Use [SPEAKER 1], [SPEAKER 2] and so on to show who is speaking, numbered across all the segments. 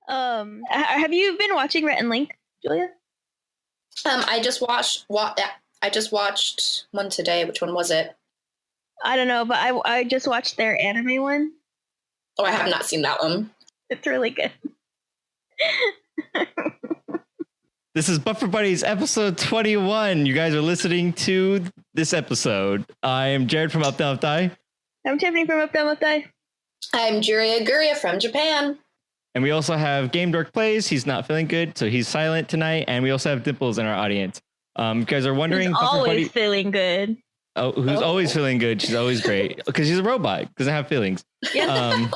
[SPEAKER 1] Have you been watching Rhett and Link, Julia?
[SPEAKER 2] I just watched one today. Which one was it?
[SPEAKER 1] I don't know, but I just watched their anime one.
[SPEAKER 2] Oh, I have not seen that one.
[SPEAKER 1] It's really good.
[SPEAKER 3] This is Buffer Buddies episode 21. You guys are listening to this episode. I am Jared from Up Down Up Die.
[SPEAKER 1] I'm Tiffany from Up Down Up Die.
[SPEAKER 2] I'm Juria Guria from Japan.
[SPEAKER 3] And we also have Game Dork Plays. He's not feeling good, so he's silent tonight. And we also have Dimples in our audience. You guys are wondering...
[SPEAKER 1] Who's always feeling good.
[SPEAKER 3] Oh, who's always feeling good. She's always great. Because she's a robot. Doesn't have feelings.
[SPEAKER 1] Yeah.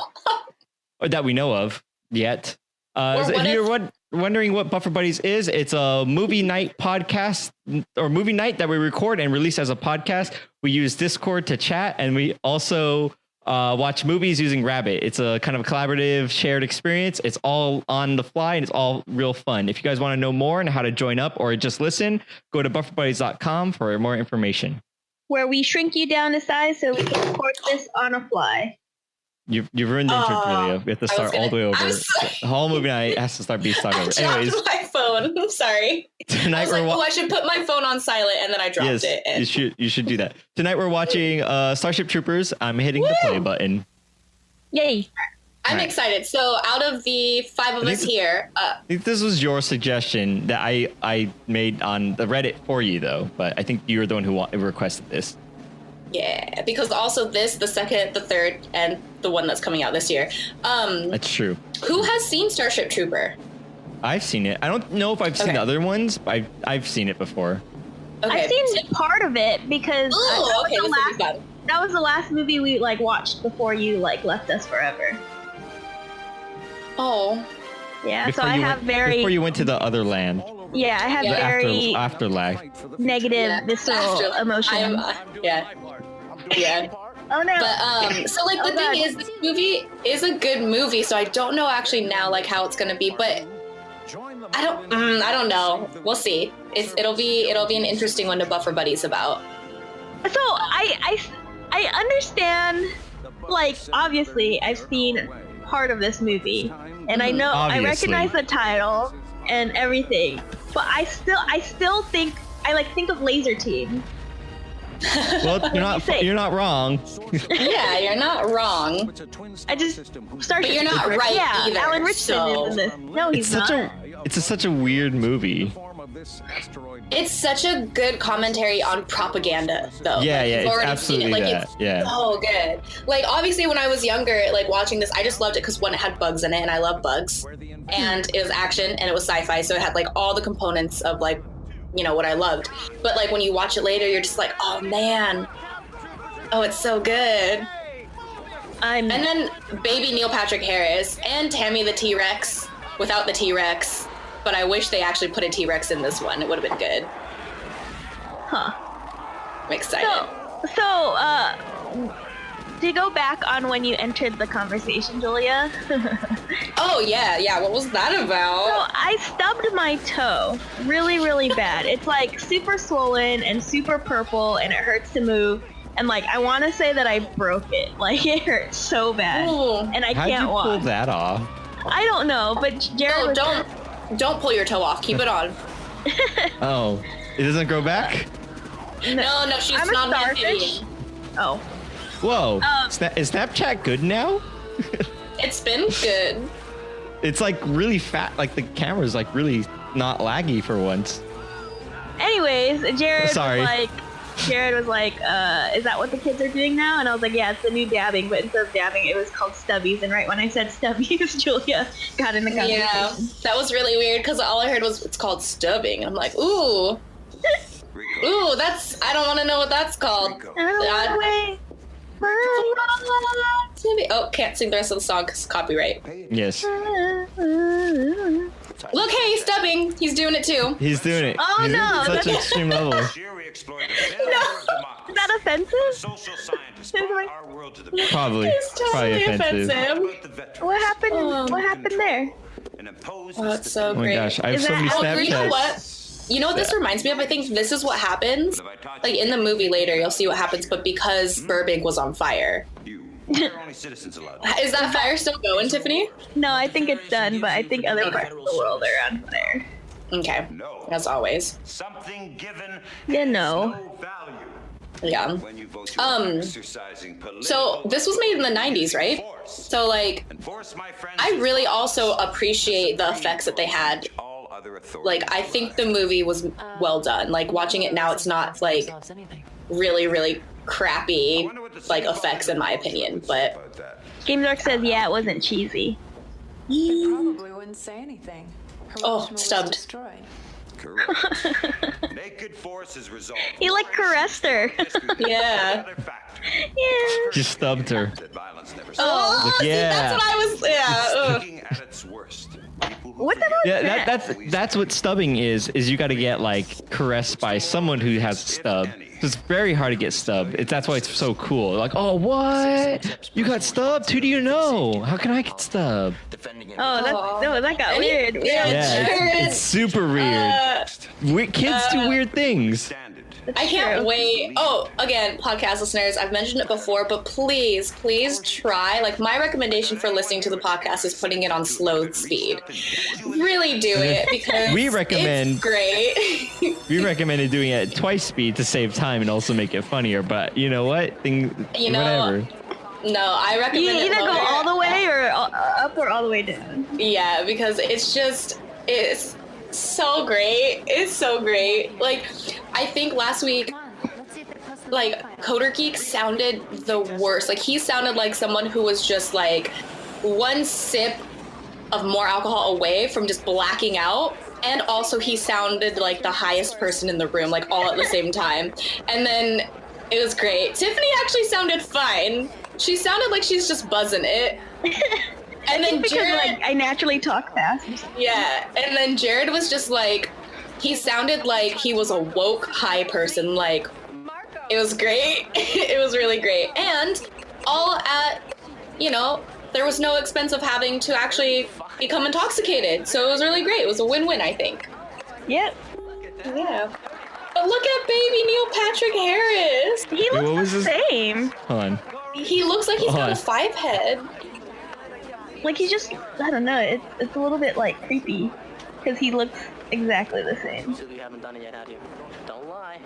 [SPEAKER 3] Or that we know of yet. If you're wondering what Buffer Buddies is, it's a movie night podcast or movie night that we record and release as a podcast. We use Discord to chat, and we also watch movies using Rabbit. It's a kind of collaborative shared experience. It's all on the fly and it's all real fun. If you guys want to know more and how to join up or just listen, go to bufferbuddies.com for more information.
[SPEAKER 1] Where we shrink you down to size so we can record this on a fly.
[SPEAKER 3] You've ruined the intro, Julia. We have to start all the way over. The whole movie night has to start over.
[SPEAKER 2] Anyways, my phone. I'm sorry.
[SPEAKER 3] Tonight
[SPEAKER 2] I should put my phone on silent, and then I dropped it. And...
[SPEAKER 3] You should do that. Tonight we're watching Starship Troopers. I'm hitting the play button.
[SPEAKER 1] Yay!
[SPEAKER 2] I'm excited. So out of the five of us here,
[SPEAKER 3] I think this was your suggestion that I made on the Reddit for you, though. But I think you were the one who requested this.
[SPEAKER 2] Yeah, because also the second, the third, and the one that's coming out this year.
[SPEAKER 3] That's true.
[SPEAKER 2] Who has seen Starship Trooper?
[SPEAKER 3] I've seen it. I don't know if I've seen the other ones, but I've seen it before.
[SPEAKER 2] Okay.
[SPEAKER 1] I've seen part of it because that was the last movie we watched before you left us forever.
[SPEAKER 2] Oh.
[SPEAKER 1] Yeah,
[SPEAKER 3] before
[SPEAKER 1] so I have
[SPEAKER 3] before you went to the other land.
[SPEAKER 1] Yeah, I have very
[SPEAKER 3] afterlife.
[SPEAKER 1] Negative visceral emotion.
[SPEAKER 2] Yeah.
[SPEAKER 1] Oh no.
[SPEAKER 2] But the thing is, this movie is a good movie, so I don't know actually now how it's gonna be, but I don't know. We'll see. It'll be an interesting one to Buffer Buddies about.
[SPEAKER 1] So I understand. Obviously, I've seen part of this movie, and I know I recognize the title and everything, but I still think of Laser Team.
[SPEAKER 3] Well, you're not wrong.
[SPEAKER 2] Yeah, you're not wrong.
[SPEAKER 1] I just started.
[SPEAKER 2] But you're not right either.
[SPEAKER 1] Alan Richson is in this. No, he's not.
[SPEAKER 3] It's such a weird movie.
[SPEAKER 2] It's such a good commentary on propaganda, though.
[SPEAKER 3] Yeah, it's absolutely that.
[SPEAKER 2] It's so good. Obviously, when I was younger, watching this, I just loved it because one, it had bugs in it, and I love bugs, and it was action, and it was sci-fi, so it had all the components of what I loved. But when you watch it later, you're just oh man, it's so good. And then baby Neil Patrick Harris and Tammy the T-Rex without the T-Rex. But I wish they actually put a T-Rex in this one. It would have been good.
[SPEAKER 1] Huh.
[SPEAKER 2] I'm excited.
[SPEAKER 1] So, to go back on when you entered the conversation, Julia.
[SPEAKER 2] Oh, yeah. What was that about?
[SPEAKER 1] So, I stubbed my toe really, really bad. It's super swollen and super purple, and it hurts to move. And I want to say that I broke it. It hurts so bad.
[SPEAKER 2] Ooh.
[SPEAKER 1] And I can't walk.
[SPEAKER 3] How'd you pull that off?
[SPEAKER 1] I don't know, but Jared
[SPEAKER 2] Don't pull your toe off. Keep it on.
[SPEAKER 3] Oh, it doesn't grow back?
[SPEAKER 2] No, she's not
[SPEAKER 1] starfish. Oh.
[SPEAKER 3] Whoa. Is Snapchat good now?
[SPEAKER 2] It's been good.
[SPEAKER 3] It's really fat. The camera's really not laggy for once.
[SPEAKER 1] Anyways, Jared
[SPEAKER 3] Sorry.
[SPEAKER 1] was like, is that what the kids are doing now? And I was like, yeah, it's the new dabbing, but instead of dabbing, it was called stubbies. And right when I said stubbies, Julia got in the conversation.
[SPEAKER 2] Yeah, that was really weird because all I heard was it's called stubbing. I'm like, ooh, I don't want to know what that's called. Oh, can't sing the rest of the song because copyright.
[SPEAKER 3] Yes.
[SPEAKER 2] Look, hey, he's stubbing. He's doing it too.
[SPEAKER 3] He's doing it.
[SPEAKER 1] Oh,
[SPEAKER 3] He's
[SPEAKER 1] no.
[SPEAKER 3] Such an extreme level.
[SPEAKER 1] No. Is that offensive?
[SPEAKER 3] Probably.
[SPEAKER 2] It's totally offensive.
[SPEAKER 1] What happened? What happened there?
[SPEAKER 2] Oh, that's so great.
[SPEAKER 3] Oh my gosh, I have so many Snapchats.
[SPEAKER 2] You know what? You know what this reminds me of? I think this is what happens. In the movie later, you'll see what happens. But because Burbank was on fire,
[SPEAKER 4] only citizens allowed.
[SPEAKER 2] Is that fire still going, Tiffany?
[SPEAKER 1] No, I think it's done, but I think other parts of the world are on fire.
[SPEAKER 2] Okay.
[SPEAKER 4] No.
[SPEAKER 2] As always.
[SPEAKER 4] Something given
[SPEAKER 1] Yeah, no.
[SPEAKER 4] no value.
[SPEAKER 2] Yeah.
[SPEAKER 4] When you vote, you're exercising
[SPEAKER 2] So this was made in the 90s, right? So like, I really also appreciate the effects that they had. Like, I think the movie was well done. Like, watching it now, it's not like really, really crappy like effects in my opinion. But
[SPEAKER 1] Game Dork says, yeah, it wasn't cheesy.
[SPEAKER 5] Probably wouldn't say anything. Her
[SPEAKER 2] Oh,
[SPEAKER 5] original was
[SPEAKER 2] stubbed.
[SPEAKER 5] destroyed.
[SPEAKER 4] Naked force is resolved.
[SPEAKER 1] He like caressed her.
[SPEAKER 2] Yeah.
[SPEAKER 1] Yeah.
[SPEAKER 3] Just stubbed her.
[SPEAKER 2] Oh,
[SPEAKER 3] Like,
[SPEAKER 2] see,
[SPEAKER 3] yeah.
[SPEAKER 2] that's what I was. Yeah.
[SPEAKER 4] Looking at its worst.
[SPEAKER 1] What the hell is
[SPEAKER 3] Yeah,
[SPEAKER 1] that?
[SPEAKER 3] that's what stubbing is you got to get like caressed by someone who has a stub. It's very hard to get stubbed. That's why it's so cool. Like, oh, what? You got stubbed? Who do you know? How can I get stubbed?
[SPEAKER 1] That got weird.
[SPEAKER 3] Yeah, it's super weird. Kids do weird things.
[SPEAKER 2] I can't wait. Oh, again, podcast listeners, I've mentioned it before, but please try. Like, my recommendation for listening to the podcast is putting it on slow speed. Really do it because
[SPEAKER 3] We recommend-
[SPEAKER 2] it's great.
[SPEAKER 3] We recommended doing it at twice speed to save time and also make it funnier. But you know what? Whatever.
[SPEAKER 2] No, I recommend
[SPEAKER 1] You
[SPEAKER 2] it
[SPEAKER 1] either go
[SPEAKER 2] lower.
[SPEAKER 1] all the way or up or all the way down.
[SPEAKER 2] Yeah, because it's so great. It's so great. Like, I think last week, like, Coder Geek sounded the worst. Like, he sounded like someone who was just like one sip of more alcohol away from just blacking out. And also he sounded like the highest person in the room, like all at the same time. And then it was great. Tiffany actually sounded fine. She sounded like she's just buzzing it. And then
[SPEAKER 1] Because
[SPEAKER 2] Jared,
[SPEAKER 1] I naturally talk fast.
[SPEAKER 2] yeah, and then Jared was just like, he sounded like he was a woke high person. Like, it was great. It was really great. And all at, there was no expense of having to actually become intoxicated. So it was really great. It was a win-win, I think.
[SPEAKER 1] Yep.
[SPEAKER 2] Yeah. But look at baby Neil Patrick Harris.
[SPEAKER 1] He
[SPEAKER 3] Wait, what
[SPEAKER 1] looks
[SPEAKER 3] was
[SPEAKER 1] the
[SPEAKER 3] this?
[SPEAKER 1] same.
[SPEAKER 3] Hold on.
[SPEAKER 2] He looks like he's got a 5 head.
[SPEAKER 1] Like, he's just, I don't know, it's a little bit, like, creepy. Because he looks exactly the same.
[SPEAKER 6] So you haven't done it yet, have you? Don't lie.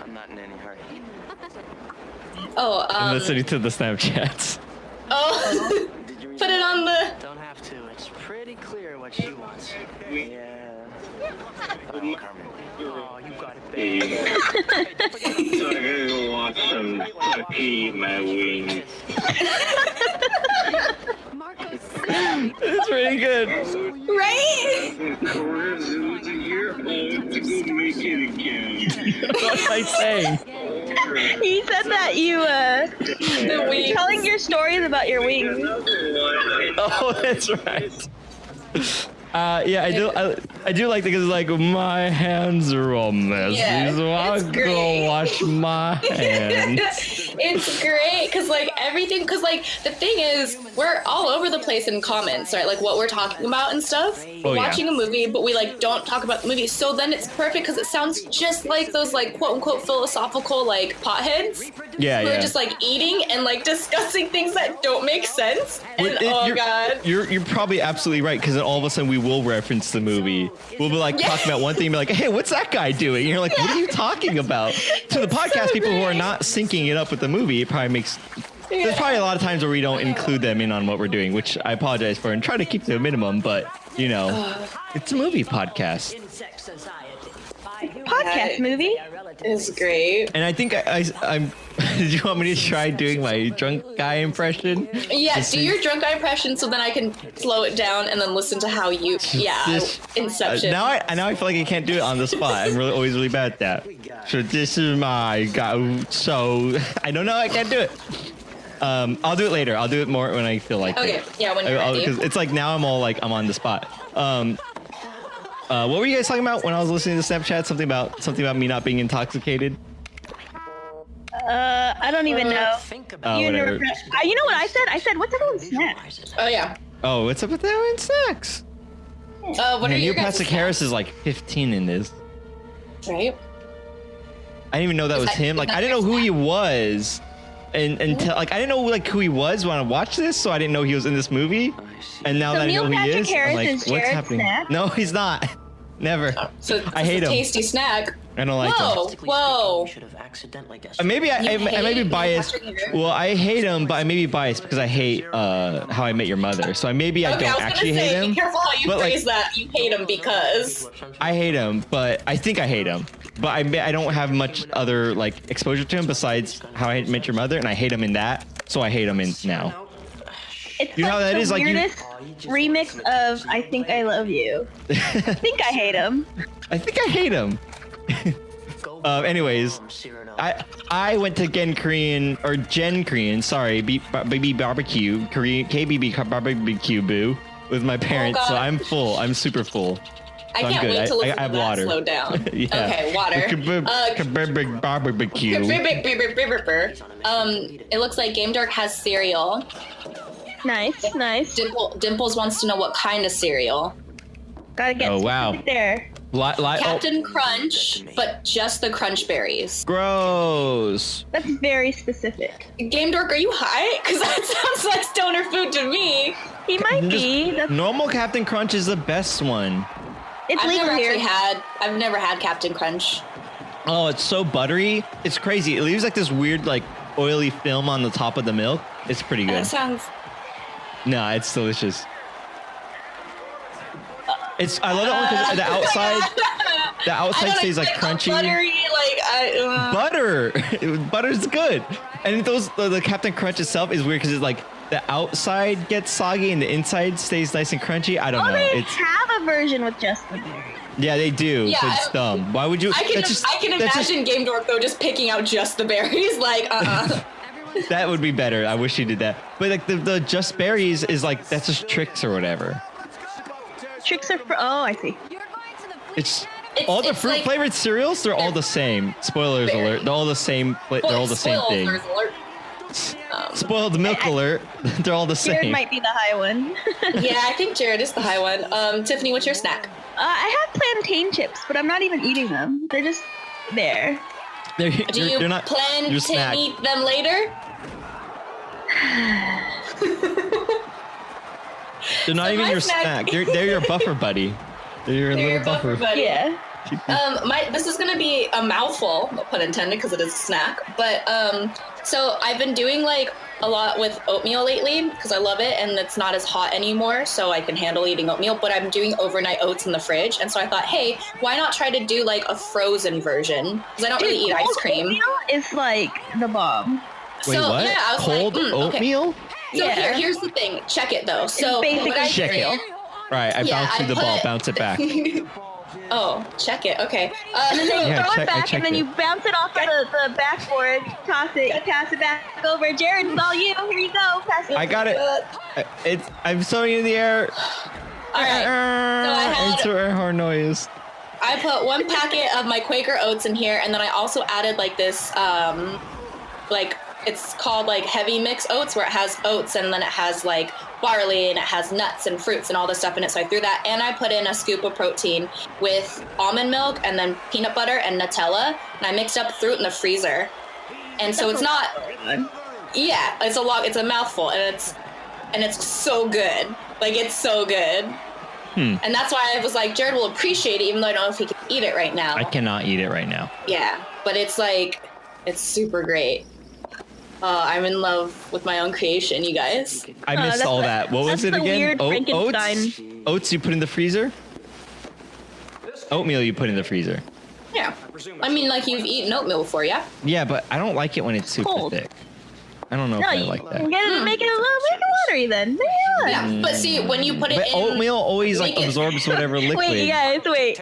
[SPEAKER 6] I'm not in any hurry.
[SPEAKER 2] Oh,
[SPEAKER 3] I'm listening to the Snapchats.
[SPEAKER 2] Oh, put it on the...
[SPEAKER 6] Don't have to. It's pretty clear what she wants. Yeah. Oh, Carmen. Oh, you got it, baby.
[SPEAKER 7] So I gotta go watch some Tucky My Wings.
[SPEAKER 3] It's pretty good.
[SPEAKER 2] Right?
[SPEAKER 7] Chorus, it was a year old to go make it again.
[SPEAKER 3] What am I saying?
[SPEAKER 1] He said that you,
[SPEAKER 2] The wings.
[SPEAKER 1] telling your stories about your wings.
[SPEAKER 3] Oh, that's right. Yeah, I do like that because like my hands are all messy,
[SPEAKER 2] Yeah,
[SPEAKER 3] so I'll
[SPEAKER 2] it's
[SPEAKER 3] go
[SPEAKER 2] great.
[SPEAKER 3] wash my hands.
[SPEAKER 2] It's great because like everything, because like the thing is we're all over the place in comments, right? Like what we're talking about and stuff.
[SPEAKER 3] Oh,
[SPEAKER 2] We're
[SPEAKER 3] yeah.
[SPEAKER 2] watching a movie, but we like don't talk about the movie. So then it's perfect because it sounds just like those like quote unquote philosophical like potheads
[SPEAKER 3] Yeah,
[SPEAKER 2] who
[SPEAKER 3] yeah.
[SPEAKER 2] are just like eating and like discussing things that don't make sense. And
[SPEAKER 3] You're-
[SPEAKER 2] god.
[SPEAKER 3] You're probably absolutely right because then all of a sudden we will reference the movie. We'll be like talking about one thing and be like, hey, what's that guy doing? And you're like, what are you talking about? To the podcast people who are not syncing it up with the movie, it probably makes... There's probably a lot of times where we don't include them in on what we're doing, which I apologize for and try to keep to a minimum, but, it's a movie podcast.
[SPEAKER 1] Podcast movie?
[SPEAKER 2] It's great.
[SPEAKER 3] And I think I'm... Did you want me to try doing my drunk guy impression?
[SPEAKER 2] Yeah, do your drunk guy impression so then I can slow it down and then listen to how you. Yeah, Inception.
[SPEAKER 3] Now I feel like I can't do it on the spot. I'm always really bad at that. So this is my guy. So I don't know. I can't do it. I'll do it later. I'll do it more when I feel like
[SPEAKER 2] Okay,
[SPEAKER 3] it.
[SPEAKER 2] yeah, when you're ready.
[SPEAKER 3] Because it's like now I'm all like I'm on the spot. What were you guys talking about when I was listening to Snapchat? Something about me not being intoxicated.
[SPEAKER 1] I don't even know. You
[SPEAKER 3] Whatever.
[SPEAKER 1] you know what I said? I said, what's everyone's snack?
[SPEAKER 2] Oh yeah.
[SPEAKER 3] Oh, what's up with that in sex?
[SPEAKER 2] What are
[SPEAKER 3] Man,
[SPEAKER 2] your
[SPEAKER 3] Neil
[SPEAKER 2] guys'
[SPEAKER 3] Patrick Harris is like 15 in this.
[SPEAKER 2] Right?
[SPEAKER 3] I didn't even know that was him. Like I didn't know who he was and until like I didn't know like who he was when I watched this, so I didn't know he was in this movie. And now
[SPEAKER 1] So
[SPEAKER 3] that I know
[SPEAKER 1] Neil
[SPEAKER 3] who he
[SPEAKER 1] Patrick
[SPEAKER 3] is,
[SPEAKER 1] Harris
[SPEAKER 3] I'm like,
[SPEAKER 1] is
[SPEAKER 3] what's
[SPEAKER 1] Jared's
[SPEAKER 3] happening?
[SPEAKER 1] snack?
[SPEAKER 3] No, he's not. Never.
[SPEAKER 2] So
[SPEAKER 3] I hate
[SPEAKER 2] it's a
[SPEAKER 3] him.
[SPEAKER 2] tasty snack.
[SPEAKER 3] I don't like
[SPEAKER 2] Whoa,
[SPEAKER 3] him.
[SPEAKER 2] whoa.
[SPEAKER 3] Maybe I may be
[SPEAKER 2] hate
[SPEAKER 3] biased.
[SPEAKER 2] Neil Patrick Harris?
[SPEAKER 3] Well, I hate him, but I may be biased because I hate How I Met Your Mother. So maybe I
[SPEAKER 2] Okay, I
[SPEAKER 3] don't
[SPEAKER 2] was
[SPEAKER 3] actually
[SPEAKER 2] gonna
[SPEAKER 3] hate
[SPEAKER 2] say,
[SPEAKER 3] him.
[SPEAKER 2] be careful how you
[SPEAKER 3] but, like,
[SPEAKER 2] phrase that. You hate him because.
[SPEAKER 3] I hate him, but I think I hate him. But I don't have much other like exposure to him besides How I Met Your Mother, and I hate him in that. So I hate him in now.
[SPEAKER 1] It's
[SPEAKER 3] You know how that
[SPEAKER 1] the
[SPEAKER 3] is, like, you-
[SPEAKER 1] weirdest remix of "I Think I Love You." I think I hate him.
[SPEAKER 3] I think I hate him. Anyways, I went to Gen Korean, sorry, BB Barbecue, Korean KBB Barbecue Boo with my parents, so
[SPEAKER 2] God.
[SPEAKER 3] I'm full. I'm super full.
[SPEAKER 2] I
[SPEAKER 3] So I'm
[SPEAKER 2] can't
[SPEAKER 3] good.
[SPEAKER 2] wait to listen
[SPEAKER 3] I have
[SPEAKER 2] to that
[SPEAKER 3] water.
[SPEAKER 2] slow down.
[SPEAKER 3] Yeah.
[SPEAKER 2] Okay, water.
[SPEAKER 3] Barbecue.
[SPEAKER 2] It looks like Game Dork has cereal.
[SPEAKER 1] Nice, nice.
[SPEAKER 2] Dimples wants to know what kind of cereal.
[SPEAKER 1] Gotta get
[SPEAKER 3] Oh, wow.
[SPEAKER 1] specific there.
[SPEAKER 2] Captain Crunch, but just the Crunch berries.
[SPEAKER 3] Gross.
[SPEAKER 1] That's very specific.
[SPEAKER 2] Game Dork, are you high? Because that sounds like stoner food to me.
[SPEAKER 1] He might be.
[SPEAKER 3] Just,
[SPEAKER 1] That's,
[SPEAKER 3] normal Captain Crunch is the best one.
[SPEAKER 1] it's legal here.
[SPEAKER 2] I've never had Captain Crunch.
[SPEAKER 3] Oh, it's so buttery. It's crazy. It leaves like this weird, like oily film on the top of the milk. It's pretty good.
[SPEAKER 2] That sounds.
[SPEAKER 3] No, it's delicious. I love that one because the outside stays like crunchy.
[SPEAKER 2] Buttery,
[SPEAKER 3] Butter, butter's good. And the Captain Crunch itself is weird because it's like the outside gets soggy and the inside stays nice and crunchy. I don't know.
[SPEAKER 1] They
[SPEAKER 3] It's
[SPEAKER 1] have a version with just the berry.
[SPEAKER 3] yeah, they do.
[SPEAKER 2] Yeah,
[SPEAKER 3] so it's dumb. Why would you?
[SPEAKER 2] I can imagine Game Dork though just picking out just the berries.
[SPEAKER 3] That would be better. I wish he did that. But like the just berries is like that's just tricks or whatever.
[SPEAKER 1] Tricks are for. Oh, I see.
[SPEAKER 3] It's all the
[SPEAKER 2] it's
[SPEAKER 3] fruit
[SPEAKER 2] like-
[SPEAKER 3] flavored cereals. They're all the same. Spoilers alert. They're all the same. They're all the same thing.
[SPEAKER 2] Spoilers alert.
[SPEAKER 3] Spoiled milk alert. They're all the
[SPEAKER 1] Jared
[SPEAKER 3] same.
[SPEAKER 1] might be the high one.
[SPEAKER 2] Yeah, I think Jared is the high one. Tiffany, what's your snack?
[SPEAKER 1] I have plantain chips, but I'm not even eating them. They're just there.
[SPEAKER 2] Do you
[SPEAKER 3] they're not
[SPEAKER 2] plan
[SPEAKER 3] your
[SPEAKER 2] to
[SPEAKER 3] snack.
[SPEAKER 2] eat them later?
[SPEAKER 3] They're not
[SPEAKER 2] So
[SPEAKER 3] even
[SPEAKER 2] my
[SPEAKER 3] your
[SPEAKER 2] snack-
[SPEAKER 3] snack. They're your buffer buddy. They're your
[SPEAKER 2] They're
[SPEAKER 3] little
[SPEAKER 2] your
[SPEAKER 3] buffer.
[SPEAKER 2] buddy.
[SPEAKER 1] Yeah.
[SPEAKER 2] This is gonna be a mouthful, no pun intended, because it is a snack. But so I've been doing like a lot with oatmeal lately because I love it and it's not as hot anymore, so I can handle eating oatmeal. But I'm doing overnight oats in the fridge, and so I thought, hey, why not try to do like a frozen version? Because I don't really eat ice
[SPEAKER 1] cold
[SPEAKER 2] cream.
[SPEAKER 1] oatmeal is like the bomb.
[SPEAKER 3] Wait,
[SPEAKER 2] So
[SPEAKER 3] what?
[SPEAKER 2] yeah, I was
[SPEAKER 3] Cold
[SPEAKER 2] like, okay.
[SPEAKER 3] oatmeal?
[SPEAKER 2] So
[SPEAKER 1] Yeah.
[SPEAKER 2] here's the thing. Check it though. So
[SPEAKER 1] basically
[SPEAKER 2] what I
[SPEAKER 3] Check
[SPEAKER 2] did-
[SPEAKER 3] it. Right, I
[SPEAKER 2] Yeah,
[SPEAKER 3] bounced you
[SPEAKER 2] I
[SPEAKER 3] the ball.
[SPEAKER 2] put-
[SPEAKER 3] Bounce it back.
[SPEAKER 2] Oh, check it. Okay.
[SPEAKER 1] And then you
[SPEAKER 3] Yeah,
[SPEAKER 1] throw
[SPEAKER 3] I
[SPEAKER 1] it back, and
[SPEAKER 3] checked
[SPEAKER 1] then
[SPEAKER 3] it.
[SPEAKER 1] you bounce it off of the backboard, toss it back over. Jared, it's all you. Here you go. Pass it.
[SPEAKER 3] I got it. I'm throwing it in the air.
[SPEAKER 2] All right. So I
[SPEAKER 3] It's
[SPEAKER 2] had
[SPEAKER 3] a horn noise.
[SPEAKER 2] I put one packet of my Quaker oats in here, and then I also added like this, like it's called like heavy mix oats, where it has oats and then it has like barley and it has nuts and fruits and all this stuff in it. So I threw that, and I put in a scoop of protein with almond milk and then peanut butter and Nutella, and I mixed up, threw it in the freezer. And so it's not, yeah, it's a mouthful, and it's so good. Like it's so good. And that's why I was like, Jared will appreciate it, even though I don't know if he can eat it right now.
[SPEAKER 3] I cannot eat it right now.
[SPEAKER 2] Yeah, but it's like, it's super great. I'm in love with my own creation, you guys.
[SPEAKER 3] I missed
[SPEAKER 1] that's
[SPEAKER 3] all
[SPEAKER 1] the-
[SPEAKER 3] that. What was
[SPEAKER 1] that's
[SPEAKER 3] it
[SPEAKER 1] the
[SPEAKER 3] again?
[SPEAKER 1] weird Frankenstein.
[SPEAKER 3] Oats? Oats you put in the freezer? Oatmeal you put in the freezer.
[SPEAKER 2] Yeah. I mean, like, you've eaten oatmeal before, yeah?
[SPEAKER 3] Yeah, but I don't like it when it's super
[SPEAKER 1] Cold.
[SPEAKER 3] thick. I don't know
[SPEAKER 1] No,
[SPEAKER 3] if I
[SPEAKER 1] you
[SPEAKER 3] like that.
[SPEAKER 1] make it a little bit watery then.
[SPEAKER 2] Yeah, but see, when you put it
[SPEAKER 3] But
[SPEAKER 2] in...
[SPEAKER 3] oatmeal always like
[SPEAKER 2] make it-
[SPEAKER 3] absorbs whatever liquid.
[SPEAKER 1] Wait, you guys, wait.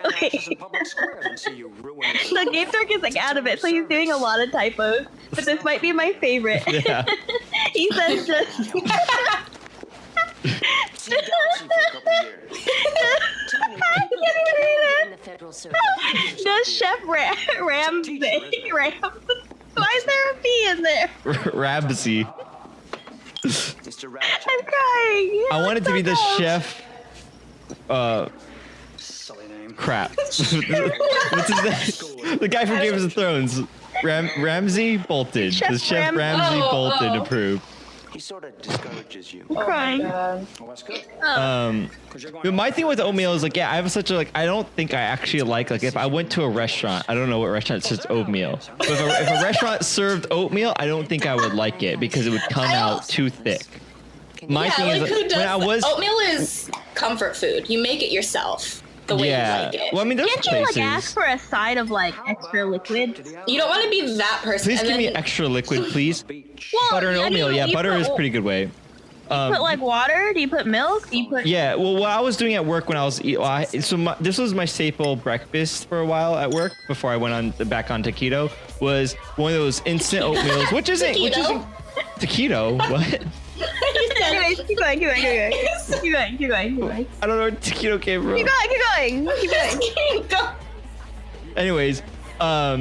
[SPEAKER 4] in public squares until you ruin it.
[SPEAKER 1] So Game Dork is like out of it, so he's doing a lot of typos. But this might be my favorite.
[SPEAKER 3] Yeah.
[SPEAKER 1] He says just
[SPEAKER 4] See you dancing for a couple years.
[SPEAKER 1] just Chef Ramsay. Why is there a B in there?
[SPEAKER 3] Rabsy.
[SPEAKER 4] Mr. Rabbit.
[SPEAKER 1] I'm crying.
[SPEAKER 3] I wanted to be the
[SPEAKER 1] So
[SPEAKER 3] chef.
[SPEAKER 4] Silly name.
[SPEAKER 3] Crap. What's his name? The guy from Game of Thrones. Ramsey Bolton. Does Chef Ramsey Bolton approve?
[SPEAKER 4] He sort of discourages you.
[SPEAKER 1] I'm crying.
[SPEAKER 3] But my thing with oatmeal is like, yeah, I have such a like. I don't think I actually like if I went to a restaurant, I don't know what restaurant serves oatmeal. But if a restaurant served oatmeal, I don't think I would like it because it would come out too thick. My thing is
[SPEAKER 2] oatmeal is comfort food. You make it yourself. The way you like it.
[SPEAKER 3] Well, I mean, there's
[SPEAKER 1] Can't you like ask for a side of like extra liquid?
[SPEAKER 2] You don't want to be that person.
[SPEAKER 3] Please give me extra liquid, please.
[SPEAKER 1] Well,
[SPEAKER 3] Butter and oatmeal. Yeah, butter is a pretty good way.
[SPEAKER 1] You put like water? Do you put milk? Do you put?
[SPEAKER 3] Yeah. Well, what I was doing at work when I was this was my staple breakfast for a while at work before I went back on keto was one of those instant oatmeals, which isn't taquito. What?
[SPEAKER 1] Anyways, keep going. I
[SPEAKER 3] don't know where taquito came from.
[SPEAKER 1] Keep going.
[SPEAKER 3] Anyways, I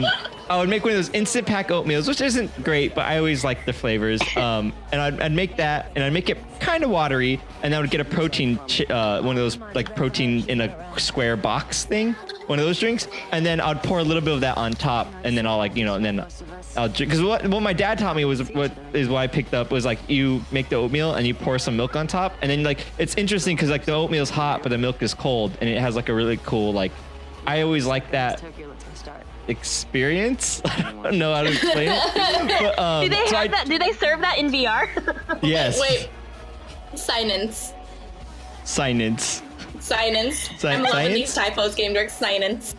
[SPEAKER 3] would make one of those instant pack oatmeals, which isn't great, but I always like the flavors. And I'd make that, and I'd make it kind of watery, and I would get a protein, one of those like protein in a square box thing, one of those drinks, and then I'd pour a little bit of that on top, and then I'll like, and then I'll drink. Because what my dad taught me was what I picked up was like you make the oatmeal and you pour some milk on top, and then like it's interesting because like the oatmeal's hot, but the milk is cold, and it has like a really cool like. I always like that experience. I don't know how to explain it. But,
[SPEAKER 1] do they have that? Do they serve that in VR?
[SPEAKER 3] Yes.
[SPEAKER 2] Wait. Sinance. I'm loving these typos, Game Direct. Sinance.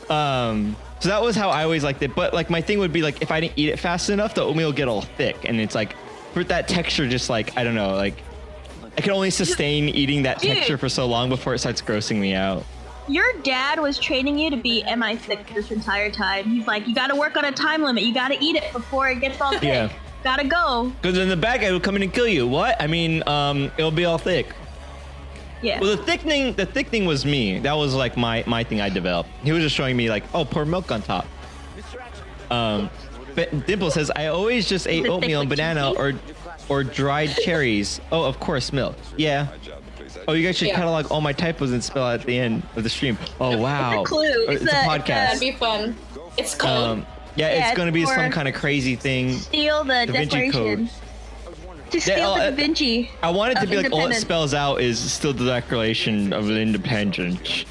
[SPEAKER 3] So that was how I always liked it. But like my thing would be like if I didn't eat it fast enough, the oatmeal would get all thick, and it's like for that texture, just like I don't know, like I can only sustain eating that texture for so long before it starts grossing me out.
[SPEAKER 1] Your dad was training you to be MI6 this entire time. He's like, you got to work on a time limit. You got to eat it before it gets all thick. Yeah. Gotta go.
[SPEAKER 3] Because then the bad guy will come in and kill you. What? I mean, it'll be all thick.
[SPEAKER 1] Yeah.
[SPEAKER 3] Well, the thickening was me. That was like my thing I developed. He was just showing me like, oh, pour milk on top. But Dimple says, I always just ate oatmeal and banana or dried cherries. Oh, of course, milk. Yeah. Oh, you guys should catalog all my typos and spell out at the end of the stream. Oh, wow.
[SPEAKER 1] It's a clue.
[SPEAKER 3] It's a podcast.
[SPEAKER 2] That'd be fun. It's code.
[SPEAKER 3] It's going to be some kind of crazy thing.
[SPEAKER 1] Steal the Declaration. Code. To steal the Da Vinci.
[SPEAKER 3] I want it to be like all it spells out is still the Declaration of Independence.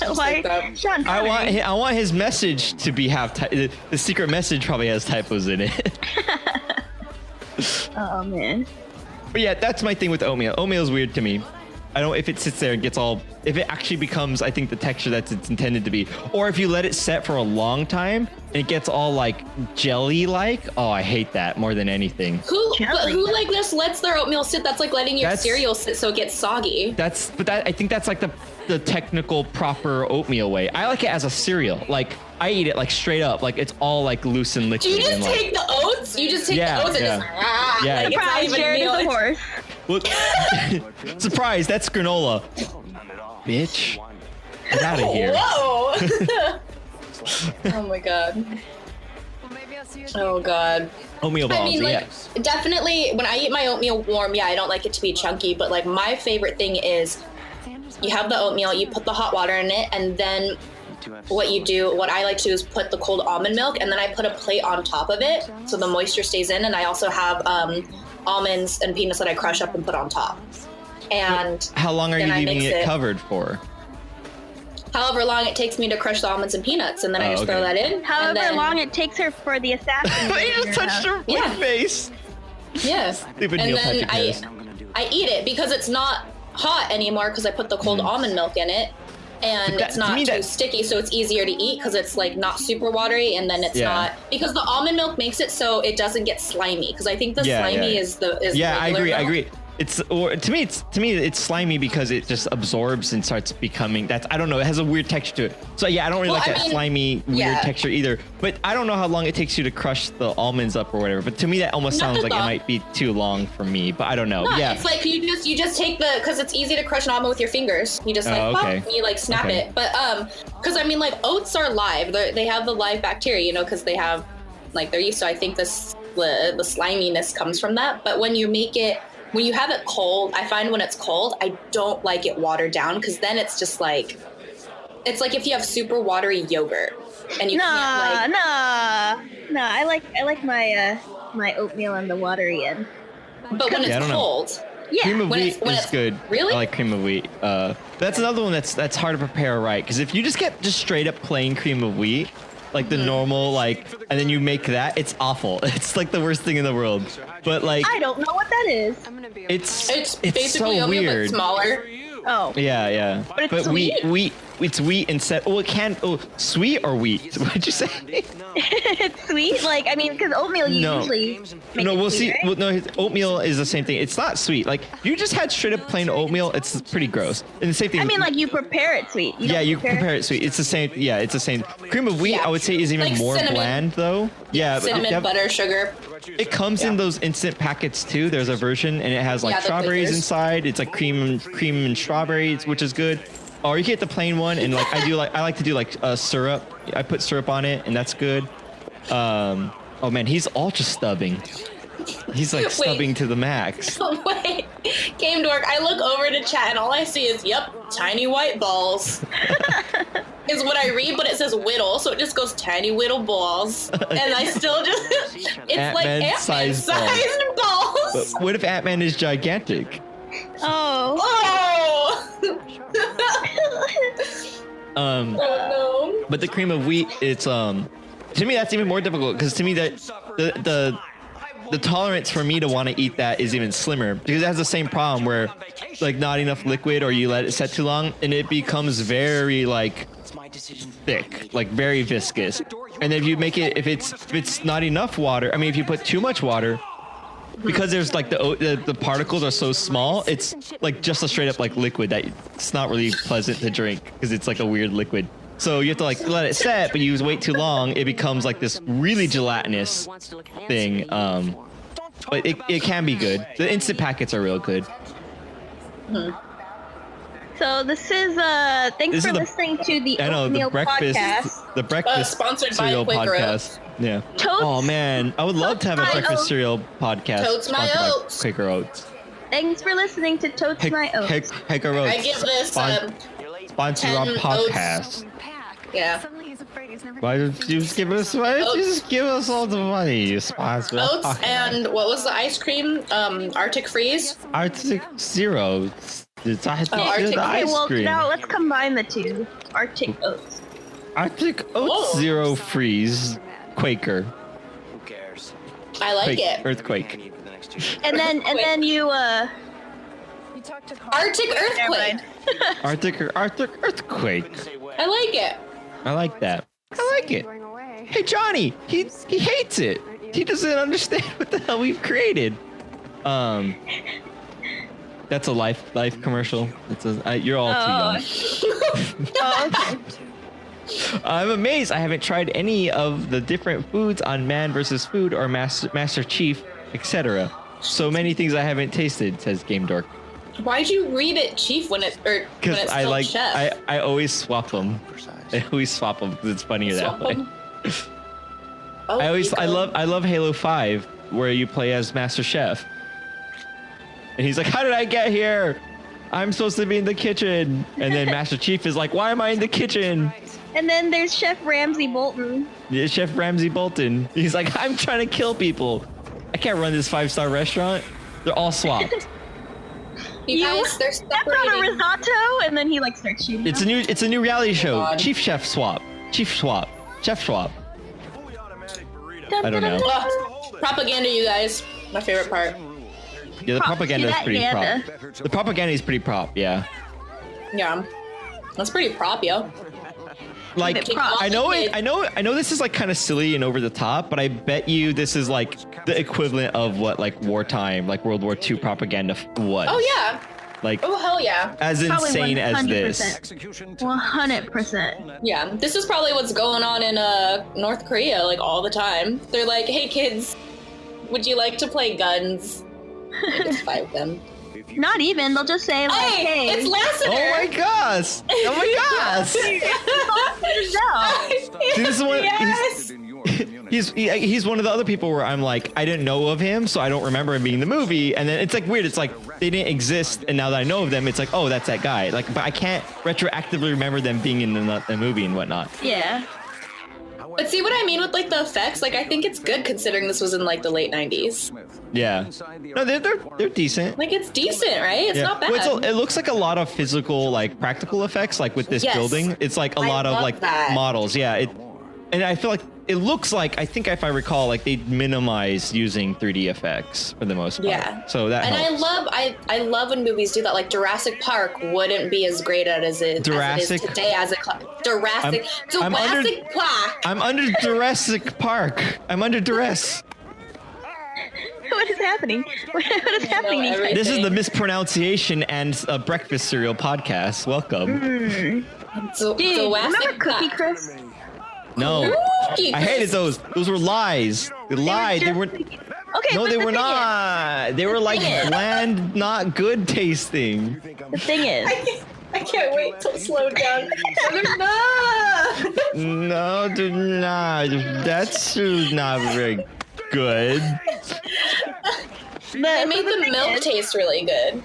[SPEAKER 3] I want his message to be the secret message probably has typos in it.
[SPEAKER 1] Oh, man.
[SPEAKER 3] But yeah, that's my thing with oatmeal. Oatmeal is weird to me. I don't if it sits there and gets all if it actually becomes I think the texture that it's intended to be, or if you let it set for a long time and it gets all like jelly like. Oh, I hate that more than anything.
[SPEAKER 2] Who like this lets their oatmeal sit? That's like letting your cereal sit so it gets soggy.
[SPEAKER 3] I think that's like the technical proper oatmeal way. I like it as a cereal. Like I eat it like straight up, like it's all like loose and liquid.
[SPEAKER 2] Do you just take the oats? You just take the oats and just
[SPEAKER 3] yeah.
[SPEAKER 2] Like,
[SPEAKER 1] surprise, Jared is a horse.
[SPEAKER 3] Well, surprise, that's granola. Bitch. Get out of here.
[SPEAKER 2] Whoa. Oh my god. Oh god.
[SPEAKER 3] Oatmeal balls,
[SPEAKER 2] I mean, like, definitely when I eat my oatmeal warm, I don't like it to be chunky, but like my favorite thing is you have the oatmeal, you put the hot water in it, and then what I like to do is put the cold almond milk, and then I put a plate on top of it so the moisture stays in, and I also have almonds and peanuts that I crush up and put on top. And
[SPEAKER 3] how long are you leaving it covered for?
[SPEAKER 2] However long it takes me to crush the almonds and peanuts, and then I just throw that in.
[SPEAKER 1] However long it takes her for the assassin.
[SPEAKER 3] You just touched her face.
[SPEAKER 2] Yes. And then I eat it because it's not hot anymore because I put the cold almond milk in it. And it's not too sticky, so it's easier to eat because it's like not super watery, and then it's not because the almond milk makes it so it doesn't get slimy. Because I think the slimy is
[SPEAKER 3] I agree. To me it's slimy because it just absorbs and starts becoming I don't know, it has a weird texture to it. So I don't really like that slimy weird texture either. But I don't know how long it takes you to crush the almonds up or whatever. But to me that almost sounds like it might be too long for me. But I don't know.
[SPEAKER 2] It's like you just take because it's easy to crush an almond with your fingers. You just pop, and you like snap it. But because I mean like oats are live. They have the live bacteria, because they have like they're used to. I think the sliminess comes from that. But when you have it cold, I find when it's cold, I don't like it watered down because then it's just like, it's like if you have super watery yogurt. and you can't like.
[SPEAKER 1] Nah. I like my my oatmeal on the watery end.
[SPEAKER 2] But when it's cold.
[SPEAKER 1] Yeah.
[SPEAKER 3] Cream of
[SPEAKER 2] When
[SPEAKER 3] wheat
[SPEAKER 2] it's
[SPEAKER 3] is good.
[SPEAKER 2] really?
[SPEAKER 3] I like cream of wheat. That's another one that's hard to prepare right. Because if you just get just straight up plain cream of wheat, like the normal, like, and then you make that, it's awful. It's like the worst thing in the world. But like,
[SPEAKER 1] I don't know what that is.
[SPEAKER 3] it's
[SPEAKER 2] basically
[SPEAKER 3] so
[SPEAKER 2] oatmeal,
[SPEAKER 3] weird.
[SPEAKER 2] but smaller.
[SPEAKER 1] Oh.
[SPEAKER 3] Yeah.
[SPEAKER 1] But it's
[SPEAKER 3] wheat. It's wheat instead. Oh, it can. Oh, sweet or wheat? What'd you say?
[SPEAKER 1] It's sweet. Like, I mean, because oatmeal usually.
[SPEAKER 3] No, we'll see.
[SPEAKER 1] Right?
[SPEAKER 3] Well, no, oatmeal is the same thing. It's not sweet. Like you just had straight up plain oatmeal. It's pretty gross. And the same thing.
[SPEAKER 1] I mean, like you prepare it sweet.
[SPEAKER 3] You prepare it sweet. It's the same. Yeah, it's the same. Cream of wheat,
[SPEAKER 2] Yeah.
[SPEAKER 3] I would say, is even
[SPEAKER 2] Like
[SPEAKER 3] more
[SPEAKER 2] cinnamon.
[SPEAKER 3] bland though. Yeah,
[SPEAKER 2] Cinnamon, butter, sugar.
[SPEAKER 3] It comes in those instant packets too. There's a version, and it has like
[SPEAKER 2] Yeah, the
[SPEAKER 3] strawberries
[SPEAKER 2] Quakers.
[SPEAKER 3] inside. It's like cream and strawberries, which is good. Or you get the plain one, and like I like to do like syrup. I put syrup on it, and that's good. Oh man, he's ultra stubbing. He's like stubbing to the max.
[SPEAKER 2] Oh, wait. Game Dork, I look over to chat and all I see is, tiny white balls. Is what I read, but it says whittle, so it just goes tiny whittle balls. And I still just, it's like Ant-Man sized balls.
[SPEAKER 3] But what if Ant-Man is gigantic?
[SPEAKER 1] Oh.
[SPEAKER 2] Oh no.
[SPEAKER 3] But the cream of wheat, it's to me that's even more difficult because to me that the tolerance for me to want to eat that is even slimmer because it has the same problem where like not enough liquid or you let it set too long and it becomes very like thick, like very viscous. And if you make it, if it's not enough water, I mean if you put too much water, because there's like the particles are so small, it's like just a straight up like liquid that it's not really pleasant to drink because it's like a weird liquid. So you have to like let it set, but you wait too long, it becomes like this really gelatinous thing. But it can be good. The instant packets are real good.
[SPEAKER 1] So this is thanks for listening to the Oatmeal Podcast.
[SPEAKER 3] The breakfast
[SPEAKER 2] sponsored by
[SPEAKER 3] cereal
[SPEAKER 2] Quaker
[SPEAKER 3] podcast.
[SPEAKER 2] Oats.
[SPEAKER 3] Yeah.
[SPEAKER 1] Totes,
[SPEAKER 3] Oh man, I would love to have a breakfast cereal podcast
[SPEAKER 2] Totes my
[SPEAKER 3] sponsored by
[SPEAKER 2] oats.
[SPEAKER 3] Quaker Oats.
[SPEAKER 1] Thanks for listening to Totes My Oats.
[SPEAKER 3] Quaker Oats.
[SPEAKER 2] I give this
[SPEAKER 3] sponsor our
[SPEAKER 2] 10
[SPEAKER 3] podcast.
[SPEAKER 2] yeah.
[SPEAKER 3] Why don't you just give us? Why don't you just give us all the money, you sponsor? our
[SPEAKER 2] Oats
[SPEAKER 3] podcast?
[SPEAKER 2] and what was the ice cream? Arctic Freeze.
[SPEAKER 3] Arctic Zero. It's
[SPEAKER 2] Arctic.
[SPEAKER 3] the
[SPEAKER 1] Okay,
[SPEAKER 3] ice
[SPEAKER 1] well
[SPEAKER 3] cream.
[SPEAKER 1] now let's combine the two. Arctic Oats.
[SPEAKER 3] Arctic Oats
[SPEAKER 2] Whoa.
[SPEAKER 3] Zero Freeze Quaker.
[SPEAKER 4] Who cares?
[SPEAKER 2] I like it.
[SPEAKER 3] Earthquake.
[SPEAKER 1] And then you
[SPEAKER 2] Arctic Earthquake.
[SPEAKER 3] Arctic Earthquake.
[SPEAKER 2] I like it.
[SPEAKER 3] I like that. I like it. Hey Johnny, he hates it. He doesn't understand what the hell we've created. That's a life commercial. You're all too young.
[SPEAKER 1] Oh, okay.
[SPEAKER 3] I'm amazed I haven't tried any of the different foods on Man vs. Food or Master Chief, etc. So many things I haven't tasted, says Game Dork.
[SPEAKER 2] Why'd you read it Chief when it's
[SPEAKER 3] Because I like
[SPEAKER 2] Chef?
[SPEAKER 3] I always swap them. I always swap them because it's funnier that way.
[SPEAKER 2] Oh,
[SPEAKER 3] I love Halo 5 where you play as Master Chef. And he's like, how did I get here? I'm supposed to be in the kitchen. And then Master Chief is like, why am I in the kitchen?
[SPEAKER 1] And then there's Chef Ramsay Bolton.
[SPEAKER 3] Yeah, Chef Ramsay Bolton. He's like, I'm trying to kill people. I can't run this 5-star restaurant. They're all swapped.
[SPEAKER 2] You guys, they're
[SPEAKER 1] That's not a
[SPEAKER 2] separating.
[SPEAKER 1] risotto, and then he like starts shooting.
[SPEAKER 3] It's a new reality show.
[SPEAKER 2] God.
[SPEAKER 3] Chief Swap. Chef Swap. I don't know.
[SPEAKER 2] Propaganda, you guys. My favorite part.
[SPEAKER 3] Yeah, the propaganda is pretty
[SPEAKER 1] Propaganda.
[SPEAKER 3] prop. The propaganda is pretty prop, yeah.
[SPEAKER 2] Yeah. That's pretty prop, yo.
[SPEAKER 3] Like
[SPEAKER 1] Keep it prop.
[SPEAKER 3] I know this is like kind of silly and over the top, but I bet you this is like the equivalent of what like wartime, like World War II propaganda was.
[SPEAKER 2] Oh, yeah.
[SPEAKER 3] Like
[SPEAKER 2] Oh, hell yeah.
[SPEAKER 3] as
[SPEAKER 1] Probably
[SPEAKER 3] insane as this.
[SPEAKER 1] 100%.
[SPEAKER 2] Yeah. This is probably what's going on in North Korea, like, all the time. They're like, hey, kids, would you like to play guns? And just fight them.
[SPEAKER 1] Not even. They'll just say like,
[SPEAKER 2] Hey,
[SPEAKER 1] "Hey,
[SPEAKER 2] it's Lassiter!
[SPEAKER 3] Oh my gosh! Oh my gosh! See, this is one.
[SPEAKER 2] Yes!
[SPEAKER 3] He's one of the other people where I'm like, I didn't know of him, so I don't remember him being in the movie. And then it's like weird. It's like they didn't exist, and now that I know of them, it's like, oh, that's that guy. Like, but I can't retroactively remember them being in the movie and whatnot.
[SPEAKER 1] Yeah.
[SPEAKER 2] But see what I mean with like the effects? Like I think it's good considering this was in like the late 90s.
[SPEAKER 3] Yeah. No, they're decent.
[SPEAKER 2] Like it's decent, right? It's not bad.
[SPEAKER 3] Well, it looks like a lot of physical, like practical effects, like with this building. It's like a lot of like models. Yeah. And I feel like it looks like, I think if I recall, like they minimize using 3D effects for the most part. Yeah. So that helps.
[SPEAKER 2] I love when movies do that. Like Jurassic Park wouldn't be as great as it is today as a Jurassic Park.
[SPEAKER 3] I'm under Jurassic Park. I'm under duress.
[SPEAKER 1] What is happening? What is happening?
[SPEAKER 3] This is the mispronunciation and breakfast cereal podcast. Welcome.
[SPEAKER 1] Dude, remember Cookie Crisp?
[SPEAKER 3] No, I hated those. Those were lies. They lied. They weren't.
[SPEAKER 1] Okay,
[SPEAKER 3] no, they were not. They were like bland, not good tasting.
[SPEAKER 1] The thing is,
[SPEAKER 2] I can't wait till slow down.
[SPEAKER 3] No, do not. That's not very good.
[SPEAKER 2] They made the milk taste really good.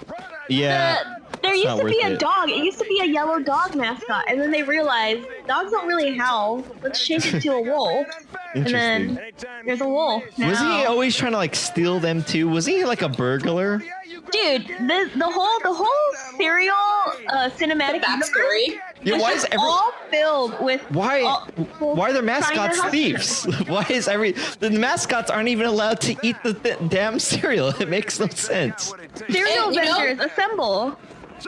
[SPEAKER 3] Yeah.
[SPEAKER 1] There used to be a dog. It used to be a yellow dog mascot, and then they realized dogs don't really howl. Let's change it to a wolf. And then there's a wolf. Now.
[SPEAKER 3] Was he always trying to like steal them too? Was he like a burglar?
[SPEAKER 1] Dude, the whole cereal cinematic
[SPEAKER 2] backstory.
[SPEAKER 3] Yeah, why is
[SPEAKER 1] all filled with
[SPEAKER 3] why are their mascots thieves? Why is the mascots aren't even allowed to eat the damn cereal? It makes no sense.
[SPEAKER 1] Cereal vendors assemble.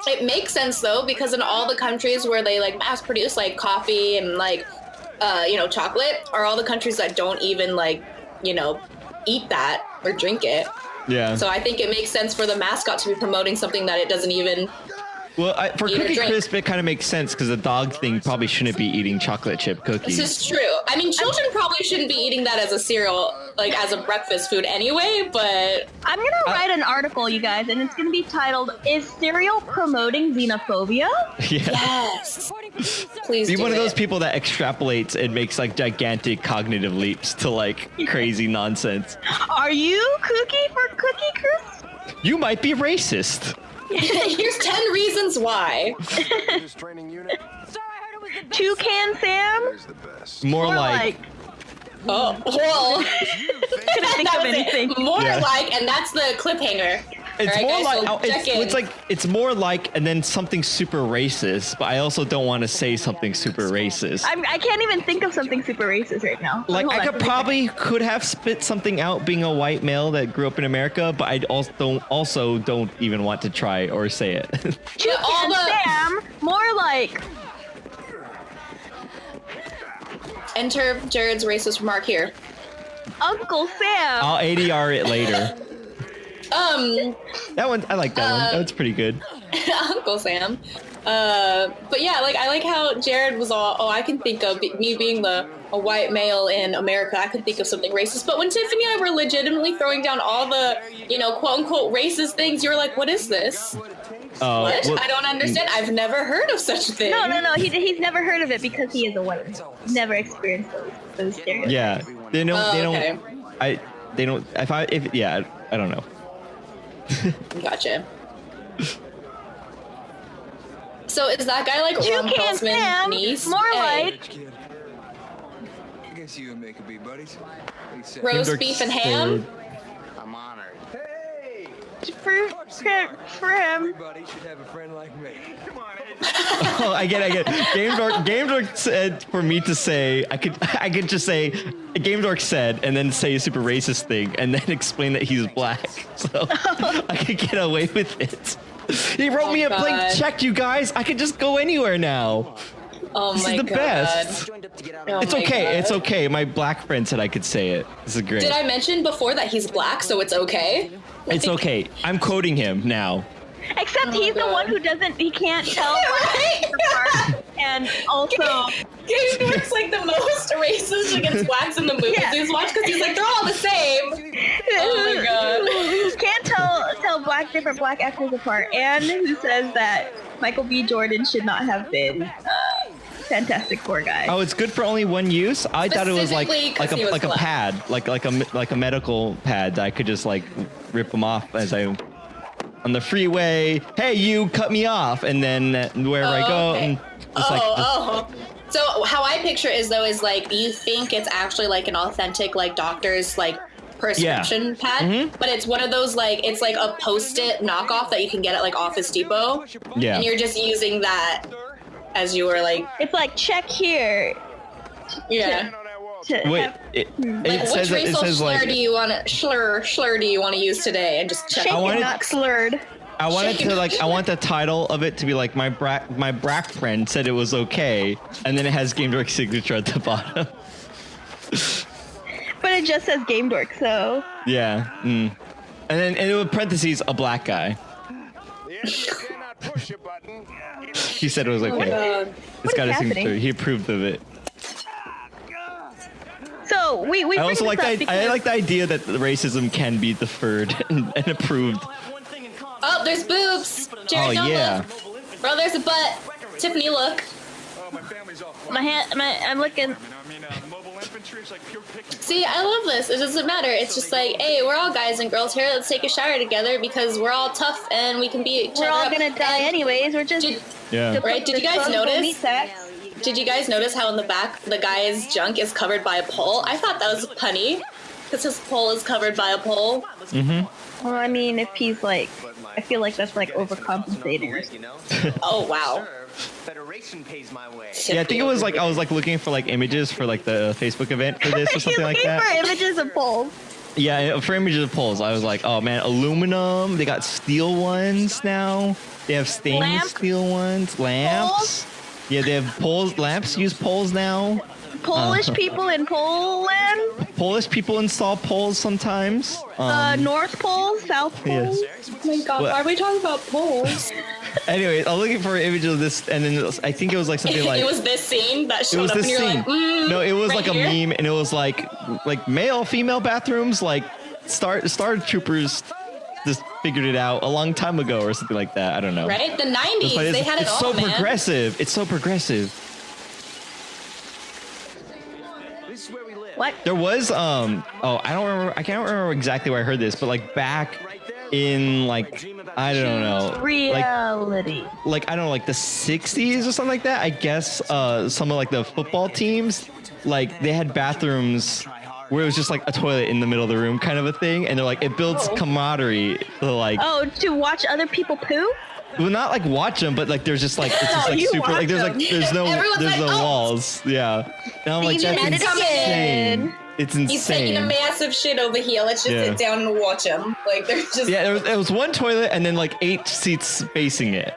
[SPEAKER 2] It makes sense though, because in all the countries where they like mass produce like coffee and like chocolate are all the countries that don't even like eat that or drink it.
[SPEAKER 3] Yeah.
[SPEAKER 2] So I think it makes sense for the mascot to be promoting something that it doesn't even.
[SPEAKER 3] Well, for Cookie Crisp, it kind of makes sense because the dog thing probably shouldn't be eating chocolate chip cookies.
[SPEAKER 2] This is true. I mean, children probably shouldn't be eating that as a cereal, like as a breakfast food anyway, but...
[SPEAKER 1] I'm going to write an article, you guys, and it's going to be titled, Is Cereal Promoting Xenophobia?
[SPEAKER 3] Yeah.
[SPEAKER 2] Yes. Please
[SPEAKER 3] be
[SPEAKER 2] do
[SPEAKER 3] one of those people that extrapolates and makes like gigantic cognitive leaps to like crazy nonsense.
[SPEAKER 1] Are you Cookie for Cookie Crisp?
[SPEAKER 3] You might be racist.
[SPEAKER 2] Here's 10 reasons why.
[SPEAKER 1] Toucan Sam?
[SPEAKER 3] More like
[SPEAKER 2] oh, well.
[SPEAKER 1] Couldn't think of anything.
[SPEAKER 2] More like, and that's the cliffhanger.
[SPEAKER 3] It's
[SPEAKER 2] right,
[SPEAKER 3] more
[SPEAKER 2] guys,
[SPEAKER 3] like it's like it's more like, and then something super racist. But I also don't want to say something super racist.
[SPEAKER 1] I can't even think of something super racist right now.
[SPEAKER 3] Like I could have spit something out being a white male that grew up in America, but I also don't even want to try or say it.
[SPEAKER 1] Toucan Sam, more like.
[SPEAKER 2] Enter Jared's racist remark here.
[SPEAKER 1] Uncle Sam.
[SPEAKER 3] I'll ADR it later. That one, I like that one. That's pretty good.
[SPEAKER 2] Uncle Sam. But yeah, like I like how Jared was all, I can think of me being a white male in America, I can think of something racist. But when Tiffany and I were legitimately throwing down all the, quote unquote racist things, you were like, what is this? What? Well, I don't understand. I've never heard of such a thing.
[SPEAKER 1] No. He's never heard of it because he is a white man. He's never experienced those stereotypes.
[SPEAKER 3] Yeah. They don't. I don't know.
[SPEAKER 2] Gotcha. So is that guy like Ron Perlman's niece?
[SPEAKER 1] More like
[SPEAKER 8] I guess you and me could be buddies.
[SPEAKER 2] Roast beef and ham.
[SPEAKER 6] I'm honored.
[SPEAKER 8] Hey!
[SPEAKER 1] for him.
[SPEAKER 8] Everybody should have a friend like me. Come on,
[SPEAKER 3] Oh, I get. Game Dork said for me to say, I could just say, Game Dork said, and then say a super racist thing, and then explain that he's black. So I could get away with it. He wrote me a blank check, you guys. I could just go anywhere now.
[SPEAKER 2] Oh
[SPEAKER 3] this
[SPEAKER 2] my
[SPEAKER 3] is the
[SPEAKER 2] God.
[SPEAKER 3] best. It's okay.
[SPEAKER 2] God.
[SPEAKER 3] It's okay. My black friend said I could say it. This is great.
[SPEAKER 2] Did I mention before that he's black, so it's okay?
[SPEAKER 3] It's okay. I'm quoting him now.
[SPEAKER 1] Except he's the one who he can't tell apart. And also
[SPEAKER 2] Game Dork's like the most racist against blacks in the movies he's watched because he's like, they're all the same. Oh my God.
[SPEAKER 1] Can't tell different black actors apart, and who says that Michael B. Jordan should not have been Fantastic Four guy.
[SPEAKER 3] Oh, it's good for only one use. I thought it was like a pad, like a medical pad that I could just like rip them off as I on the freeway. Hey, you cut me off, and then wherever I go,
[SPEAKER 2] okay.
[SPEAKER 3] and just
[SPEAKER 2] So how I picture it is though is like you think it's actually like an authentic like doctor's like prescription pad, but it's one of those like it's like a Post-it knockoff that you can get at like Office Depot.
[SPEAKER 3] Yeah.
[SPEAKER 2] And you're just using that as you were like
[SPEAKER 1] It's like check here.
[SPEAKER 2] yeah.
[SPEAKER 3] Wait, it
[SPEAKER 2] Like
[SPEAKER 3] says
[SPEAKER 2] which racial
[SPEAKER 3] says
[SPEAKER 2] slur
[SPEAKER 3] like
[SPEAKER 2] do you want to slur do you want to use today? And just check.
[SPEAKER 1] Shake
[SPEAKER 3] wanted-
[SPEAKER 1] it, not slurred.
[SPEAKER 3] I wanted to like I want the title of it to be like my Brack friend said it was okay, and then it has Game Dork signature at the bottom.
[SPEAKER 1] But it just says Game Dork, so.
[SPEAKER 3] Yeah. And then in parentheses a black guy. He said it was okay. It's got
[SPEAKER 1] is
[SPEAKER 3] a signature.
[SPEAKER 1] happening?
[SPEAKER 3] He approved of it.
[SPEAKER 1] So we
[SPEAKER 3] I
[SPEAKER 1] bring
[SPEAKER 3] also
[SPEAKER 1] this
[SPEAKER 3] like
[SPEAKER 1] up
[SPEAKER 3] I
[SPEAKER 1] because
[SPEAKER 3] like the idea that racism can be deferred and approved.
[SPEAKER 2] Oh, there's boobs. Jared, don't look. Bro, there's a butt. Tiffany, look.
[SPEAKER 1] I'm looking.
[SPEAKER 2] See, I love this. It doesn't matter. It's just like, hey, we're all guys and girls here. Let's take a shower together because we're all tough and we can be.
[SPEAKER 1] We're all gonna die anyways. We're just.
[SPEAKER 3] Yeah.
[SPEAKER 2] Right? Did you guys
[SPEAKER 1] disposable
[SPEAKER 2] notice?
[SPEAKER 1] meat sacks.
[SPEAKER 2] Did you guys notice how in the back the guy's junk is covered by a pole? I thought that was punny because his pole is covered by a pole.
[SPEAKER 1] Well, I mean, if he's like, I feel like that's like overcompensating. Or something.
[SPEAKER 2] Oh wow.
[SPEAKER 6] Federation pays my way.
[SPEAKER 3] Yeah, I think it was like I was like looking for like images for like the Facebook event for this or
[SPEAKER 1] He's
[SPEAKER 3] something like
[SPEAKER 1] looking
[SPEAKER 3] that.
[SPEAKER 1] for images of poles.
[SPEAKER 3] Yeah, for images of poles, I was like, oh man, aluminum. They got steel ones now. They have stainless
[SPEAKER 1] Lamp?
[SPEAKER 3] steel ones, lamps. Yeah, they have poles. Lamps use poles now.
[SPEAKER 1] Polish people in Poland.
[SPEAKER 3] Polish people install poles sometimes.
[SPEAKER 1] North Pole, South Pole.
[SPEAKER 3] Yes.
[SPEAKER 2] Oh my god,
[SPEAKER 3] What?
[SPEAKER 2] why are we talking about poles?
[SPEAKER 3] Anyway, I was looking for an image of this, and then I think it was like something like
[SPEAKER 2] it was this scene that
[SPEAKER 3] it
[SPEAKER 2] showed
[SPEAKER 3] was
[SPEAKER 2] up and
[SPEAKER 3] this
[SPEAKER 2] you're
[SPEAKER 3] scene.
[SPEAKER 2] like,
[SPEAKER 3] No, it was
[SPEAKER 2] right
[SPEAKER 3] like a
[SPEAKER 2] here?
[SPEAKER 3] meme, and it was like male, female bathrooms, like Star Troopers just figured it out a long time ago or something like that. I don't know.
[SPEAKER 2] Right? The 90s,
[SPEAKER 3] But
[SPEAKER 2] they had it
[SPEAKER 3] it's
[SPEAKER 2] all,
[SPEAKER 3] so
[SPEAKER 2] man.
[SPEAKER 3] progressive. It's so progressive.
[SPEAKER 6] This is where we live.
[SPEAKER 1] What?
[SPEAKER 3] There was I can't remember exactly where I heard this, but like back in like I don't know.
[SPEAKER 1] Reality.
[SPEAKER 3] Like I don't know, like the 60s or something like that. I guess some of like the football teams, like they had bathrooms where it was just like a toilet in the middle of the room kind of a thing, and they're like it builds camaraderie to like
[SPEAKER 1] Oh, to watch other people poo?
[SPEAKER 3] well not like watch them, but like there's just like it's just
[SPEAKER 1] Oh,
[SPEAKER 3] like
[SPEAKER 1] you
[SPEAKER 3] super like there's
[SPEAKER 1] watch
[SPEAKER 3] there's no
[SPEAKER 2] Everyone's
[SPEAKER 3] there's
[SPEAKER 2] like,
[SPEAKER 3] no
[SPEAKER 2] "Oh."
[SPEAKER 3] walls. Yeah. And I'm like
[SPEAKER 1] Steven
[SPEAKER 3] that's
[SPEAKER 1] did it
[SPEAKER 3] insane.
[SPEAKER 1] again.
[SPEAKER 3] It's
[SPEAKER 2] He's taking a
[SPEAKER 3] insane.
[SPEAKER 2] massive shit over here. Let's just
[SPEAKER 3] Yeah.
[SPEAKER 2] sit down and watch him. Like, there's just.
[SPEAKER 3] Yeah, there was one toilet and then like 8 seats facing it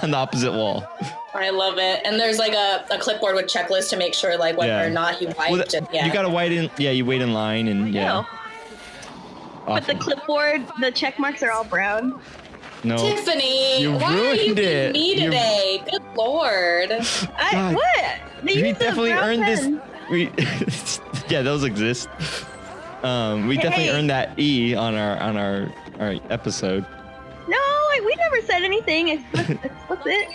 [SPEAKER 3] on the opposite wall.
[SPEAKER 2] I love it. And there's like a clipboard with checklists to make sure like whether
[SPEAKER 3] Yeah.
[SPEAKER 2] or not he wiped
[SPEAKER 3] Well,
[SPEAKER 2] it. Yeah.
[SPEAKER 3] You gotta wait in. Yeah, you wait in line and yeah.
[SPEAKER 1] No. But the
[SPEAKER 3] Awesome.
[SPEAKER 1] clipboard, the check marks are all brown.
[SPEAKER 3] No.
[SPEAKER 2] Tiffany,
[SPEAKER 3] You
[SPEAKER 2] why are you
[SPEAKER 3] ruined
[SPEAKER 2] being
[SPEAKER 3] it.
[SPEAKER 2] me
[SPEAKER 3] You-
[SPEAKER 2] today? Good lord.
[SPEAKER 3] God.
[SPEAKER 1] What? They
[SPEAKER 3] We
[SPEAKER 1] used the
[SPEAKER 3] definitely
[SPEAKER 1] brown
[SPEAKER 3] earned
[SPEAKER 1] pen.
[SPEAKER 3] this. We yeah, those exist. We definitely
[SPEAKER 1] Hey.
[SPEAKER 3] earned that E on our episode.
[SPEAKER 1] No, we never said anything. Explicit.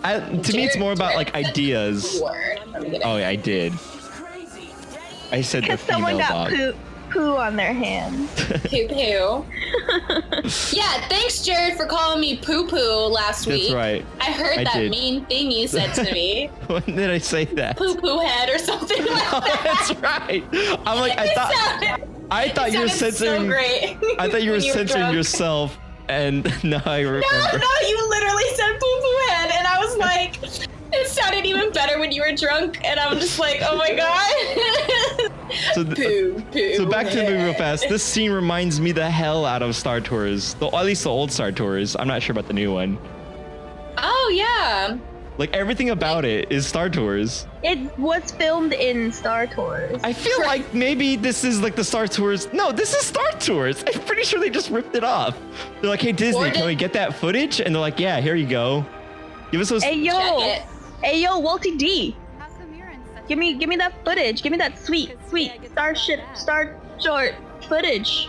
[SPEAKER 3] To me, it's more about like ideas.
[SPEAKER 2] Word. Let me get it.
[SPEAKER 3] Oh yeah, I did. I said the
[SPEAKER 1] Because someone
[SPEAKER 3] female
[SPEAKER 1] got
[SPEAKER 3] dog.
[SPEAKER 1] poo on their hands.
[SPEAKER 2] Poo poo. Yeah, thanks, Jared, for calling me poo poo last
[SPEAKER 3] That's
[SPEAKER 2] week.
[SPEAKER 3] right.
[SPEAKER 2] I heard
[SPEAKER 3] I
[SPEAKER 2] that
[SPEAKER 3] did.
[SPEAKER 2] mean thing you said to me.
[SPEAKER 3] When did I say that?
[SPEAKER 2] Poo poo head or something like
[SPEAKER 3] Oh,
[SPEAKER 2] that.
[SPEAKER 3] that's right. I'm like I thought you were censoring.
[SPEAKER 2] So great.
[SPEAKER 3] I thought you were
[SPEAKER 2] when
[SPEAKER 3] censoring
[SPEAKER 2] drunk.
[SPEAKER 3] yourself, and now I remember.
[SPEAKER 2] No, you literally said poo poo head, and I was like, it sounded even better when you were drunk, and I'm just like, oh my god.
[SPEAKER 3] So,
[SPEAKER 2] Poo poo.
[SPEAKER 3] so back to the movie real
[SPEAKER 2] head.
[SPEAKER 3] fast. This scene reminds me the hell out of Star Tours. At least the old Star Tours. I'm not sure about the new one.
[SPEAKER 2] Oh yeah.
[SPEAKER 3] Like everything about it is Star Tours.
[SPEAKER 1] It was filmed in Star Tours.
[SPEAKER 3] I feel like maybe this is like the Star Tours. No, this is Star Tours. I'm pretty sure they just ripped it off. They're like, hey Disney, can we get that footage? And they're like, yeah, here you go. Give us those.
[SPEAKER 1] Hey yo,
[SPEAKER 2] Check it.
[SPEAKER 1] hey yo, Walty D. Give me that footage. Give me that sweet Starship Star Short footage.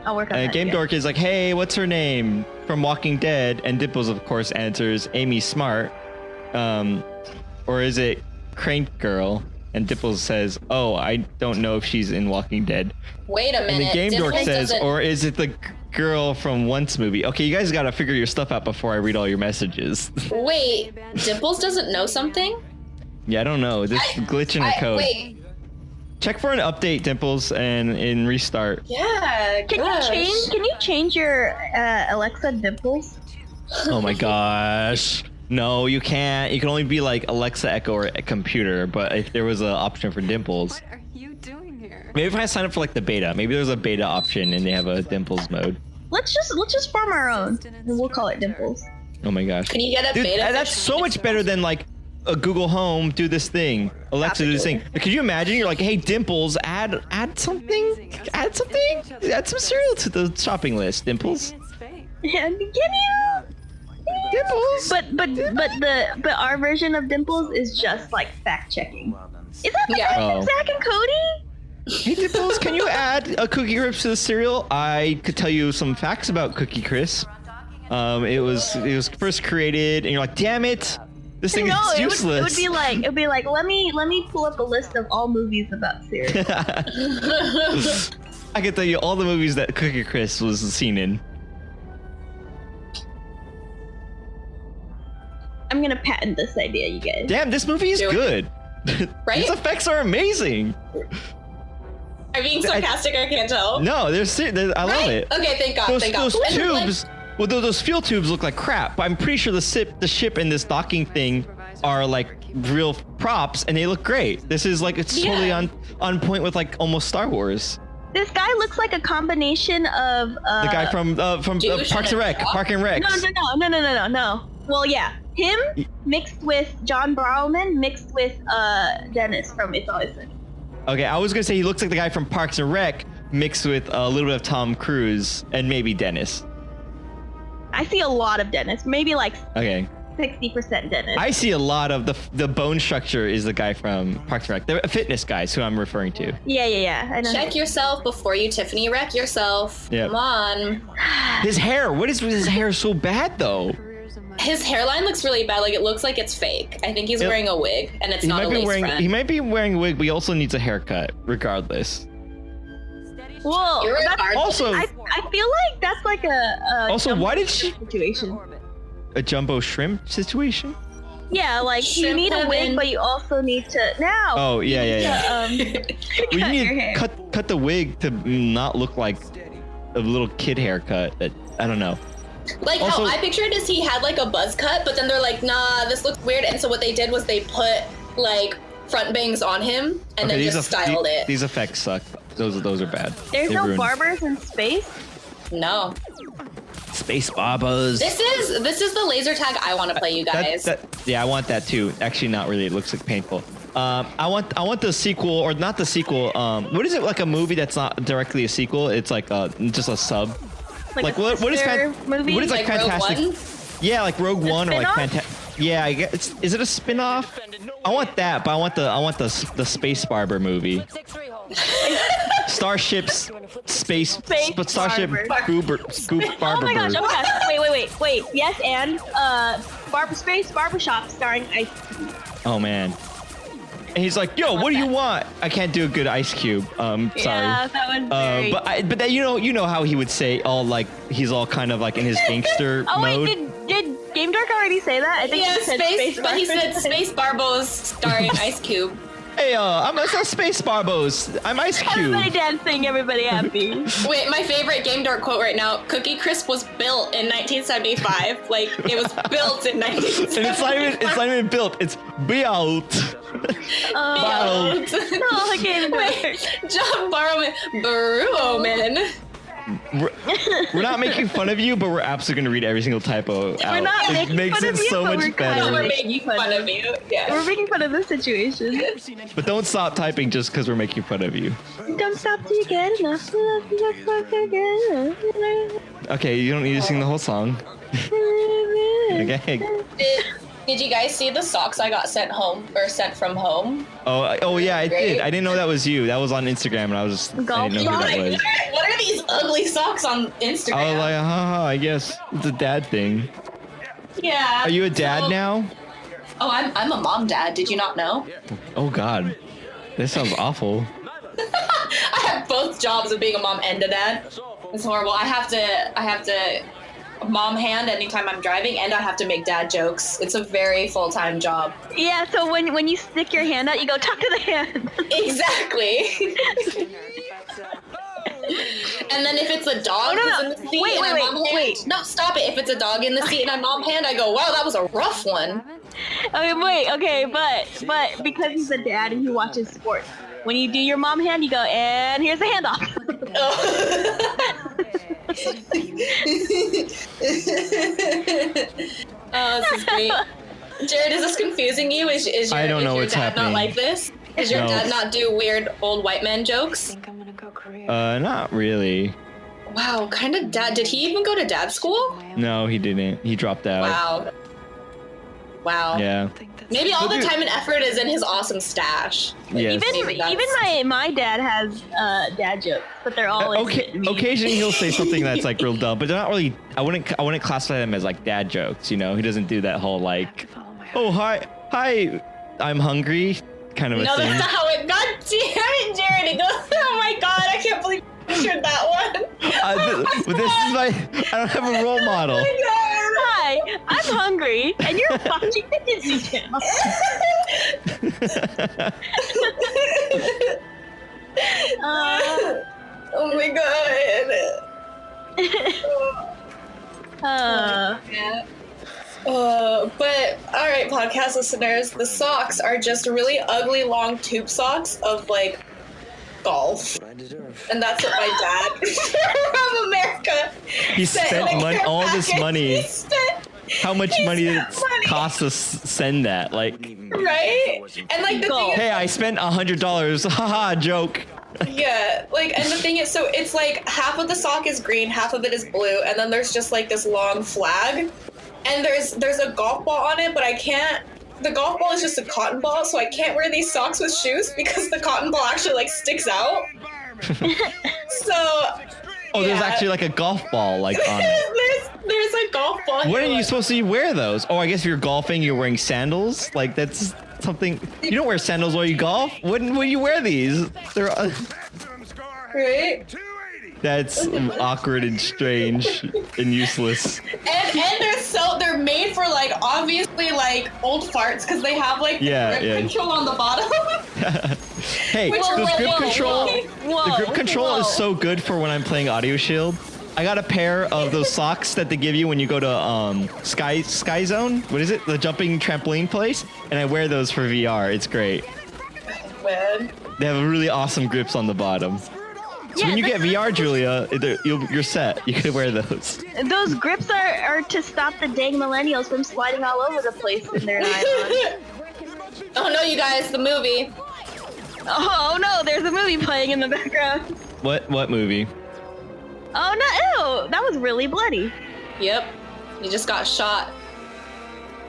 [SPEAKER 1] I'll work on that.
[SPEAKER 3] Game
[SPEAKER 1] yeah.
[SPEAKER 3] Dork is like, hey, what's her name from Walking Dead? And Dimples, of course, answers Amy Smart. Or is it Crank Girl? And Dimples says, "Oh, I don't know if she's in Walking Dead."
[SPEAKER 2] Wait a minute.
[SPEAKER 3] And the Game Dork
[SPEAKER 2] Dimples
[SPEAKER 3] says,
[SPEAKER 2] doesn't-
[SPEAKER 3] "Or is it the girl from Once movie?" Okay, you guys got to figure your stuff out before I read all your messages.
[SPEAKER 2] Wait, Dimples doesn't know something?
[SPEAKER 3] Yeah, I don't know. This glitch in her code.
[SPEAKER 2] Wait.
[SPEAKER 3] Check for an update, Dimples, and restart.
[SPEAKER 2] Yeah.
[SPEAKER 1] Can you change your Alexa Dimples?
[SPEAKER 3] Oh my gosh. No, you can't. You can only be like Alexa, Echo, or a computer. But if there was an option for Dimples,
[SPEAKER 5] What are you doing here?
[SPEAKER 3] maybe if I sign up for like the beta, maybe there's a beta option and they have a Dimples mode.
[SPEAKER 1] Let's just farm our own, and we'll call it Dimples.
[SPEAKER 3] Oh my gosh.
[SPEAKER 2] Can you get a
[SPEAKER 3] Dude,
[SPEAKER 2] beta?
[SPEAKER 3] that's so much better than like a Google Home, do this thing. Alexa, do this thing. Could you imagine? You're like, hey, Dimples, add something? Add something? Add some cereal to the shopping list, Dimples.
[SPEAKER 5] It's fake.
[SPEAKER 1] And can you?
[SPEAKER 3] Dimples.
[SPEAKER 1] But our version of Dimples is just like fact checking. Is that the
[SPEAKER 2] Yeah.
[SPEAKER 1] version of Zach and Cody?
[SPEAKER 3] Hey, Dimples, can you add a Cookie Crisp to the cereal? I could tell you some facts about Cookie Crisp. It was first created, and you're like, damn it, this thing is useless.
[SPEAKER 1] It would be like let me pull up a list of all movies about cereal.
[SPEAKER 3] I can tell you all the movies that Cookie Crisp was seen in.
[SPEAKER 1] I'm gonna patent this idea, you guys.
[SPEAKER 3] Damn, this movie is
[SPEAKER 2] Do it.
[SPEAKER 3] good.
[SPEAKER 2] Right?
[SPEAKER 3] These effects are amazing.
[SPEAKER 2] I'm being sarcastic, I can't tell.
[SPEAKER 3] No, I love it.
[SPEAKER 2] Okay, thank God, thank God.
[SPEAKER 3] Those
[SPEAKER 2] And then, like,
[SPEAKER 3] tubes, well, those fuel tubes look like crap, but I'm pretty sure the ship and this docking thing are like real props, and they look great. This is like, it's totally on point with like almost Star Wars.
[SPEAKER 1] This guy looks like a combination of
[SPEAKER 3] The guy from Parks and Rec, Park and Rec.
[SPEAKER 1] No. Well, yeah, him mixed with John Barrowman mixed with Dennis from It's Always Sunny.
[SPEAKER 3] Okay, I was gonna say he looks like the guy from Parks and Rec mixed with a little bit of Tom Cruise and maybe Dennis.
[SPEAKER 1] I see a lot of Dennis, maybe like
[SPEAKER 3] Okay.
[SPEAKER 1] 60% Dennis.
[SPEAKER 3] I see a lot of the bone structure is the guy from Parks and Rec. The fitness guys who I'm referring to.
[SPEAKER 1] Yeah. I know.
[SPEAKER 2] check yourself before you Tiffany wreck yourself.
[SPEAKER 3] Yep.
[SPEAKER 2] Come on.
[SPEAKER 3] His hair, what is with his hair so bad though?
[SPEAKER 5] Careers in my
[SPEAKER 2] His hairline looks really bad. Like, it looks like it's fake. I think he's wearing a wig, and it's not a lace front.
[SPEAKER 3] He might be wearing a wig, but he also needs a haircut, regardless.
[SPEAKER 1] Well,
[SPEAKER 2] You're
[SPEAKER 1] that's,
[SPEAKER 2] hard-
[SPEAKER 3] Also,
[SPEAKER 1] I feel like that's like a
[SPEAKER 3] Also,
[SPEAKER 1] jumbo
[SPEAKER 3] why did she-
[SPEAKER 1] situation?
[SPEAKER 3] a jumbo shrimp situation?
[SPEAKER 1] Yeah, like you
[SPEAKER 2] Shrimp
[SPEAKER 1] need a wig,
[SPEAKER 2] heaven.
[SPEAKER 1] but you also need to now.
[SPEAKER 3] Oh, yeah.
[SPEAKER 1] Well,
[SPEAKER 3] Well,
[SPEAKER 1] cut
[SPEAKER 3] you
[SPEAKER 1] your
[SPEAKER 3] need
[SPEAKER 1] hair.
[SPEAKER 3] to cut the wig to not look like a little kid haircut. That I don't know.
[SPEAKER 2] Like,
[SPEAKER 3] Also-
[SPEAKER 2] how I pictured is he had like a buzz cut, but then they're like, nah, this looks weird. And so what they did was they put like front bangs on him and then just styled it.
[SPEAKER 3] These effects suck. Those are bad.
[SPEAKER 1] There's
[SPEAKER 3] They
[SPEAKER 1] no
[SPEAKER 3] ruined-
[SPEAKER 1] barbers in space.
[SPEAKER 2] No.
[SPEAKER 3] Space barbers.
[SPEAKER 2] This is the laser tag I want to play, you guys.
[SPEAKER 3] Yeah, I want that too. Actually, not really. It looks like painful. I want the sequel, or not the sequel. What is it, like a movie that's not directly a sequel? It's like just a sub.
[SPEAKER 1] Like a
[SPEAKER 3] what is
[SPEAKER 1] sister movie?
[SPEAKER 3] What is like
[SPEAKER 2] Like Rogue
[SPEAKER 3] fantastic?
[SPEAKER 2] One?
[SPEAKER 3] Yeah, like Rogue One or like
[SPEAKER 1] spin-off?
[SPEAKER 3] fantastic. Yeah, I guess is it a spin-off? I want that, but I want the Space Barber movie. Starships, space but Starship
[SPEAKER 1] Barber.
[SPEAKER 3] Barber.
[SPEAKER 1] Oh my gosh! Oh my gosh! Wait! Yes, and Space Barbershop starring Ice Cube.
[SPEAKER 3] Oh man. And he's like, "Yo, what do you want?" I can't do a good Ice Cube. Sorry.
[SPEAKER 1] Yeah, that was very.
[SPEAKER 3] But that, you know how he would say all like he's all kind of like in his gangster
[SPEAKER 1] Oh
[SPEAKER 3] mode.
[SPEAKER 1] wait, did Game Dark already say that? I think
[SPEAKER 2] Yeah,
[SPEAKER 1] he said
[SPEAKER 2] space, but he
[SPEAKER 1] Barber.
[SPEAKER 2] said Space Barbos starring Ice Cube.
[SPEAKER 3] Hey, I'm a Space Barbos. I'm Ice Cube.
[SPEAKER 1] Everybody dancing, everybody happy.
[SPEAKER 2] Wait, my favorite Game Dork quote right now: "Cookie Crisp was built in 1975. Like, it was built in 1975."
[SPEAKER 3] And it's not even built. It's built.
[SPEAKER 1] Oh, no, Game Dark.
[SPEAKER 2] Wait, John Barrowman.
[SPEAKER 3] We're not making fun of you, but we're absolutely gonna read every single typo out.
[SPEAKER 1] We're not
[SPEAKER 3] It
[SPEAKER 1] making
[SPEAKER 3] makes
[SPEAKER 1] fun
[SPEAKER 3] it
[SPEAKER 1] of you,
[SPEAKER 3] so
[SPEAKER 1] but
[SPEAKER 3] much
[SPEAKER 1] we're kind
[SPEAKER 3] better.
[SPEAKER 1] of
[SPEAKER 2] We're making fun of you. Yeah.
[SPEAKER 1] We're making fun of the situation.
[SPEAKER 3] But don't stop typing just because we're making fun of you.
[SPEAKER 1] Don't stop till you get enough.
[SPEAKER 3] Okay, you don't need to sing the whole song. Okay.
[SPEAKER 2] Did you guys see the socks I got sent from home?
[SPEAKER 3] Oh yeah, I
[SPEAKER 2] Great.
[SPEAKER 3] did. I didn't know that was you. That was on Instagram, and I didn't know who that was.
[SPEAKER 2] What are these ugly socks on Instagram?
[SPEAKER 3] I was like, haha, I guess it's a dad thing.
[SPEAKER 2] Yeah.
[SPEAKER 3] Are you a dad
[SPEAKER 2] so-
[SPEAKER 3] now?
[SPEAKER 2] Oh, I'm a mom dad. Did you not know?
[SPEAKER 3] Oh God. This sounds awful.
[SPEAKER 2] I have both jobs of being a mom and a dad. It's horrible. I have to mom hand anytime I'm driving, and I have to make dad jokes. It's a very full-time job.
[SPEAKER 1] Yeah, so when you stick your hand out, you go talk to the hand.
[SPEAKER 2] Exactly. And then if it's a dog who's in the seat and I mom hand, no, stop it. If it's a dog in the seat and I mom hand, I go, wow, that was a rough one.
[SPEAKER 1] Okay, but because he's a dad and he watches sports, when you do your mom hand, you go, and here's the handoff.
[SPEAKER 2] Oh, this is great. Jared, is this confusing you? Is your,
[SPEAKER 3] I don't know
[SPEAKER 2] your
[SPEAKER 3] what's
[SPEAKER 2] dad
[SPEAKER 3] happening.
[SPEAKER 2] not like this? Does your dad not do weird old white man jokes?
[SPEAKER 3] Not really.
[SPEAKER 2] Wow, kind of dad. Did he even go to dad school?
[SPEAKER 3] No, he didn't. He dropped out.
[SPEAKER 2] Wow.
[SPEAKER 3] Yeah.
[SPEAKER 2] Maybe all the time and effort is in his awesome stash.
[SPEAKER 3] Yes.
[SPEAKER 1] Even my dad has dad jokes, but they're all
[SPEAKER 3] Occasionally he'll say something that's like real dumb, but they're not really. I wouldn't classify them as like dad jokes. You know, he doesn't do that whole like, oh hi, I'm hungry kind of a thing.
[SPEAKER 2] No, that's not how it. God damn it, Jared! It goes. Oh my God, I can't believe you shared that one.
[SPEAKER 3] But this is I don't have a role model.
[SPEAKER 2] Oh my God.
[SPEAKER 1] Hi, I'm hungry, and you're watching the Disney Channel.
[SPEAKER 2] Oh my God. But all right, podcast listeners, the socks are just really ugly long tube socks of like golf, and that's what my dad from America.
[SPEAKER 3] He spent all this money. How much money did it cost to send that? Like,
[SPEAKER 2] right? And like the thing is,
[SPEAKER 3] hey, I spent $100. Haha, joke.
[SPEAKER 2] yeah, like, and the thing is, so it's like half of the sock is green, half of it is blue, and then there's just like this long flag, and there's a golf ball on it, but I can't. The golf ball is just a cotton ball, so I can't wear these socks with shoes because the cotton ball actually like sticks out. So.
[SPEAKER 3] Oh, there's actually like a golf ball like on it.
[SPEAKER 2] There's a golf ball.
[SPEAKER 3] When are you supposed to wear those? Oh, I guess if you're golfing, you're wearing sandals. Like that's something. You don't wear sandals while you golf. When you wear these? They're
[SPEAKER 2] right.
[SPEAKER 3] That's awkward and strange and useless.
[SPEAKER 2] And they're made for like obviously like old farts because they have like grip control on the bottom.
[SPEAKER 3] Hey, the grip control is so good for when I'm playing Audio Shield. I got a pair of those socks that they give you when you go to Sky Zone. What is it? The jumping trampoline place. And I wear those for VR. It's great.
[SPEAKER 2] Man.
[SPEAKER 3] They have really awesome grips on the bottom. So when you get VR, Julia, you're set. You can wear those.
[SPEAKER 1] Those grips are to stop the dang millennials from sliding all over the place in their nylon.
[SPEAKER 2] Oh no, you guys, the movie.
[SPEAKER 1] Oh no, there's a movie playing in the background.
[SPEAKER 3] What movie?
[SPEAKER 1] Oh no, ew, that was really bloody.
[SPEAKER 2] Yep, he just got shot.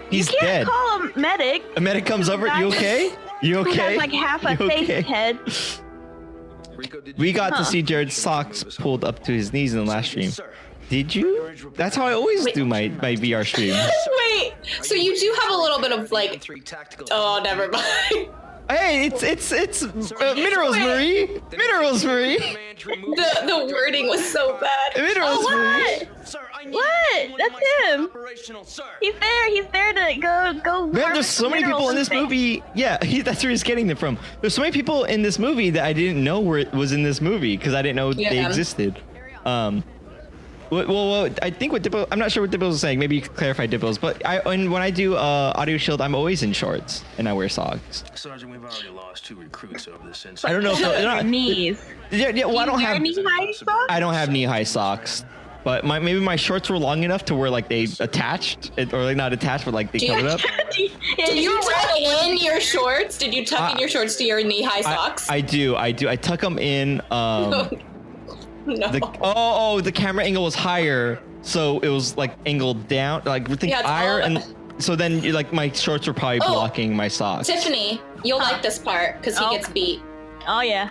[SPEAKER 3] He's
[SPEAKER 1] you
[SPEAKER 3] dead.
[SPEAKER 1] can't call a medic.
[SPEAKER 3] A medic comes over. You okay? You okay?
[SPEAKER 1] He has like half a face head.
[SPEAKER 3] We got to see Jared's socks pulled up to his knees in the last stream. Did you? That's how I always do my VR streams.
[SPEAKER 2] Wait, so you do have a little bit of like... Oh, never mind.
[SPEAKER 3] Hey, it's Minerals Marie. Minerals Marie.
[SPEAKER 2] The wording was so bad.
[SPEAKER 3] Minerals Marie.
[SPEAKER 1] What? That's him. He's there. He's there to go.
[SPEAKER 3] Man, there's so many people in this movie. Yeah, that's where he's getting them from. There's so many people in this movie that I didn't know was in this movie because I didn't know they existed. Well, I think what Dippo, I'm not sure what Dippo was saying. Maybe you could clarify Dippo's. But when I do Audio Shield, I'm always in shorts and I wear socks.
[SPEAKER 9] Sergeant, we've already lost 2 recruits over this incident.
[SPEAKER 3] I don't know if they're not
[SPEAKER 1] knees.
[SPEAKER 3] Yeah. Well, I don't have
[SPEAKER 1] knee-high socks.
[SPEAKER 3] I don't have knee-high socks. But maybe my shorts were long enough to where like they attached, or like not attached, but like they covered up.
[SPEAKER 2] Did you tuck in your shorts? Did you tuck in your shorts to your knee-high socks?
[SPEAKER 3] I do. I tuck them in.
[SPEAKER 2] No.
[SPEAKER 3] The camera angle was higher, so it was like angled down, like higher, and so then like my shorts were probably blocking my socks.
[SPEAKER 2] Tiffany, you'll like this part because he gets beat.
[SPEAKER 1] Oh yeah.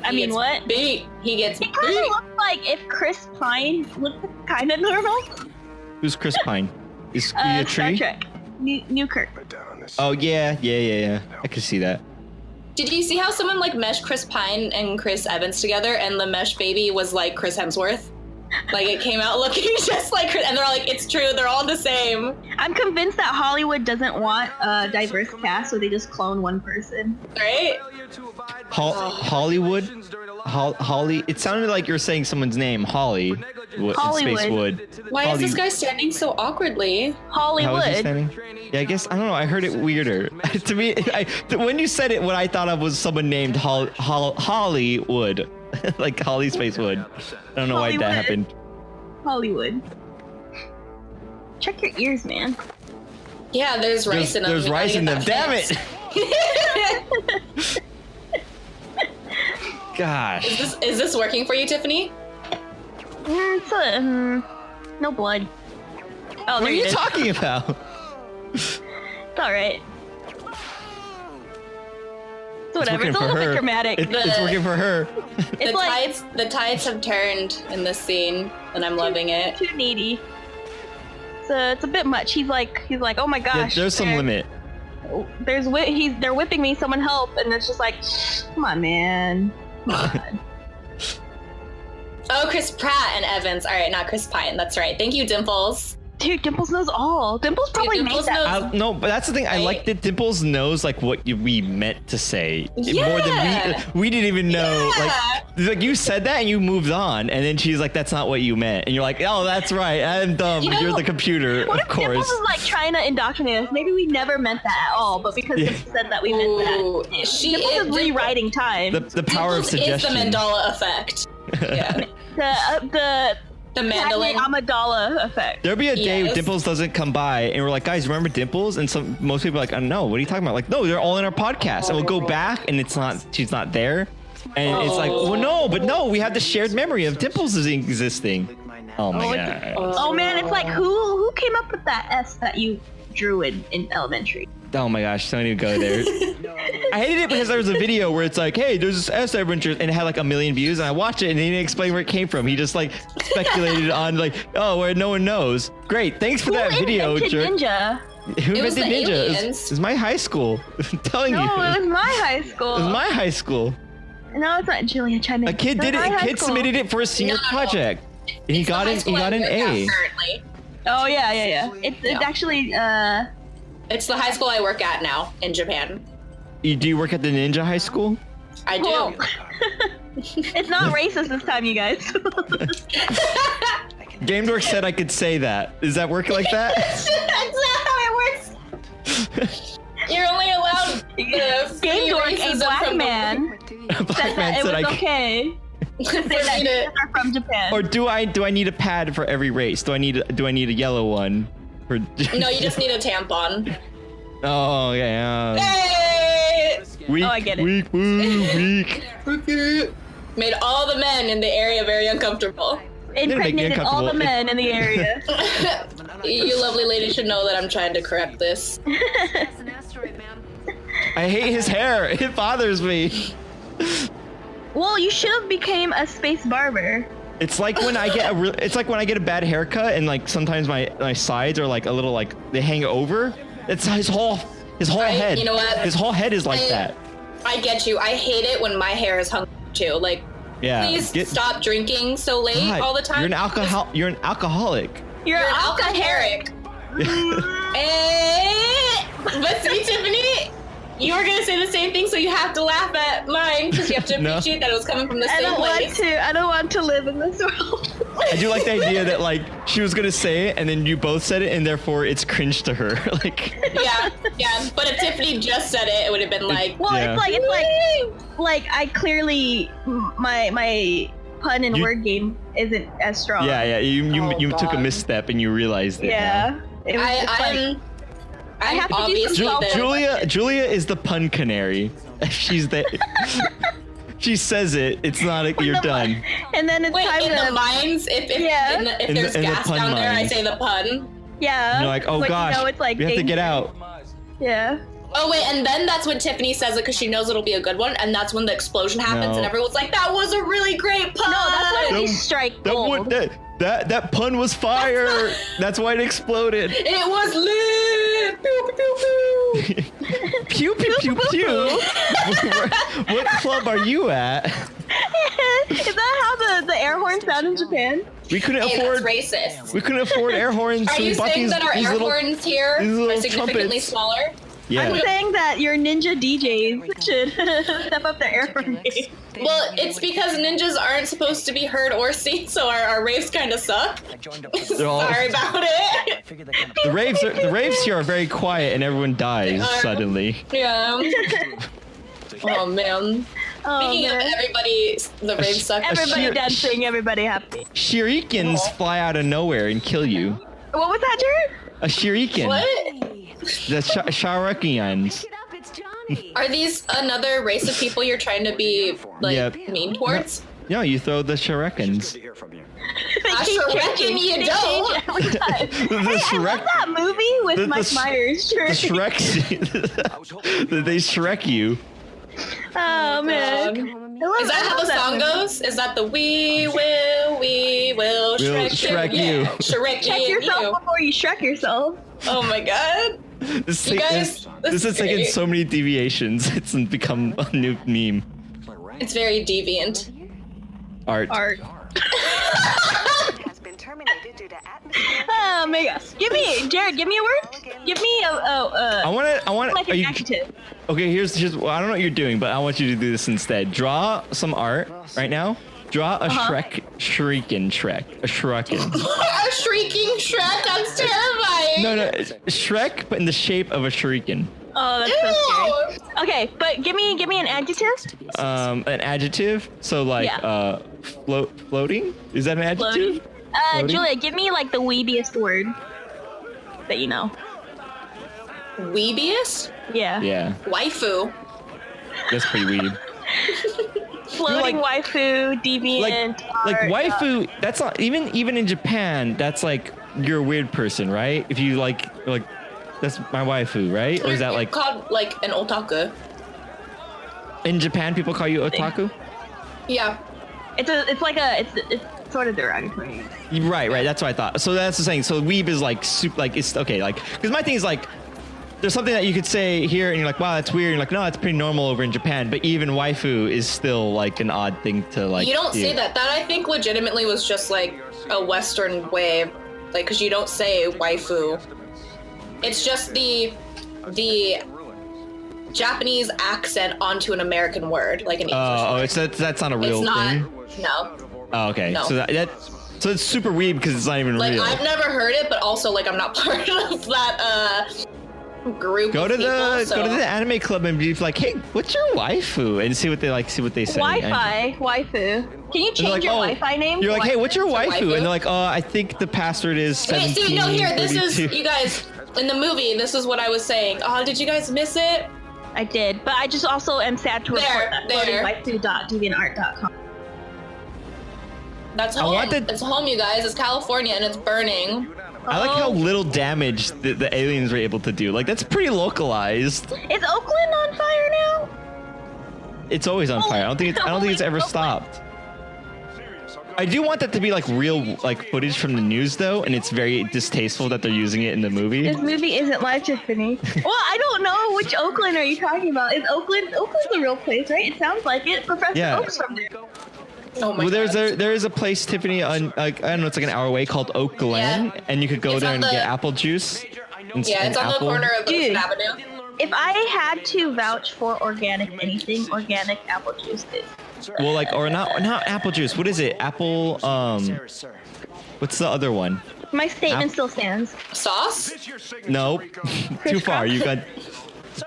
[SPEAKER 1] I mean, what?
[SPEAKER 2] Beat. He gets beat.
[SPEAKER 1] It kind of looks like if Chris Pine looked kind of normal.
[SPEAKER 3] Who's Chris Pine? Is he a tree?
[SPEAKER 1] Star Trek. Newkirk.
[SPEAKER 3] Oh yeah. I can see that.
[SPEAKER 2] Did you see how someone like meshed Chris Pine and Chris Evans together, and the mesh baby was like Chris Hemsworth? Like it came out looking just like Chris, and they're all like, it's true, they're all the same.
[SPEAKER 1] I'm convinced that Hollywood doesn't want a diverse cast, so they just clone one person.
[SPEAKER 2] Right?
[SPEAKER 3] Hollywood? Holly? It sounded like you're saying someone's name. Holly.
[SPEAKER 1] Hollywood.
[SPEAKER 3] Spacewood.
[SPEAKER 2] Why is this guy standing so awkwardly?
[SPEAKER 1] Hollywood.
[SPEAKER 3] How is he standing? Yeah, I guess, I don't know, I heard it weirder. To me, when you said it, what I thought of was someone named Hollywood. Like Holly Spacewood. I don't know why that happened.
[SPEAKER 1] Hollywood. Check your ears, man.
[SPEAKER 2] Yeah, there's rice in them.
[SPEAKER 3] There's rice in them. Damn it! Gosh.
[SPEAKER 2] Is this working for you, Tiffany?
[SPEAKER 1] No blood. Oh,
[SPEAKER 3] what are you talking about?
[SPEAKER 1] It's alright. It's whatever. It's a little bit dramatic.
[SPEAKER 3] It's working for her.
[SPEAKER 2] The tides have turned in this scene, and I'm loving it.
[SPEAKER 1] Too needy. It's a bit much. He's like, oh my gosh.
[SPEAKER 3] Yeah, there's some limit.
[SPEAKER 1] They're whipping me. Someone help! And it's just like, come on, man. Come on.
[SPEAKER 2] Oh, Chris Pratt and Evans. All right, not Chris Pine. That's right. Thank you, Dimples.
[SPEAKER 1] Dude, Dimples knows all. Dimples probably made that.
[SPEAKER 3] No, but that's the thing. Right? I like that Dimples knows like what we meant to say more than we didn't even know. Like you said that and you moved on, and then she's like, "That's not what you meant," and you're like, "Oh, that's right. I'm dumb. You're the computer,
[SPEAKER 1] what
[SPEAKER 3] of course."
[SPEAKER 1] Dimples is like trying to indoctrinate us. Maybe we never meant that at all, but because Dimples said that we meant that. She is rewriting time.
[SPEAKER 3] The power of suggestion.
[SPEAKER 2] Is the Mandela effect. Yeah. The mandolin
[SPEAKER 1] Amidala effect.
[SPEAKER 3] There'll be a day Dimples doesn't come by and we're like, guys, remember Dimples? And most people are like, I don't know, what are you talking about? Like, no, they're all in our podcast. And we'll go back and she's not there. And it's like, well, no, we have the shared memory of Dimples is existing. Oh my god.
[SPEAKER 1] Oh man, it's like who came up with that S that you drew in elementary?
[SPEAKER 3] Oh my gosh, don't even go there. I hated it because there was a video where it's like, hey, there's this S adventure, and it had like 1 million views, and I watched it, and he didn't explain where it came from. He just like speculated on like, oh, where no one knows. Great, thanks for that video, jerk.
[SPEAKER 1] Ninja?
[SPEAKER 3] Who invented Ninja? It was my high school. I'm telling you.
[SPEAKER 1] No, it was my high school.
[SPEAKER 3] It was my high school.
[SPEAKER 1] No, it's not. Julia, chime in.
[SPEAKER 3] A kid did it. A kid submitted it for a senior project, and he got an A.
[SPEAKER 2] Oh
[SPEAKER 1] yeah. It's actually
[SPEAKER 2] It's the high school I work at now in Japan.
[SPEAKER 3] Do you work at the Ninja High School?
[SPEAKER 2] I do.
[SPEAKER 1] Whoa. It's not racist this time, you guys.
[SPEAKER 3] GameDork said I could say that. Does that work like that?
[SPEAKER 2] That's not how it works. You're only allowed
[SPEAKER 1] GameDork, a black man, said that it was okay to say that ninjas are from Japan.
[SPEAKER 3] Or do I need a pad for every race? Do I need a yellow one?
[SPEAKER 2] No, you just need a tampon.
[SPEAKER 3] Oh, yeah.
[SPEAKER 2] Hey!
[SPEAKER 3] Weak,
[SPEAKER 1] I get it.
[SPEAKER 3] Weak.
[SPEAKER 2] Made all the men in the area very uncomfortable.
[SPEAKER 1] Impregnated all the men in the area.
[SPEAKER 2] You lovely lady should know that I'm trying to correct this.
[SPEAKER 3] I hate his hair. It bothers me.
[SPEAKER 1] Well, you should have became a space barber.
[SPEAKER 3] It's like when I get a bad haircut and like sometimes my sides are like a little like they hang over. It's his whole head. You know what? His whole head is like that.
[SPEAKER 2] I get you. I hate it when my hair is hung too. Like, please stop drinking so late all the time.
[SPEAKER 3] You're an alcoholic. You're
[SPEAKER 2] You're an alcoholic. But see, Tiffany, you were gonna say the same thing, so you have to laugh at mine because you have to appreciate that it was coming from the same place.
[SPEAKER 1] I don't want to live in this world.
[SPEAKER 3] I do like the idea that like she was gonna say it and then you both said it and therefore it's cringe to her. Like
[SPEAKER 2] yeah. But if Tiffany just said it, it would have been like,
[SPEAKER 1] well, it's like I clearly my pun and word game isn't as strong.
[SPEAKER 3] Yeah. You took a misstep and you realized it.
[SPEAKER 1] Yeah.
[SPEAKER 2] I have to do some
[SPEAKER 3] Julia is the pun canary. She's the. She says it. It's not. You're done.
[SPEAKER 1] And then it's time
[SPEAKER 2] in the mines. If there's gas down there, I say the pun.
[SPEAKER 1] Yeah.
[SPEAKER 3] And you're like, oh gosh, it's like we have to get out.
[SPEAKER 1] Yeah.
[SPEAKER 2] Oh wait, and then that's when Tiffany says it because she knows it'll be a good one, and that's when the explosion happens, and everyone's like, "That was a really great pun."
[SPEAKER 1] No, that's when we strike gold.
[SPEAKER 3] That pun was fire. That's why it exploded.
[SPEAKER 2] It was lit. Pew, pew, pew, pew.
[SPEAKER 3] Pew pew pew pew. What club are you at?
[SPEAKER 1] Is that how the air horn sound in Japan?
[SPEAKER 3] We couldn't afford.
[SPEAKER 2] That's racist.
[SPEAKER 3] We couldn't afford air horns.
[SPEAKER 2] Are
[SPEAKER 3] so we
[SPEAKER 2] you
[SPEAKER 3] bought
[SPEAKER 2] saying that our
[SPEAKER 3] these
[SPEAKER 2] air
[SPEAKER 3] little,
[SPEAKER 2] horns here
[SPEAKER 3] these little
[SPEAKER 2] are significantly
[SPEAKER 3] trumpets.
[SPEAKER 2] smaller?
[SPEAKER 3] Yeah.
[SPEAKER 1] I'm saying that your ninja DJs should step up their air horn game.
[SPEAKER 2] Well, it's because ninjas aren't supposed to be heard or seen, so our raves kind of suck.
[SPEAKER 3] They're all-
[SPEAKER 2] Sorry about it.
[SPEAKER 3] The raves here are very quiet, and everyone dies suddenly.
[SPEAKER 2] Yeah. Oh man.
[SPEAKER 1] Oh,
[SPEAKER 2] Speaking of
[SPEAKER 1] man.
[SPEAKER 2] everybody, the raves suck.
[SPEAKER 1] Everybody dancing, everybody happy.
[SPEAKER 3] Shurikens fly out of nowhere and kill you.
[SPEAKER 1] What was that, Jared?
[SPEAKER 3] A shuriken.
[SPEAKER 2] What?
[SPEAKER 3] The Shurikens.
[SPEAKER 2] Are these another race of people you're trying to be like
[SPEAKER 3] Yep.
[SPEAKER 2] mean towards?
[SPEAKER 3] No, you throw the Shurikens.
[SPEAKER 2] I sure reckon you don't.
[SPEAKER 1] Hey, I love that movie with Mike Myers. Sure.
[SPEAKER 3] The Shrek. They Shrek you.
[SPEAKER 1] Oh man.
[SPEAKER 2] Is that how the song goes? Is that the we will
[SPEAKER 3] We'll Shrek you.
[SPEAKER 2] Shrek
[SPEAKER 1] Check yourself before you Shrek yourself.
[SPEAKER 2] Oh my god.
[SPEAKER 3] This
[SPEAKER 2] You guys,
[SPEAKER 3] this has taken so many deviations. It's become a new meme.
[SPEAKER 2] It's very deviant.
[SPEAKER 3] Art.
[SPEAKER 1] Oh my gosh. Jared, give me a word. Give me
[SPEAKER 3] I want
[SPEAKER 1] like an adjective.
[SPEAKER 3] Okay, here's well, I don't know what you're doing, but I want you to do this instead. Draw some art right now. Draw a shrieking Shrek. A Shrekin.
[SPEAKER 2] A shrieking Shrek, that's terrifying.
[SPEAKER 3] No, Shrek, but in the shape of a shuriken.
[SPEAKER 1] Oh, that's so scary. Okay, but give me an adjective.
[SPEAKER 3] An adjective. So like floating. Is that an adjective?
[SPEAKER 1] Floating? Julia, give me like the weebiest word that you know.
[SPEAKER 2] Weebiest?
[SPEAKER 1] Yeah.
[SPEAKER 3] Yeah.
[SPEAKER 2] Waifu.
[SPEAKER 3] That's pretty weeb.
[SPEAKER 1] Floating waifu, deviant.
[SPEAKER 3] Like
[SPEAKER 1] art,
[SPEAKER 3] waifu. That's not even in Japan. That's like you're a weird person, right? If you like that's my waifu, right? Or is that like
[SPEAKER 2] called like an otaku?
[SPEAKER 3] In Japan, people call you otaku?
[SPEAKER 2] Yeah.
[SPEAKER 1] It's sort of derogatory.
[SPEAKER 3] Right. That's what I thought. So that's the saying. So weeb is like super, like it's okay, like because my thing is like there's something that you could say here and you're like, wow, that's weird. And you're like, no, it's pretty normal over in Japan. But even waifu is still like an odd thing to like.
[SPEAKER 2] You don't say that. That I think legitimately was just like a Western way, like because you don't say waifu. It's just the Japanese accent onto an American word, like an English word.
[SPEAKER 3] That's not a real thing.
[SPEAKER 2] No.
[SPEAKER 3] Oh, okay.
[SPEAKER 2] No.
[SPEAKER 3] So it's super weird because it's not even
[SPEAKER 2] like,
[SPEAKER 3] real.
[SPEAKER 2] I've never heard it, but also like I'm not part of that group.
[SPEAKER 3] Go to
[SPEAKER 2] the
[SPEAKER 3] anime club and be like, hey, what's your waifu? And see what they say.
[SPEAKER 1] Wi-Fi, waifu. Can you change
[SPEAKER 3] like,
[SPEAKER 1] your Wi-Fi name?
[SPEAKER 3] You're like, hey, what's your waifu?
[SPEAKER 2] waifu?
[SPEAKER 3] And they're like, I think the password is
[SPEAKER 2] Wait, see, no, here, this is,
[SPEAKER 3] 1732.
[SPEAKER 2] you guys, in the movie, this is what I was saying. Oh, did you guys miss it?
[SPEAKER 1] I did, but I just also am sad to report that floatingwaifu.deviantart.com.
[SPEAKER 2] That's home. It's home, you guys. It's California and it's burning.
[SPEAKER 3] I like how little damage the aliens were able to do. Like, that's pretty localized.
[SPEAKER 1] Is Oakland on fire now?
[SPEAKER 3] It's always on fire. I don't think it's ever stopped. I do want that to be like real like footage from the news though, and it's very distasteful that they're using it in the movie.
[SPEAKER 1] This movie isn't live, Tiffany. Well, I don't know which Oakland are you talking about. Is Oakland's a real place, right? It sounds like it. Professor Oak's from there.
[SPEAKER 2] Oh my
[SPEAKER 3] God. There is a place, Tiffany, on like I don't know, it's like an hour away called Oak Glen, and you could go there and get apple juice.
[SPEAKER 2] It's on the corner of Ocean Avenue.
[SPEAKER 1] If I had to vouch for organic anything, organic apple juice is.
[SPEAKER 3] Well, like, or not apple juice. What is it? Apple. What's the other one?
[SPEAKER 1] My statement still stands.
[SPEAKER 2] Sauce?
[SPEAKER 3] Nope. Too far. You got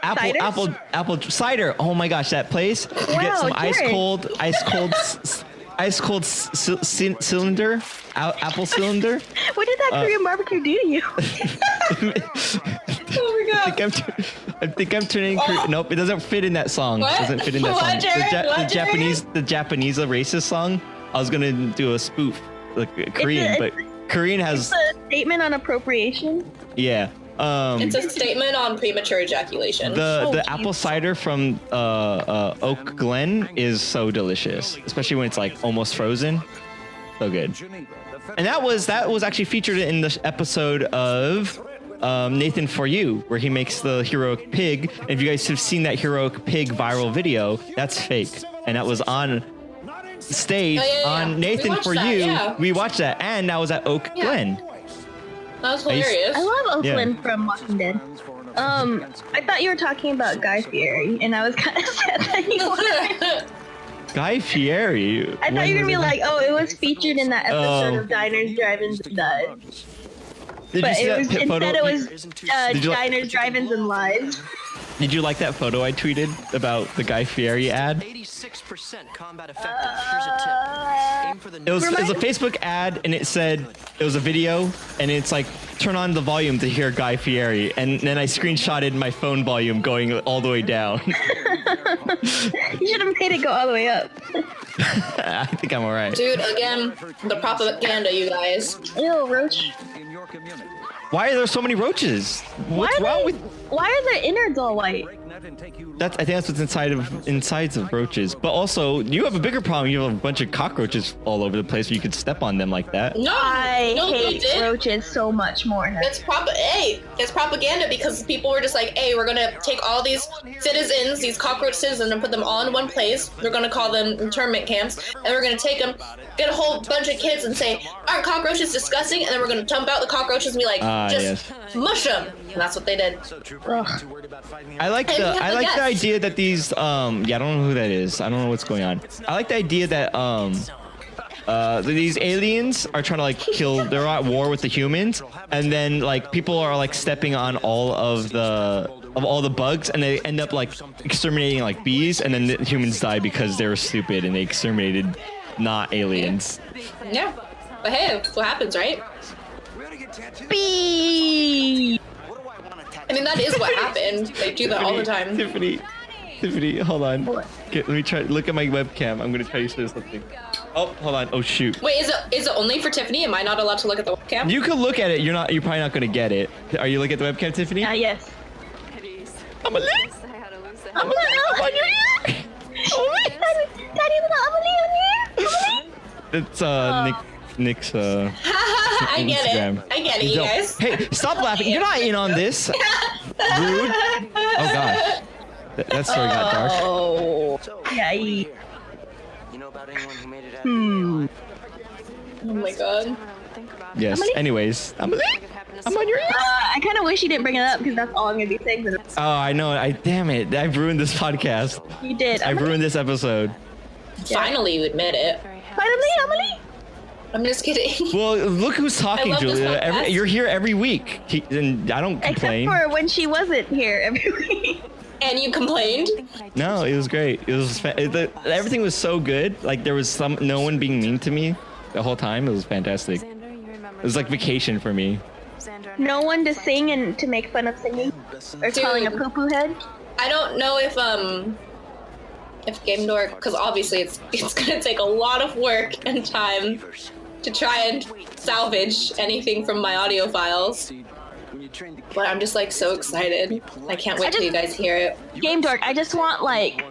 [SPEAKER 3] apple cider. Oh my gosh, that place. You get some ice cold cylinder, apple cylinder.
[SPEAKER 1] What did that Korean barbecue do to you?
[SPEAKER 2] Oh my god.
[SPEAKER 3] I think I'm turning. Nope, it doesn't fit in that song.
[SPEAKER 2] What?
[SPEAKER 3] It doesn't fit in that
[SPEAKER 2] What,
[SPEAKER 3] song.
[SPEAKER 2] Jared?
[SPEAKER 3] The Japanese racist song. I was gonna do a spoof, like Korean, but Korean has
[SPEAKER 1] a statement on appropriation.
[SPEAKER 3] Yeah.
[SPEAKER 2] It's a statement on premature ejaculation.
[SPEAKER 3] The apple cider from Oak Glen is so delicious, especially when it's like almost frozen. So good. And that was actually featured in this episode of Nathan For You, where he makes the heroic pig. And if you guys have seen that heroic pig viral video, that's fake. And that was on stage on Nathan For You. Yeah. We watched that, and that was at Oak Glen.
[SPEAKER 2] That was hilarious.
[SPEAKER 1] I love Oakland from Walking Dead. I thought you were talking about Guy Fieri, and I was kind of sad that you were.
[SPEAKER 3] Guy Fieri?
[SPEAKER 1] I thought you were gonna be like, oh, it was featured in that episode of Diners, Drive-Ins, and Dives. But it was, instead it was Diners, Drive-Ins, and Lives.
[SPEAKER 3] Did you like that photo I tweeted about the Guy Fieri ad?
[SPEAKER 6] 86% combat effective. Here's a tip. Aim for the
[SPEAKER 3] It was a Facebook ad, and it said it was a video, and it's like turn on the volume to hear Guy Fieri, and then I screenshotted my phone volume going all the way down.
[SPEAKER 1] You should have made it go all the way up.
[SPEAKER 3] I think I'm alright.
[SPEAKER 2] Dude, again, the propaganda, you guys.
[SPEAKER 1] Ew, roach.
[SPEAKER 3] Why are there so many roaches? What's wrong with?
[SPEAKER 1] Why are their innards all white?
[SPEAKER 3] I think that's what's insides of roaches. But also, you have a bigger problem. You have a bunch of cockroaches all over the place. Where you could step on them like that.
[SPEAKER 2] No,
[SPEAKER 1] I hate roaches so much more.
[SPEAKER 2] It's propaganda because people were just like, hey, we're gonna take all these citizens, these cockroach citizens, and put them all in one place. We're gonna call them internment camps, and we're gonna take them, get a whole bunch of kids, and say, aren't cockroaches disgusting? And then we're gonna dump out the cockroaches and be like, mush them. And that's what they did.
[SPEAKER 3] I like the idea that these I don't know who that is. I don't know what's going on. I like the idea that these aliens are trying to like kill. They're at war with the humans, and then like people are like stepping on all of the bugs, and they end up like exterminating like bees, and then the humans die because they were stupid and they exterminated not aliens.
[SPEAKER 2] Yeah, but hey, that's what happens, right?
[SPEAKER 1] Bee.
[SPEAKER 2] I mean, that is what happened. They do that all the time.
[SPEAKER 3] Tiffany, hold on. Let me try. Look at my webcam. I'm gonna try to show something. Oh, hold on. Oh shoot.
[SPEAKER 2] Wait, is it only for Tiffany? Am I not allowed to look at the webcam?
[SPEAKER 3] You can look at it. You're probably not gonna get it. Are you looking at the webcam, Tiffany?
[SPEAKER 1] Yes.
[SPEAKER 3] I'm a little.
[SPEAKER 1] I'm on your ear. Daddy,
[SPEAKER 3] It's Nick's
[SPEAKER 2] I get
[SPEAKER 3] Instagram.
[SPEAKER 2] it. I get it, you guys.
[SPEAKER 3] Hey, stop laughing. You're not in on this. Rude. Oh gosh. That story got dark.
[SPEAKER 1] Oh. Yeah.
[SPEAKER 6] You know about anyone who made it out
[SPEAKER 2] Oh my god.
[SPEAKER 3] Yes. Anyways, I'm on your ear.
[SPEAKER 1] I kind of wish you didn't bring it up because that's all I'm gonna be saying.
[SPEAKER 3] Oh, I know. Damn it. I've ruined this podcast.
[SPEAKER 1] You did.
[SPEAKER 3] I've ruined this episode.
[SPEAKER 2] Finally, you admit it.
[SPEAKER 1] Finally, Emily.
[SPEAKER 2] I'm just kidding.
[SPEAKER 3] Well, look who's talking, Julia. You're here every week, and I don't complain.
[SPEAKER 1] Except for when she wasn't here every week.
[SPEAKER 2] And you complained?
[SPEAKER 3] No, it was great. It was everything was so good. Like there was no one being mean to me the whole time. It was fantastic. It was like vacation for me.
[SPEAKER 1] No one to sing and to make fun of singing or calling a poo-poo head.
[SPEAKER 2] I don't know if Game Dork, because obviously it's gonna take a lot of work and time to try and salvage anything from my audio files. But I'm just like so excited. I can't wait till you guys hear it.
[SPEAKER 1] Game Dork, I just want like...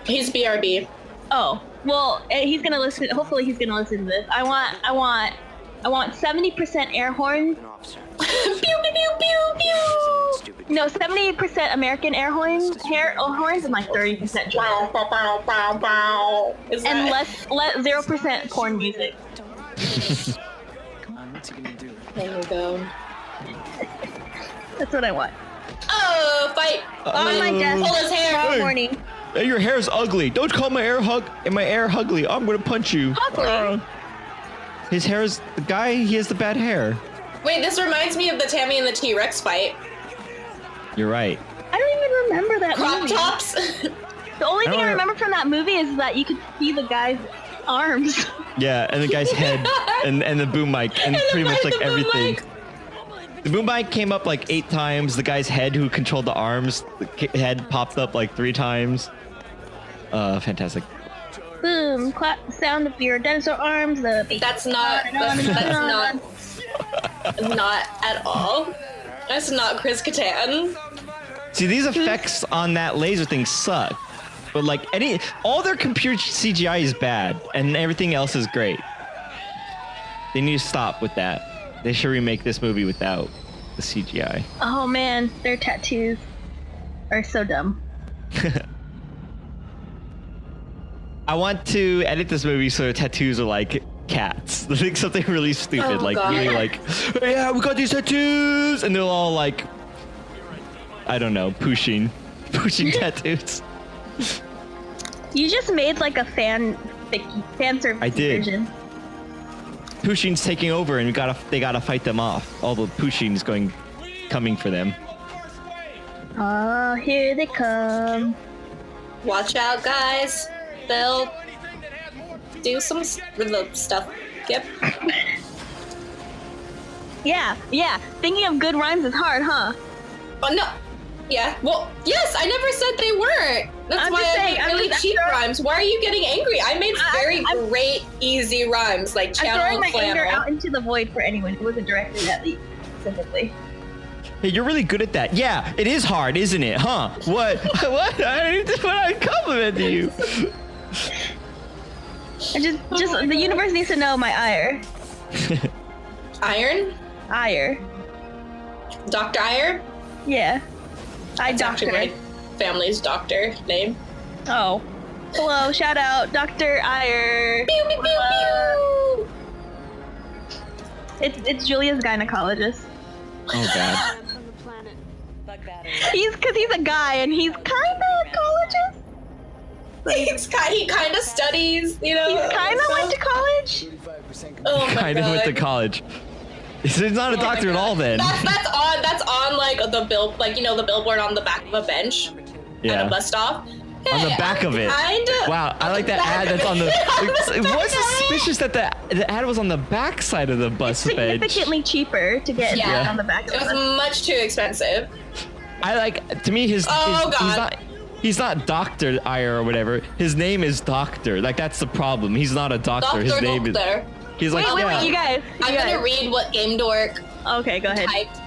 [SPEAKER 2] He's BRB.
[SPEAKER 1] Oh, well, he's gonna listen. Hopefully he's gonna listen to this. I want 70% air horns. Pew, pew, pew, pew, pew. No, 70% American air horns, and like 30% and less 0% porn music.
[SPEAKER 2] There you go.
[SPEAKER 1] That's what I want.
[SPEAKER 2] Oh, fight!
[SPEAKER 1] On my desk.
[SPEAKER 2] Pull his hair
[SPEAKER 1] all morning.
[SPEAKER 3] Hey, your hair's ugly. Don't call my hair ugly. I'm gonna punch you. His hair is the guy. He has the bad hair.
[SPEAKER 2] Wait, this reminds me of the Tammy and the T-Rex fight.
[SPEAKER 3] You're right.
[SPEAKER 1] I don't even remember that movie.
[SPEAKER 2] Crop tops.
[SPEAKER 1] The only thing I remember from that movie is that you could see the guy's arms.
[SPEAKER 3] Yeah, and the guy's head, and the boom mic, and pretty much like everything. The boom mic came up like 8 times. The guy's head, who controlled the arms, the head popped up like 3 times. Fantastic.
[SPEAKER 1] Boom! Clap! Sound of your dinosaur arms.
[SPEAKER 2] That's not at all. That's not Chris Kattan.
[SPEAKER 3] See, these effects on that laser thing suck. But like all their computer CGI is bad, and everything else is great. They need to stop with that. They should remake this movie without. the CGI.
[SPEAKER 1] Oh man, their tattoos are so dumb.
[SPEAKER 3] I want to edit this movie so the tattoos are like cats. Like something really stupid, really like, yeah, we got these tattoos, and they're all like, I don't know, pushing tattoos.
[SPEAKER 1] You just made like a fan service version.
[SPEAKER 3] Pushing's taking over, and they gotta fight them off. All the Pushing's coming for them.
[SPEAKER 1] Oh, here they come.
[SPEAKER 2] Watch out, guys. They'll do some stuff. Yep.
[SPEAKER 1] Yeah. Thinking of good rhymes is hard, huh?
[SPEAKER 2] Oh no. Yeah. Well, yes. I never said they weren't. That's why I made really cheap rhymes. Why are you getting angry? I made very great, easy rhymes like channel
[SPEAKER 1] I'm throwing
[SPEAKER 2] and
[SPEAKER 1] my anger
[SPEAKER 2] flannel.
[SPEAKER 1] out into the void for anyone who wasn't directed at me specifically.
[SPEAKER 3] Hey, you're really good at that. Yeah, it is hard, isn't it? Huh? What? What? I complimented you.
[SPEAKER 1] I just the universe needs to know my ire.
[SPEAKER 2] Iron?
[SPEAKER 1] Ire.
[SPEAKER 2] Dr. Ire?
[SPEAKER 1] Yeah.
[SPEAKER 2] That's actually my family's doctor name.
[SPEAKER 1] Oh. Hello, shout out, Dr. Ire.
[SPEAKER 2] Pew, pew, pew, pew.
[SPEAKER 1] It's Julia's gynecologist.
[SPEAKER 3] Oh god.
[SPEAKER 1] He's a guy and he's kind of a gynecologist.
[SPEAKER 2] He kind of studies, you know.
[SPEAKER 1] He's kind of went to college.
[SPEAKER 2] Oh my
[SPEAKER 3] Kind of went to college. He's not a doctor at all then.
[SPEAKER 2] That's on like the the billboard on the back of a bench at a bus stop.
[SPEAKER 3] On the back of it. Wow, I like that ad that's on the. It was suspicious that the ad was on the back side of the bus bench.
[SPEAKER 1] Significantly cheaper to get on the back of
[SPEAKER 2] it. It was much too expensive.
[SPEAKER 3] To me, he's not Dr. Ire or whatever. His name is Doctor. Like, that's the problem. He's not a doctor. His name is. He's like,
[SPEAKER 1] wait, you guys.
[SPEAKER 2] I'm gonna read what Game Dork.
[SPEAKER 1] Okay, go ahead.
[SPEAKER 2] Typed.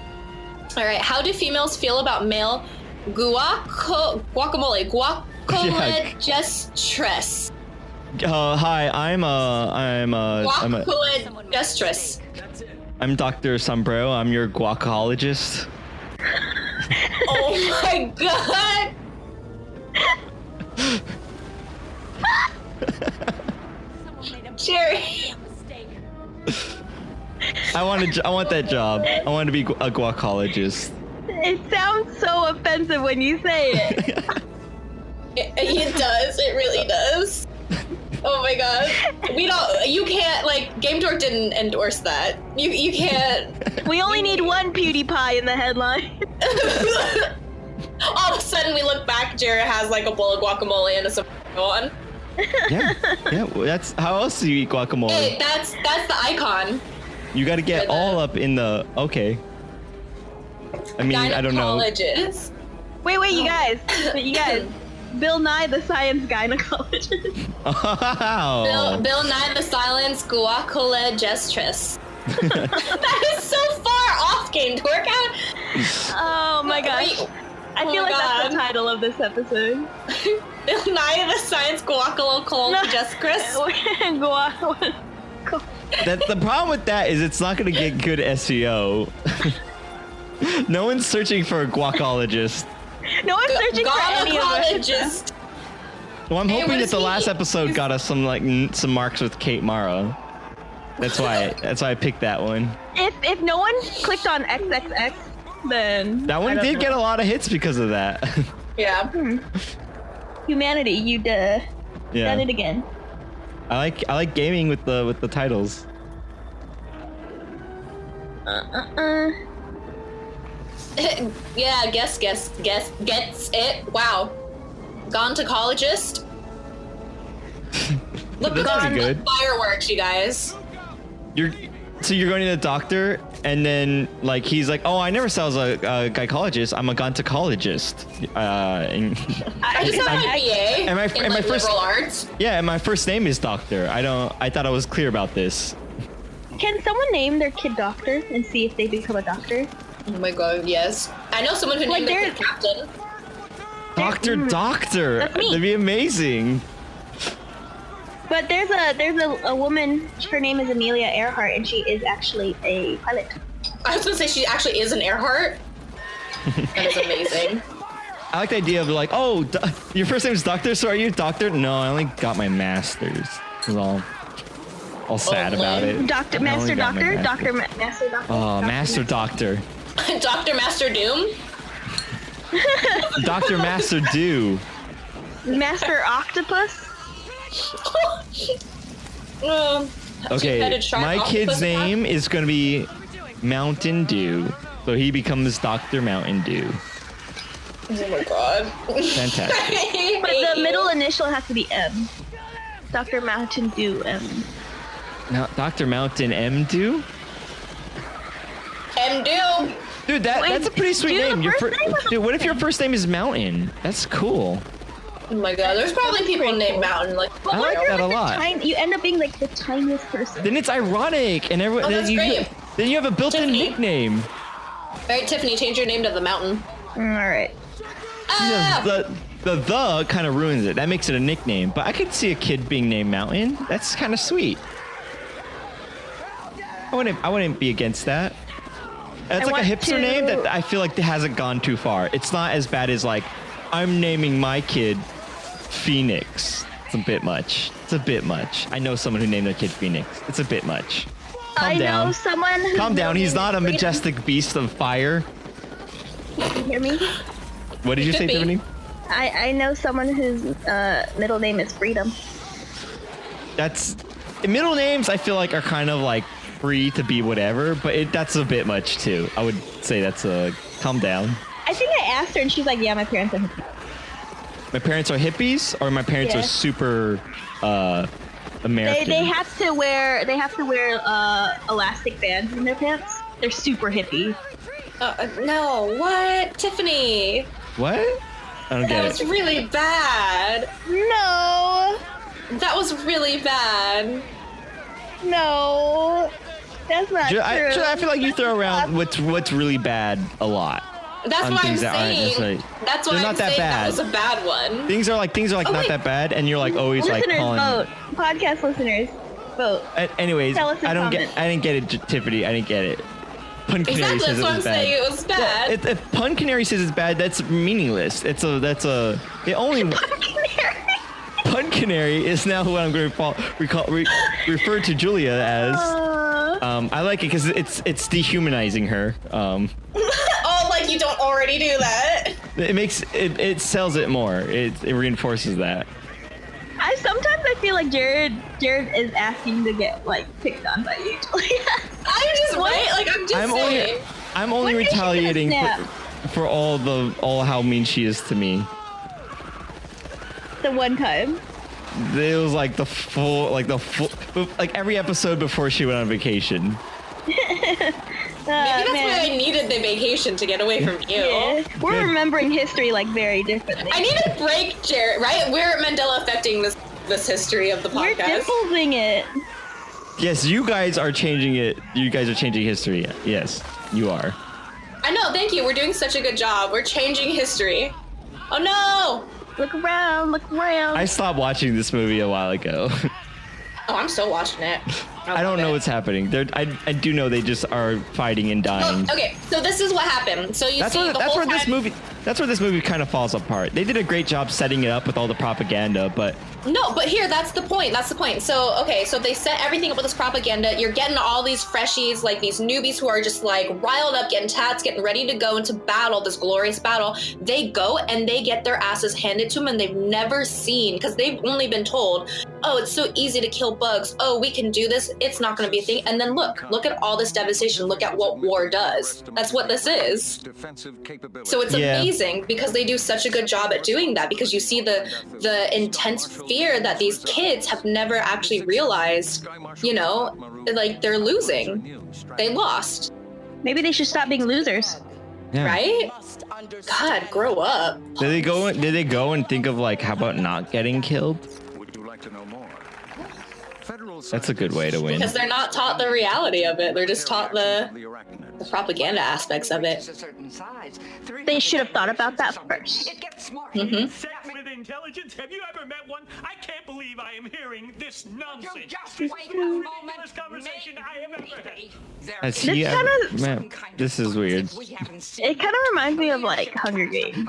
[SPEAKER 2] All right. How do females feel about male guacamole? Guacologist.
[SPEAKER 3] Hi, I'm
[SPEAKER 2] Guacologist.
[SPEAKER 3] I'm Dr. Sombrero. I'm your guacologist.
[SPEAKER 2] Oh my god. Jerry.
[SPEAKER 3] I want that job. I want to be a guacologist.
[SPEAKER 1] It sounds so offensive when you say it.
[SPEAKER 2] It does. It really does. Oh my god. You can't, like, Game Dork didn't endorse that. You can't.
[SPEAKER 1] We only need one PewDiePie in the headline.
[SPEAKER 2] All of a sudden we look back, Jared has like a bowl of guacamole and a sombrero on.
[SPEAKER 3] Yeah. Well, that's how else do you eat guacamole?
[SPEAKER 2] Hey, that's the icon.
[SPEAKER 3] You got to get all up in the. Okay. I mean, I don't know.
[SPEAKER 1] Wait, you guys. Bill Nye the Science Gynecologist.
[SPEAKER 3] Wow.
[SPEAKER 2] Bill Nye the Science Guacologist. That is so far off, Game Dork.
[SPEAKER 1] Oh my gosh. I feel like that's the title of this episode.
[SPEAKER 2] Bill Nye the Science Guacologist.
[SPEAKER 3] The problem with that is it's not going to get good SEO. No one's searching for a guacologist.
[SPEAKER 1] No one's searching for any of us.
[SPEAKER 3] Well, I'm hoping that the last episode got us some marks with Kate Mara. That's why I picked that one.
[SPEAKER 1] If no one clicked on XXX, then
[SPEAKER 3] that one did get a lot of hits because of that.
[SPEAKER 2] Yeah.
[SPEAKER 1] Humanity, you done it again.
[SPEAKER 3] I like gaming with the titles.
[SPEAKER 2] Yeah, guess gets it. Wow. Guacologist. Look,
[SPEAKER 3] that's pretty good.
[SPEAKER 2] Fireworks, you guys.
[SPEAKER 3] You're going to the doctor, and then like he's like, oh, I never saw as a gynecologist. I'm a gynecologist.
[SPEAKER 2] I just have my BA in liberal arts.
[SPEAKER 3] Yeah, and my first name is Doctor. I thought I was clear about this.
[SPEAKER 1] Can someone name their kid Doctor and see if they become a doctor?
[SPEAKER 2] Oh my god, yes. I know someone who named their kid Captain.
[SPEAKER 3] Doctor.
[SPEAKER 1] That's me.
[SPEAKER 3] That'd be amazing.
[SPEAKER 1] But there's a woman. Her name is Amelia Earhart, and she is actually a pilot.
[SPEAKER 2] I was gonna say she actually is an Earhart. That is amazing.
[SPEAKER 3] I like the idea of like, oh, your first name is Doctor, so are you a doctor? No, I only got my master's. I was all sad about it.
[SPEAKER 1] Master Doctor.
[SPEAKER 3] Oh, Master Doctor.
[SPEAKER 2] Dr. Master Doom?
[SPEAKER 3] Dr. Master Do.
[SPEAKER 1] Master Octopus?
[SPEAKER 3] Okay, my kid's name is going to be Mountain Dew. So he becomes Dr. Mountain Dew.
[SPEAKER 2] Oh my god.
[SPEAKER 3] Fantastic.
[SPEAKER 1] But the middle initial has to be M. Dr. Mountain Dew M.
[SPEAKER 3] Now, Dr. Mountain M Dew?
[SPEAKER 2] M Dew.
[SPEAKER 3] Dude, that's a pretty sweet name. Dude, what if your first name is Mountain? That's cool.
[SPEAKER 2] Oh my god, there's probably people named Mountain. Like,
[SPEAKER 3] I like that a lot.
[SPEAKER 1] You end up being like the tiniest person.
[SPEAKER 3] Then it's ironic, and everyone.
[SPEAKER 2] Oh, that's great.
[SPEAKER 3] Then you have a built-in nickname.
[SPEAKER 2] All right, Tiffany, change your name to the Mountain.
[SPEAKER 1] All right.
[SPEAKER 3] The kind of ruins it. That makes it a nickname. But I could see a kid being named Mountain. That's kind of sweet. I wouldn't be against that. That's like a hipster name that I feel like hasn't gone too far. It's not as bad as like, I'm naming my kid Phoenix. It's a bit much. I know someone who named their kid Phoenix. It's a bit much. Calm down.
[SPEAKER 1] Know someone.
[SPEAKER 3] Calm down. He's not a majestic beast of fire.
[SPEAKER 1] You hear me?
[SPEAKER 3] What did you say, Tiffany?
[SPEAKER 1] I know someone whose middle name is Freedom.
[SPEAKER 3] That's middle names. I feel like are kind of like free to be whatever, but that's a bit much too. I would say that's a calm down.
[SPEAKER 1] I think I asked her, and she's like, "Yeah, my parents are hippies."
[SPEAKER 3] My parents are hippies, or my parents are super American.
[SPEAKER 1] They have to wear elastic bands in their pants. They're super hippie.
[SPEAKER 2] No, what, Tiffany?
[SPEAKER 3] What? I don't get it.
[SPEAKER 2] That was really bad.
[SPEAKER 1] No.
[SPEAKER 2] That was really bad.
[SPEAKER 1] No. That's not true.
[SPEAKER 3] I feel like you throw around what's really bad a lot.
[SPEAKER 2] That's why I'm saying. That's why I'm saying that was a bad one.
[SPEAKER 3] Things are like not that bad, and you're like always
[SPEAKER 1] listeners,
[SPEAKER 3] like calling.
[SPEAKER 1] Vote. Podcast listeners, vote.
[SPEAKER 3] Anyways, I didn't get it, Tiffany. I didn't get it. Pun Canary says
[SPEAKER 2] that's why I'm saying it was bad.
[SPEAKER 3] If Pun Canary says it's bad, that's meaningless. It only. Pun Canary is now what I'm going to refer to Julia as. I like it because it's dehumanizing her.
[SPEAKER 2] Oh, like you don't already do that.
[SPEAKER 3] It sells it more. It reinforces that.
[SPEAKER 1] Sometimes I feel like Jared is asking to get like picked on by you.
[SPEAKER 3] I'm only retaliating for all how mean she is to me.
[SPEAKER 1] The one time.
[SPEAKER 3] It was like the full every episode before she went on vacation.
[SPEAKER 2] Maybe that's why I needed the vacation to get away from you.
[SPEAKER 1] Yeah. We're remembering history like very differently.
[SPEAKER 2] I need a break, Jared. Right? We're Mandela affecting this history of the podcast.
[SPEAKER 1] We're dimpling it.
[SPEAKER 3] Yes, you guys are changing it. You guys are changing history. Yes, you are.
[SPEAKER 2] I know. Thank you. We're doing such a good job. We're changing history. Oh no!
[SPEAKER 1] Look around. Look around.
[SPEAKER 3] I stopped watching this movie a while ago.
[SPEAKER 2] Oh, I'm still watching it.
[SPEAKER 3] I don't know what's happening. I do know they just are fighting and dying.
[SPEAKER 2] Oh, okay, so this is what happened. So that's where
[SPEAKER 3] this movie kind of falls apart. They did a great job setting it up with all the propaganda, but
[SPEAKER 2] no, but here that's the point. So okay, so they set everything up with this propaganda. You're getting all these freshies, like these newbies who are just like riled up, getting tats, getting ready to go into battle, this glorious battle. They go and they get their asses handed to them, and they've never seen, because they've only been told, oh, it's so easy to kill bugs. Oh, we can do this. It's not going to be a thing. And then look at all this devastation. Look at what war does. That's what this is. So it's amazing because they do such a good job at doing that, because you see the intense fear that these kids have never actually realized, like they're losing. They lost.
[SPEAKER 1] Maybe they should stop being losers.
[SPEAKER 3] Yeah.
[SPEAKER 2] Right? God, grow up.
[SPEAKER 3] Did they go and think of like, how about not getting killed? That's a good way to win.
[SPEAKER 2] Because they're not taught the reality of it. They're just taught the propaganda aspects of it.
[SPEAKER 1] They should have thought about that first.
[SPEAKER 2] Mm-hmm.
[SPEAKER 9] intelligence? Have you ever met one? I can't believe I am hearing this nonsense.
[SPEAKER 5] You just
[SPEAKER 9] This
[SPEAKER 5] wait
[SPEAKER 9] is
[SPEAKER 5] a
[SPEAKER 9] the
[SPEAKER 5] moment.
[SPEAKER 9] ridiculous conversation I have ever had.
[SPEAKER 3] Has he man, this is weird.
[SPEAKER 1] It kind of reminds me of like Hunger Games.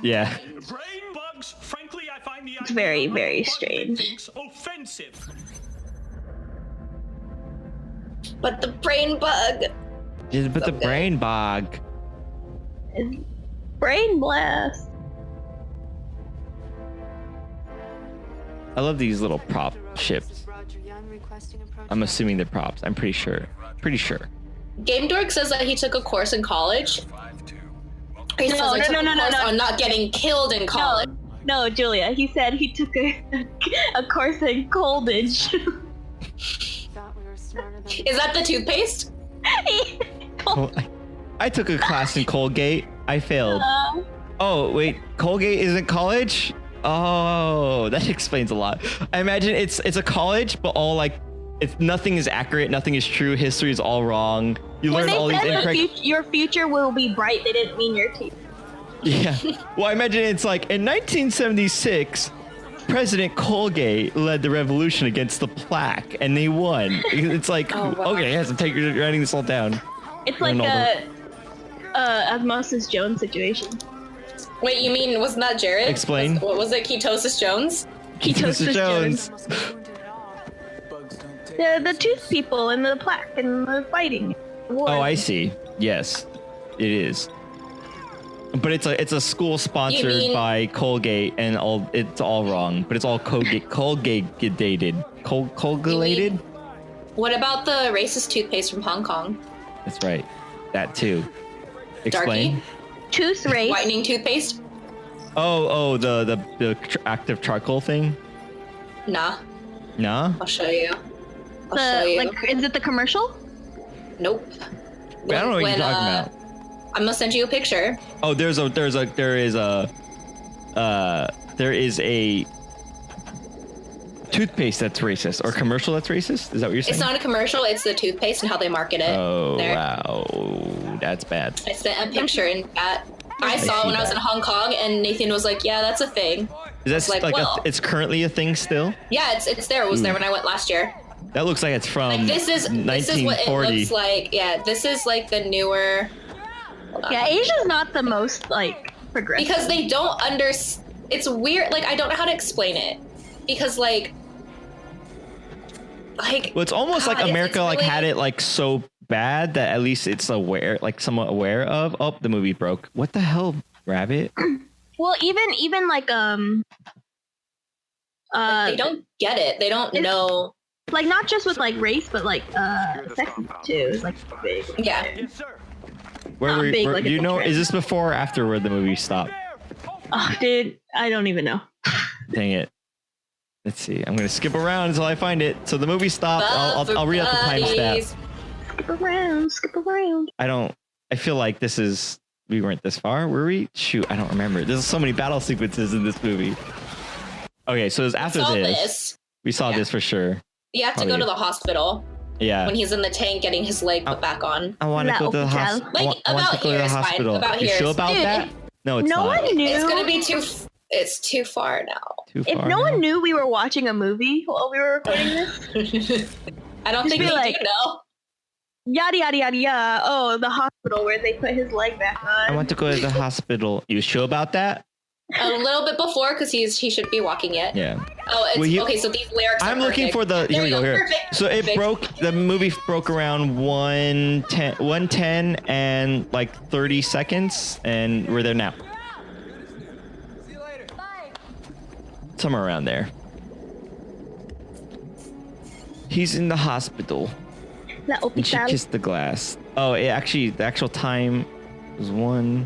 [SPEAKER 3] Yeah.
[SPEAKER 9] Brain bugs. Frankly, I find the
[SPEAKER 1] It's very, very strange.
[SPEAKER 9] things offensive.
[SPEAKER 2] But the brain bug.
[SPEAKER 3] Just put the brain bog.
[SPEAKER 1] Brain blast.
[SPEAKER 3] I love these little prop ships. I'm assuming they're props. I'm pretty sure.
[SPEAKER 2] Game Dork says that he took a course in college. He says I took a course on not getting killed in college.
[SPEAKER 1] No, Julia. He said he took a course in coldage.
[SPEAKER 2] Is that the toothpaste?
[SPEAKER 3] I took a class in Colgate. I failed. Oh, wait. Colgate isn't college? Oh, that explains a lot. I imagine it's a college, but all like, nothing is accurate, nothing is true, history is all wrong. You learn all these incorrect...
[SPEAKER 1] Your future will be bright. They didn't mean your teeth.
[SPEAKER 3] Yeah. Well, I imagine it's like, in 1976, President Colgate led the revolution against the plaque, and they won. It's like, okay, yes, I'm writing this all down.
[SPEAKER 1] It's like a Osmosis Jones situation.
[SPEAKER 2] Wait, you mean, wasn't that Jared?
[SPEAKER 3] Explain.
[SPEAKER 2] What was it? Ketosis Jones?
[SPEAKER 3] Ketosis Jones.
[SPEAKER 1] The tooth people and the plaque and the fighting. War.
[SPEAKER 3] Oh, I see. Yes, it is. But it's a school sponsored by Colgate, and it's all wrong. But it's all Colgate-dated. Colgate-lated?
[SPEAKER 2] What about the racist toothpaste from Hong Kong?
[SPEAKER 3] That's right. That too. Explain.
[SPEAKER 2] Darky?
[SPEAKER 1] Tooth race.
[SPEAKER 2] Whitening toothpaste?
[SPEAKER 3] Oh, the active charcoal thing?
[SPEAKER 2] Nah.
[SPEAKER 3] Nah?
[SPEAKER 2] I'll show you.
[SPEAKER 1] Like, is it the commercial?
[SPEAKER 2] Nope.
[SPEAKER 3] Wait, I don't know what you're talking about.
[SPEAKER 2] I'm gonna send you a picture.
[SPEAKER 3] Oh, there is a toothpaste that's racist, or commercial that's racist. Is that what you're saying?
[SPEAKER 2] It's not a commercial. It's the toothpaste and how they market it.
[SPEAKER 3] Oh, wow, that's bad.
[SPEAKER 2] I sent a picture in that. I saw it when I was in Hong Kong, and Nathan was like, "Yeah, that's a thing."
[SPEAKER 3] Is that like it's currently a thing still?
[SPEAKER 2] Yeah, it's there. It was there when I went last year.
[SPEAKER 3] That looks like it's from
[SPEAKER 2] like, this is what it
[SPEAKER 3] 1940.
[SPEAKER 2] looks like. Yeah, this is like the newer.
[SPEAKER 1] Yeah, Asia's not the most like progressive
[SPEAKER 2] because they don't it's weird. Like, I don't know how to explain it because like
[SPEAKER 3] well, it's almost like America really, like had it like so bad that at least it's somewhat aware of. Oh, the movie broke. What the hell, Rabbit?
[SPEAKER 1] Well, even like
[SPEAKER 2] they don't get it. They don't know.
[SPEAKER 1] Like, not just with like race, but like sex too. Is like big.
[SPEAKER 2] Yeah.
[SPEAKER 9] Yes, sir.
[SPEAKER 3] Where were do you know? Is this before or after where the movie stopped?
[SPEAKER 1] Oh, dude, I don't even know.
[SPEAKER 3] Dang it. Let's see. I'm gonna skip around until I find it. So the movie stopped. I'll read out the timestamp.
[SPEAKER 1] Skip around.
[SPEAKER 3] I feel like we weren't this far, were we? Shoot, I don't remember. There's so many battle sequences in this movie. Okay, so it was after this. We saw this for sure.
[SPEAKER 2] You have to go to the hospital.
[SPEAKER 3] Yeah.
[SPEAKER 2] When he's in the tank getting his leg put back on.
[SPEAKER 3] I want to go to the hospital.
[SPEAKER 2] Like, about here is fine. About here.
[SPEAKER 3] You sure about that? No, it's not.
[SPEAKER 1] No one knew.
[SPEAKER 2] It's gonna be it's too far now.
[SPEAKER 1] If no one knew we were watching a movie while we were recording this,
[SPEAKER 2] I don't think they do know.
[SPEAKER 1] Yada yada yada yada. Oh, the hospital where they put his leg back on.
[SPEAKER 3] I want to go to the hospital. You sure about that?
[SPEAKER 2] A little bit before, because he should be walking yet.
[SPEAKER 3] Yeah.
[SPEAKER 2] Oh, it's okay. So these lyrics.
[SPEAKER 3] I'm looking for the. Here we go. Here. So it broke. The movie broke around 110 and like 30 seconds, and we're there now.
[SPEAKER 5] See you later. Bye.
[SPEAKER 3] Somewhere around there. He's in the hospital. And she kissed the glass. Oh, the actual time was 1.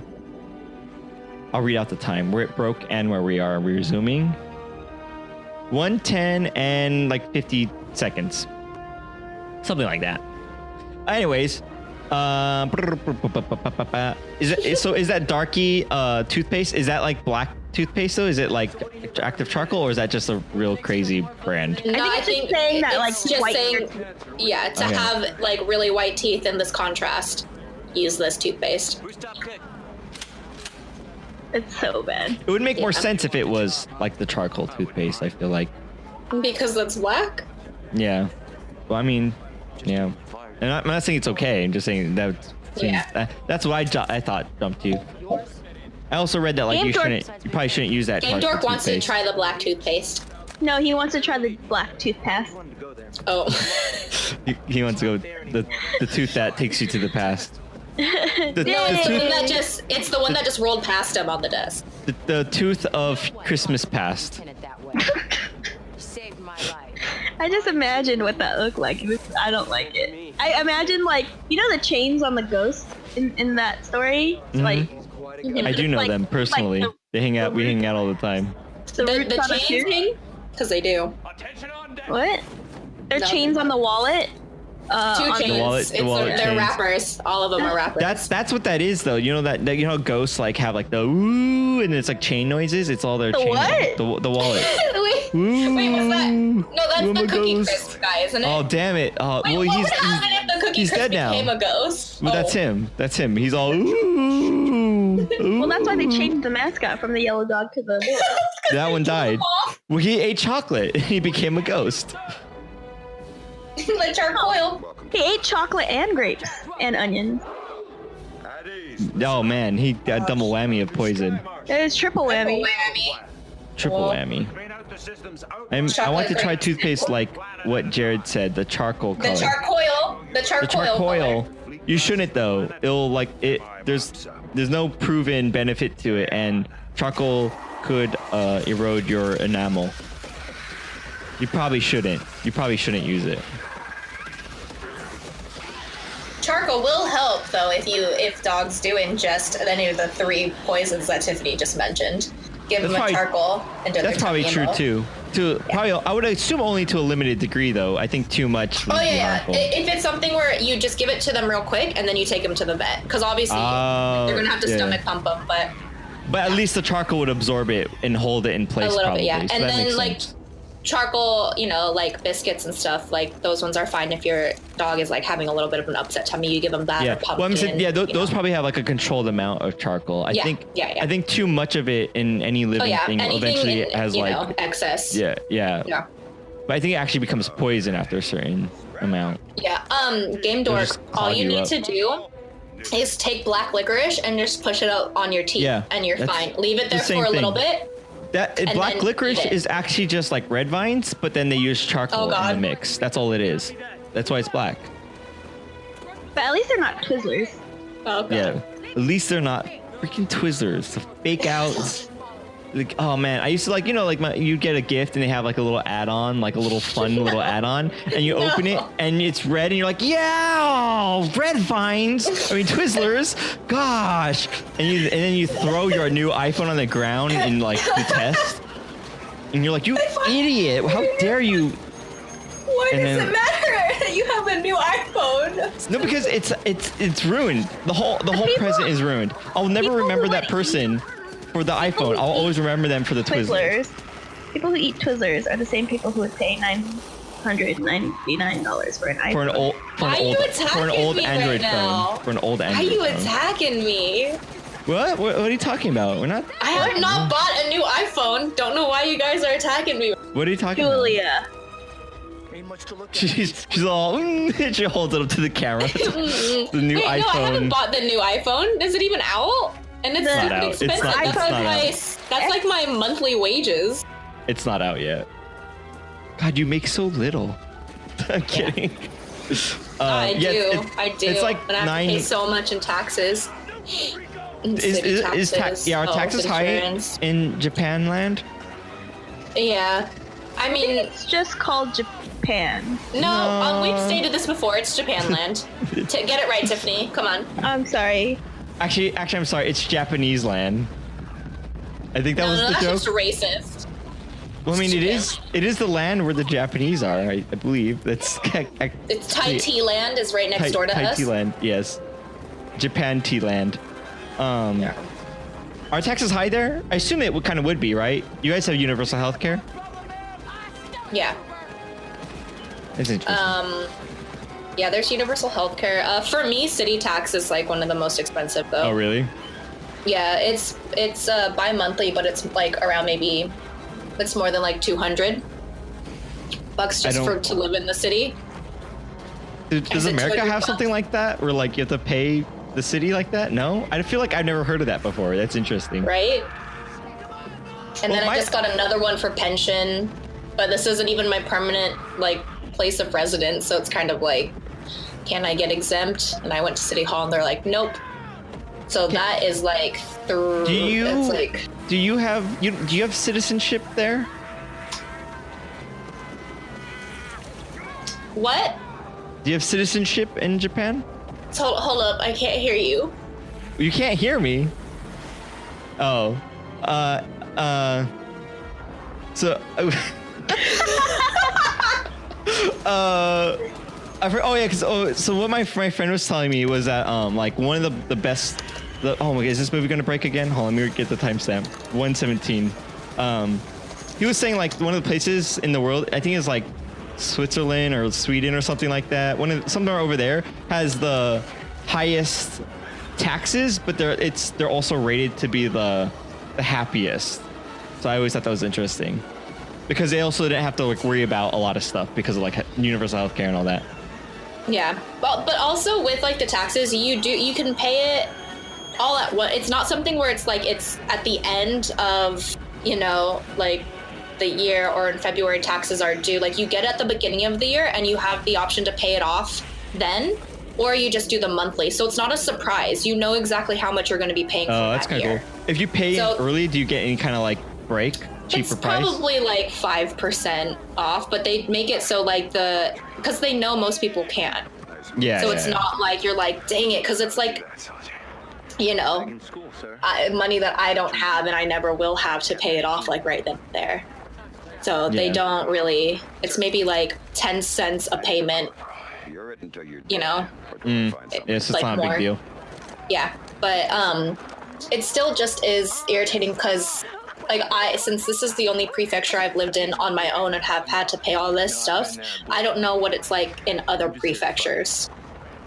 [SPEAKER 3] I'll read out the time where it broke and where we are. We're zooming. 110 and like 50 seconds. Something like that. Anyways, is that Darky toothpaste? Is that like black toothpaste though? Is it like active charcoal, or is that just a real crazy brand?
[SPEAKER 2] No, I think saying that like just saying, yeah, to have like really white teeth in this contrast, use this toothpaste.
[SPEAKER 1] It's so bad.
[SPEAKER 3] It would make more sense if it was like the charcoal toothpaste, I feel like.
[SPEAKER 2] Because that's whack?
[SPEAKER 3] Yeah. Well, I mean, yeah. And I'm not saying it's okay. I'm just saying that's what I thought jumped you. I also read that like you probably shouldn't use that.
[SPEAKER 2] Game Dork wants to try the black toothpaste.
[SPEAKER 1] No, he wants to try the black toothpaste.
[SPEAKER 2] Oh.
[SPEAKER 3] he wants to go the tooth that takes you to the past.
[SPEAKER 2] It's the one that just rolled past him on the desk.
[SPEAKER 3] The tooth of Christmas past.
[SPEAKER 5] Saved my life.
[SPEAKER 1] I just imagine what that looked like. I don't like it. I imagine like the chains on the ghost in that story. Like
[SPEAKER 3] I do know them personally.
[SPEAKER 1] Like
[SPEAKER 3] they hang out. We hang out all the time.
[SPEAKER 2] The chains thing? Because they do.
[SPEAKER 1] What? Their chains on the wallet.
[SPEAKER 2] Two chains.
[SPEAKER 3] The wallet
[SPEAKER 2] they're
[SPEAKER 3] chains.
[SPEAKER 2] rappers. All of them are rappers.
[SPEAKER 3] That's what that is though. You know that you know how ghosts like have like the ooh and it's like chain noises. It's all their chain.
[SPEAKER 1] What?
[SPEAKER 3] The wallet.
[SPEAKER 2] Wait, what's that? No, that's
[SPEAKER 3] I'm
[SPEAKER 2] the
[SPEAKER 3] a
[SPEAKER 2] Cookie
[SPEAKER 3] ghost.
[SPEAKER 2] Crisp guy, isn't it?
[SPEAKER 3] Oh damn it!
[SPEAKER 2] Wait, what would happen if the Cookie
[SPEAKER 3] he's
[SPEAKER 2] Crisp
[SPEAKER 3] dead now.
[SPEAKER 2] became a ghost?
[SPEAKER 3] Well, that's him. That's him. He's all ooh.
[SPEAKER 1] Well, that's why they changed the mascot from the yellow dog to the blue.
[SPEAKER 3] That one died. Well, he ate chocolate. He became a ghost.
[SPEAKER 2] Like charcoal.
[SPEAKER 1] He ate chocolate and grapes and onions.
[SPEAKER 3] Oh man, he got double whammy of poison.
[SPEAKER 1] It was triple whammy.
[SPEAKER 3] Triple whammy. I want to try toothpaste like what Jared said, the charcoal color.
[SPEAKER 2] The charcoal.
[SPEAKER 3] You shouldn't though. It'll like it. There's no proven benefit to it, and charcoal could erode your enamel. You probably shouldn't. You probably shouldn't use it.
[SPEAKER 2] Charcoal will help though if dogs do ingest any of the 3 poisons that Tiffany just mentioned. Give them a charcoal and
[SPEAKER 3] that's probably true too. Probably, I would assume only to a limited degree though. I think too much.
[SPEAKER 2] Oh yeah. If it's something where you just give it to them real quick and then you take them to the vet, because obviously they're gonna have to stomach pump them, but
[SPEAKER 3] at least the charcoal would absorb it and hold it in place.
[SPEAKER 2] A little
[SPEAKER 3] probably.
[SPEAKER 2] bit, yeah.
[SPEAKER 3] So
[SPEAKER 2] and
[SPEAKER 3] that
[SPEAKER 2] then
[SPEAKER 3] makes sense.
[SPEAKER 2] Charcoal, like biscuits and stuff, like those ones are fine if your dog is like having a little bit of an upset tummy. You give them that.
[SPEAKER 3] Yeah,
[SPEAKER 2] or pumpkin,
[SPEAKER 3] well, I'm saying, those probably have like a controlled amount of charcoal. I think too much of it in any living thing eventually has like
[SPEAKER 2] excess.
[SPEAKER 3] Yeah. But I think it actually becomes poison after a certain amount.
[SPEAKER 2] Yeah. Game Dork, all you need to do is take black licorice and just push it out on your teeth, and you're fine. Leave it there for a little bit.
[SPEAKER 3] That black licorice is actually just like red vines, but then they use charcoal in the mix. That's all it is. That's why it's black.
[SPEAKER 1] But at least they're not Twizzlers.
[SPEAKER 2] Oh, God.
[SPEAKER 3] Yeah. At least they're not freaking Twizzlers. The fake outs. Like, oh man, I used to like, you get a gift and they have like a little add-on, like a little fun little add-on, and you open it and it's red and you're like, yeah, red vines. I mean Twizzlers. Gosh. And then you throw your new iPhone on the ground in like the test. And you're like, you idiot. How dare you?
[SPEAKER 2] Why does it matter that you have a new iPhone?
[SPEAKER 3] No, because it's ruined. The whole present is ruined. I'll never remember that person for the iPhone. I'll always remember them for the Twizzlers.
[SPEAKER 1] People who eat Twizzlers are the same people who would pay $999 for an iPhone.
[SPEAKER 3] For an old Android phone. For an old Android phone.
[SPEAKER 2] Why are you attacking me?
[SPEAKER 3] What are you talking about? We're not.
[SPEAKER 2] I have not bought a new iPhone. Don't know why you guys are attacking me.
[SPEAKER 3] What are you talking
[SPEAKER 1] Julia.
[SPEAKER 3] about? She's all. She holds it up to the camera. The new iPhone.
[SPEAKER 2] No, I haven't bought the new iPhone. Is it even out? And it's
[SPEAKER 3] not out.
[SPEAKER 2] expensive. That's like my monthly wages.
[SPEAKER 3] It's not out yet. God, you make so little. I'm kidding.
[SPEAKER 2] I do.
[SPEAKER 3] It's like
[SPEAKER 2] and I have to pay so much in taxes.
[SPEAKER 3] Are taxes high in Japan land?
[SPEAKER 2] Yeah. I mean,
[SPEAKER 1] it's just called Japan.
[SPEAKER 2] No, we've stated this before. It's Japan land. Get it right, Tiffany. Come on.
[SPEAKER 1] I'm sorry.
[SPEAKER 3] Actually, I'm sorry. It's Japanese land. I think that was the joke.
[SPEAKER 2] That's just racist.
[SPEAKER 3] Well, I mean, it is the land where the Japanese are. I believe it's.
[SPEAKER 2] It's Thai Tea land is right next door to us.
[SPEAKER 3] Thai Tea land, yes. Japan Tea land. Are taxes high there? I assume it would be, right? You guys have universal health care?
[SPEAKER 2] Yeah.
[SPEAKER 3] That's interesting.
[SPEAKER 2] Yeah, there's universal health care. For me, city tax is like one of the most expensive though.
[SPEAKER 3] Oh, really?
[SPEAKER 2] Yeah, it's bi-monthly, but it's like around maybe it's more than like $200 just to live in the city.
[SPEAKER 3] Does America have something like that where like you have to pay the city like that? No, I feel like I've never heard of that before. That's interesting.
[SPEAKER 2] Right. And then I just got another one for pension, but this isn't even my permanent like place of residence, so it's kind of like, can I get exempt? And I went to City Hall and they're like, nope. So that is like do you have citizenship there? What?
[SPEAKER 3] Do you have citizenship in Japan?
[SPEAKER 2] Hold up, I can't hear you.
[SPEAKER 3] You can't hear me? Oh. So so what my friend was telling me was that like one of the best oh my god, is this movie gonna break again? Hold on, let me get the timestamp. 1:17. He was saying like one of the places in the world, I think it's like Switzerland or Sweden or something like that. Somewhere over there has the highest taxes, but they're also rated to be the happiest. So I always thought that was interesting because they also didn't have to like worry about a lot of stuff because of like universal healthcare and all that.
[SPEAKER 2] Yeah, but also with like the taxes, you can pay it all at once. It's not something where it's like it's at the end of, you know, like the year or in February taxes are due. Like you get at the beginning of the year and you have the option to pay it off then, or you just do the monthly. So it's not a surprise. You know exactly how much you're going to be paying for
[SPEAKER 3] that's kind of cool. If you pay early, do you get any kind of like break? Cheaper price? It's
[SPEAKER 2] probably like 5% off, but they make it so like because they know most people can't.
[SPEAKER 3] Yeah.
[SPEAKER 2] So it's not like you're like, dang it, because it's like, you know, money that I don't have and I never will have to pay it off like right then and there. So they don't really, it's maybe like 10 cents a payment, you know?
[SPEAKER 3] It's
[SPEAKER 2] like
[SPEAKER 3] not a big deal.
[SPEAKER 2] Yeah, but it still just is irritating because like since this is the only prefecture I've lived in on my own and have had to pay all this stuff, I don't know what it's like in other prefectures.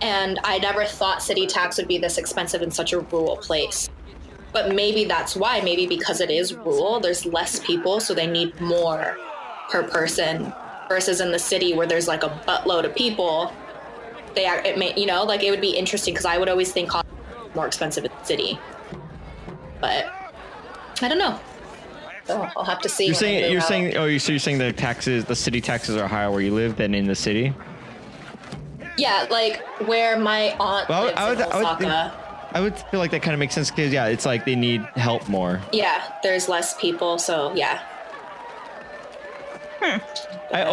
[SPEAKER 2] And I never thought city tax would be this expensive in such a rural place. But maybe that's why. Maybe because it is rural, there's less people, so they need more per person. Versus in the city where there's like a buttload of people, it may, you know, like it would be interesting because I would always think more expensive in the city. But I don't know. So I'll have to see.
[SPEAKER 3] You're saying the taxes, the city taxes are higher where you live than in the city?
[SPEAKER 2] Yeah, like where my aunt lives in Osaka.
[SPEAKER 3] I would feel like that kind of makes sense because it's like they need help more.
[SPEAKER 2] Yeah, there's less people, so yeah.
[SPEAKER 3] I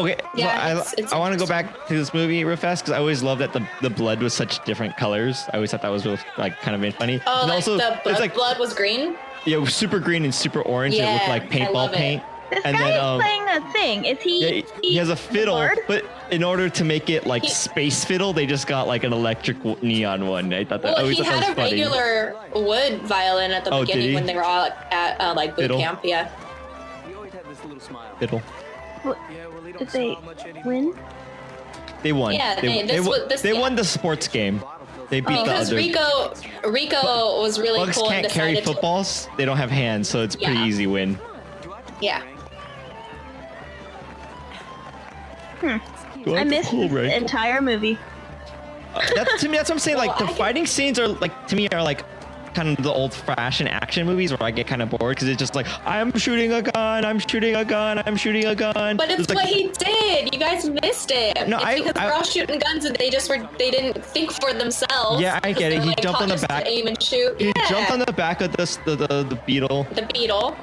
[SPEAKER 3] want to go back to this movie real fast because I always loved that the blood was such different colors. I always thought that was real, like kind of funny.
[SPEAKER 2] Oh,
[SPEAKER 3] and
[SPEAKER 2] like
[SPEAKER 3] also,
[SPEAKER 2] the blood was green?
[SPEAKER 3] Yeah, it was super green and super orange.
[SPEAKER 2] Yeah,
[SPEAKER 3] it looked like paintball paint.
[SPEAKER 1] This guy is playing a thing. Is he?
[SPEAKER 3] Yeah, he has a fiddle, but in order to make it like space fiddle, they just got like an electric neon one. I thought that.
[SPEAKER 2] Well, he had a regular wood violin at the beginning when they were all at like boot camp. Yeah.
[SPEAKER 3] Fiddle.
[SPEAKER 1] Did they win?
[SPEAKER 3] They won.
[SPEAKER 2] Yeah,
[SPEAKER 3] they won the sports game. They beat the other.
[SPEAKER 2] Rico was really
[SPEAKER 3] Bugs
[SPEAKER 2] cool.
[SPEAKER 3] Can't carry footballs. They don't have hands, so it's pretty easy win.
[SPEAKER 2] Yeah.
[SPEAKER 1] I missed the entire movie.
[SPEAKER 3] To me, that's what I'm saying. Like the fighting scenes are like to me are like kind of the old-fashioned action movies where I get kind of bored because it's just like I'm shooting a gun, I'm shooting a gun, I'm shooting a gun.
[SPEAKER 2] But it's what he did. You guys missed it.
[SPEAKER 3] No,
[SPEAKER 2] because we're all shooting guns and they didn't think for themselves.
[SPEAKER 3] Yeah, I get it. He jumped on the back.
[SPEAKER 2] Aim and shoot.
[SPEAKER 3] He jumped on the back of the beetle.
[SPEAKER 2] The beetle.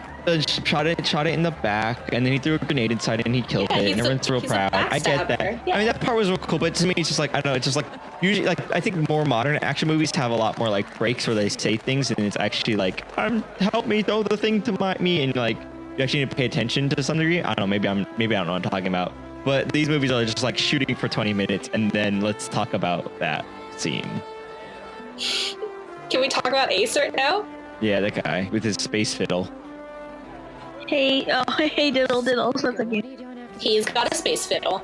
[SPEAKER 3] Shot it in the back, and then he threw a grenade inside it, and he killed it. And everyone's real proud. I get that. Yeah. I mean, that part was real cool, but to me, it's just like I don't know. It's just like usually, like I think more modern action movies have a lot more like breaks where they say things, and it's actually like, help me throw the thing to me, and like you actually need to pay attention to some degree. I don't know. Maybe I don't know what I'm talking about. But these movies are just like shooting for 20 minutes, and then let's talk about that scene.
[SPEAKER 2] Can we talk about Acer now?
[SPEAKER 3] Yeah, that guy with his space fiddle.
[SPEAKER 1] Hey diddle diddle, what's again?
[SPEAKER 2] He's got a space fiddle.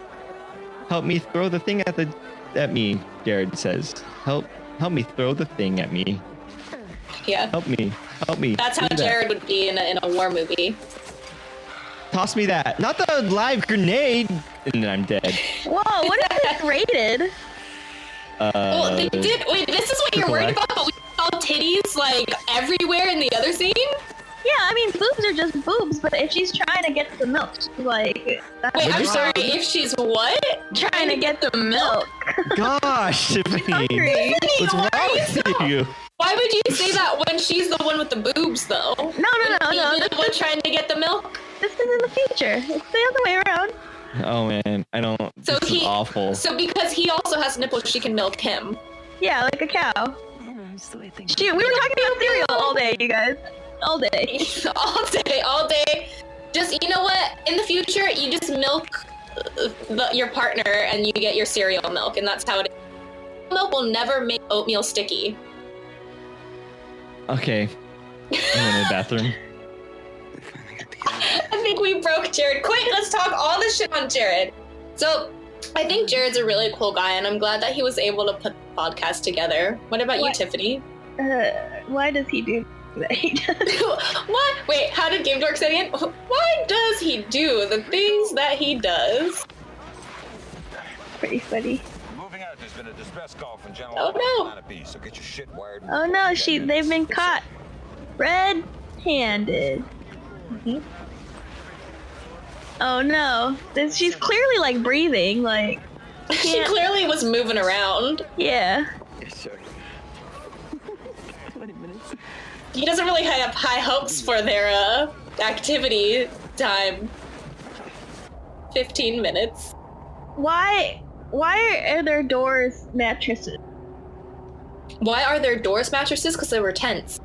[SPEAKER 3] Help me throw the thing at me, Jared says. Help me throw the thing at me.
[SPEAKER 2] Yeah.
[SPEAKER 3] Help me.
[SPEAKER 2] That's how Jared would be in a war movie.
[SPEAKER 3] Toss me that. Not the live grenade. And then I'm dead.
[SPEAKER 1] Whoa, what is this rated?
[SPEAKER 2] Well, they did. Wait, this is what you're worried about? But we saw titties like everywhere in the other scene?
[SPEAKER 1] Yeah, I mean, boobs are just boobs, but if she's trying to get the milk, she's like...
[SPEAKER 2] Wait, I'm sorry, if she's what?
[SPEAKER 1] Trying to get the milk.
[SPEAKER 3] Gosh, Tiffany. What's wrong with you?
[SPEAKER 2] Why would you say that when she's the one with the boobs, though?
[SPEAKER 1] No.
[SPEAKER 2] The one trying to get the milk?
[SPEAKER 1] This is in the future. It's the other way around.
[SPEAKER 3] Oh, man. I don't...
[SPEAKER 2] So
[SPEAKER 3] this is awful.
[SPEAKER 2] So because he also has nipples, she can milk him.
[SPEAKER 1] Yeah, like a cow. Shoot, we were talking about cereal all day, you guys. All day. all day. Just, you know what? In the future, you just milk your partner and you get your cereal milk, and that's how it is. Milk will never make oatmeal sticky.
[SPEAKER 3] Okay. I'm in the bathroom.
[SPEAKER 2] I think we broke Jared. Quick, let's talk all this shit on Jared. So, I think Jared's a really cool guy, and I'm glad that he was able to put the podcast together. What about you, Tiffany?
[SPEAKER 1] Why does he do that?
[SPEAKER 2] What? Wait, how did Game Dork say it again? Why does he do the things that he does?
[SPEAKER 1] Pretty funny.
[SPEAKER 10] Moving out, there's been a distress call from General.
[SPEAKER 2] Oh no!
[SPEAKER 10] So get your shit wired.
[SPEAKER 1] Oh no, they've been caught red-handed.
[SPEAKER 2] Mm-hmm.
[SPEAKER 1] Oh no, she's clearly like breathing, like...
[SPEAKER 2] She clearly was moving around.
[SPEAKER 1] Yeah.
[SPEAKER 6] Yes, sir. 20 minutes.
[SPEAKER 2] He doesn't really have high hopes for their activity time. 15 minutes.
[SPEAKER 1] Why are their doors mattresses?
[SPEAKER 2] Why are their doors mattresses? Because they were tents.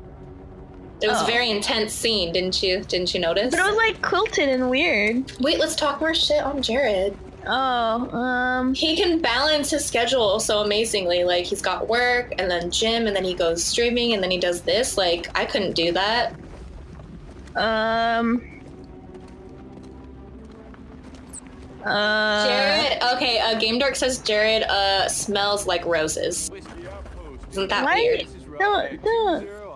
[SPEAKER 2] It was a very intense scene, didn't you notice?
[SPEAKER 1] But it was like quilted and weird.
[SPEAKER 2] Wait, let's talk more shit on Jared. He can balance his schedule so amazingly. Like, he's got work, and then gym, and then he goes streaming, and then he does this. Like, I couldn't do that. Jared, okay, Game Dork says Jared, smells like roses. Isn't that weird?
[SPEAKER 1] Don't.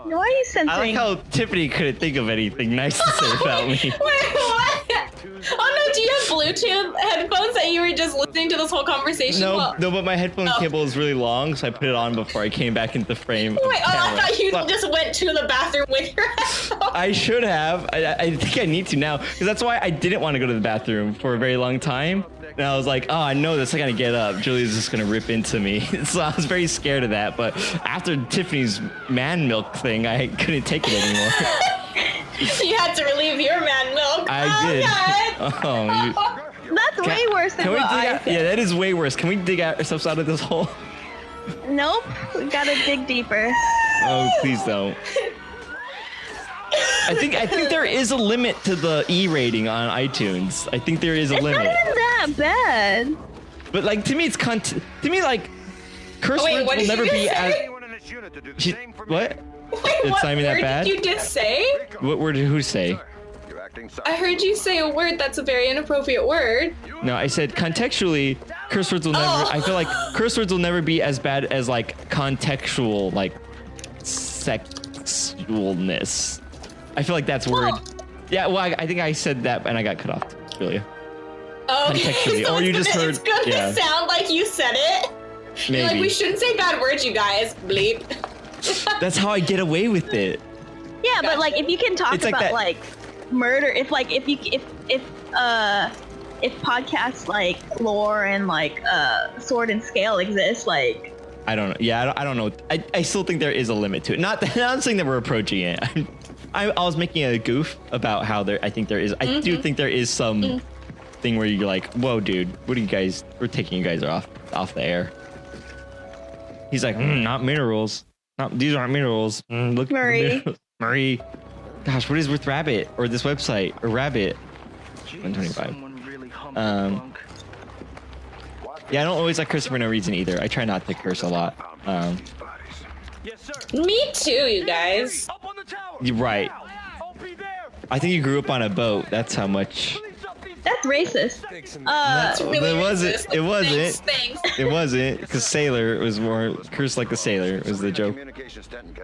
[SPEAKER 1] Why are you censoring?
[SPEAKER 3] I like how Tiffany couldn't think of anything nice to say about me.
[SPEAKER 2] Wait, what? Oh no, do you have Bluetooth headphones that you were just listening to this whole conversation?
[SPEAKER 3] No, but my headphone cable is really long, so I put it on before I came back into the frame.
[SPEAKER 2] Wait, I thought you just went to the bathroom with your headphones.
[SPEAKER 3] I should have. I think I need to now, because that's why I didn't want to go to the bathroom for a very long time. And I was like, oh, I know this. I gotta get up. Julie's just gonna rip into me. So I was very scared of that. But after Tiffany's man milk thing, I couldn't take it anymore.
[SPEAKER 2] You had to relieve your man milk.
[SPEAKER 3] I did.
[SPEAKER 1] That's way worse than what I said.
[SPEAKER 3] Yeah, that is way worse. Can we dig ourselves out of this hole?
[SPEAKER 1] Nope. We gotta dig deeper.
[SPEAKER 3] Oh, please don't. I think there is a limit to the E rating on iTunes. I think there is a limit.
[SPEAKER 1] It's not even that bad.
[SPEAKER 3] But like to me, it's to me like curse words will never be as. What?
[SPEAKER 2] Wait,
[SPEAKER 3] it's
[SPEAKER 2] what
[SPEAKER 3] not even that
[SPEAKER 2] word
[SPEAKER 3] bad?
[SPEAKER 2] did you just say?
[SPEAKER 3] What word did who say?
[SPEAKER 2] I heard you say a word that's a very inappropriate word.
[SPEAKER 3] No, I said contextually, curse words will never. I feel like curse words will never be as bad as like contextual, like sexualness. I feel like that's word. Yeah, well, I think I said that and I got cut off. Really.
[SPEAKER 2] Okay, so
[SPEAKER 3] or you just heard.
[SPEAKER 2] It's gonna sound like you said it.
[SPEAKER 3] Maybe.
[SPEAKER 2] You're like, we shouldn't say bad words, you guys. Bleep.
[SPEAKER 3] That's how I get away with it.
[SPEAKER 1] Yeah, but like if you can talk about like murder, if podcasts like lore and like Sword and Scale exist, like
[SPEAKER 3] I don't know. Yeah, I don't know. I still think there is a limit to it. Not saying that we're approaching it. I was making a goof about how I think there is. I do think there is some thing where you're like, whoa, dude, what are you guys? We're taking you guys off the air. He's like, not minerals. These aren't minerals. Look, Murray. Gosh, what is with Rabbit or this website or Rabbit? 125. Yeah, I don't always like curse for no reason either. I try not to curse a lot.
[SPEAKER 2] Me too, you guys.
[SPEAKER 3] You're right. I think you grew up on a boat. That's how much.
[SPEAKER 1] That's racist.
[SPEAKER 2] That's really
[SPEAKER 3] racist. It wasn't.
[SPEAKER 2] Thanks.
[SPEAKER 3] It wasn't because sailor was more curse like the sailor was the joke.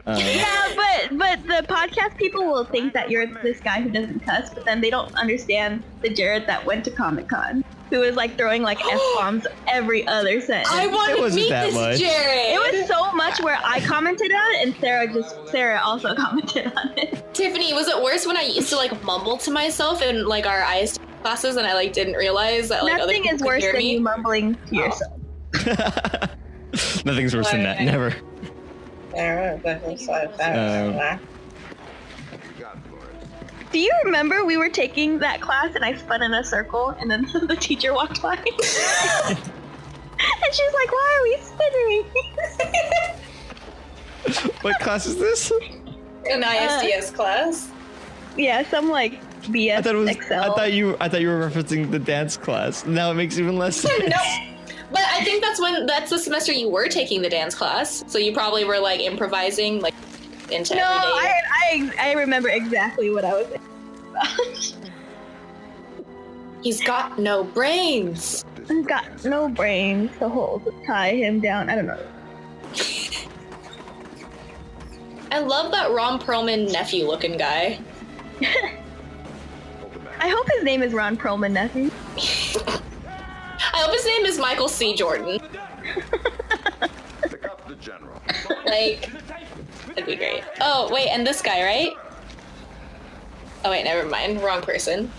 [SPEAKER 1] Yeah, but but podcast people will think that you're this guy who doesn't cuss, but then they don't understand the Jared that went to Comic-Con, who was like throwing like F-bombs every other sentence.
[SPEAKER 2] I want to meet this
[SPEAKER 3] much.
[SPEAKER 2] Jared.
[SPEAKER 1] It was so much where I commented on it, and Sarah also commented on it.
[SPEAKER 2] Tiffany, was it worse when I used to like mumble to myself in like our IST classes, and I like didn't realize that like
[SPEAKER 1] Nothing is worse than you mumbling to yourself.
[SPEAKER 3] Nothing's worse than that. Never.
[SPEAKER 1] Do you remember we were taking that class and I spun in a circle and then the teacher walked by? And she's like, why are we spinning?
[SPEAKER 3] What class is this?
[SPEAKER 2] An ISDS class.
[SPEAKER 1] Yeah, some like BS Excel.
[SPEAKER 3] I thought you were referencing the dance class. Now it makes even less sense.
[SPEAKER 2] No. But I think that's the semester you were taking the dance class. So you probably were like improvising like into every day.
[SPEAKER 1] I remember exactly what I was about.
[SPEAKER 2] He's got no brains.
[SPEAKER 1] He's got no brains to hold to tie him down. I don't know.
[SPEAKER 2] I love that Ron Perlman nephew looking guy.
[SPEAKER 1] I hope his name is Ron Perlman nephew.
[SPEAKER 2] I hope his name is Michael C. Jordan.
[SPEAKER 10] Pick up the general.
[SPEAKER 2] Like, that'd be great. Oh, wait, and this guy, right? Oh, wait, never mind. Wrong person.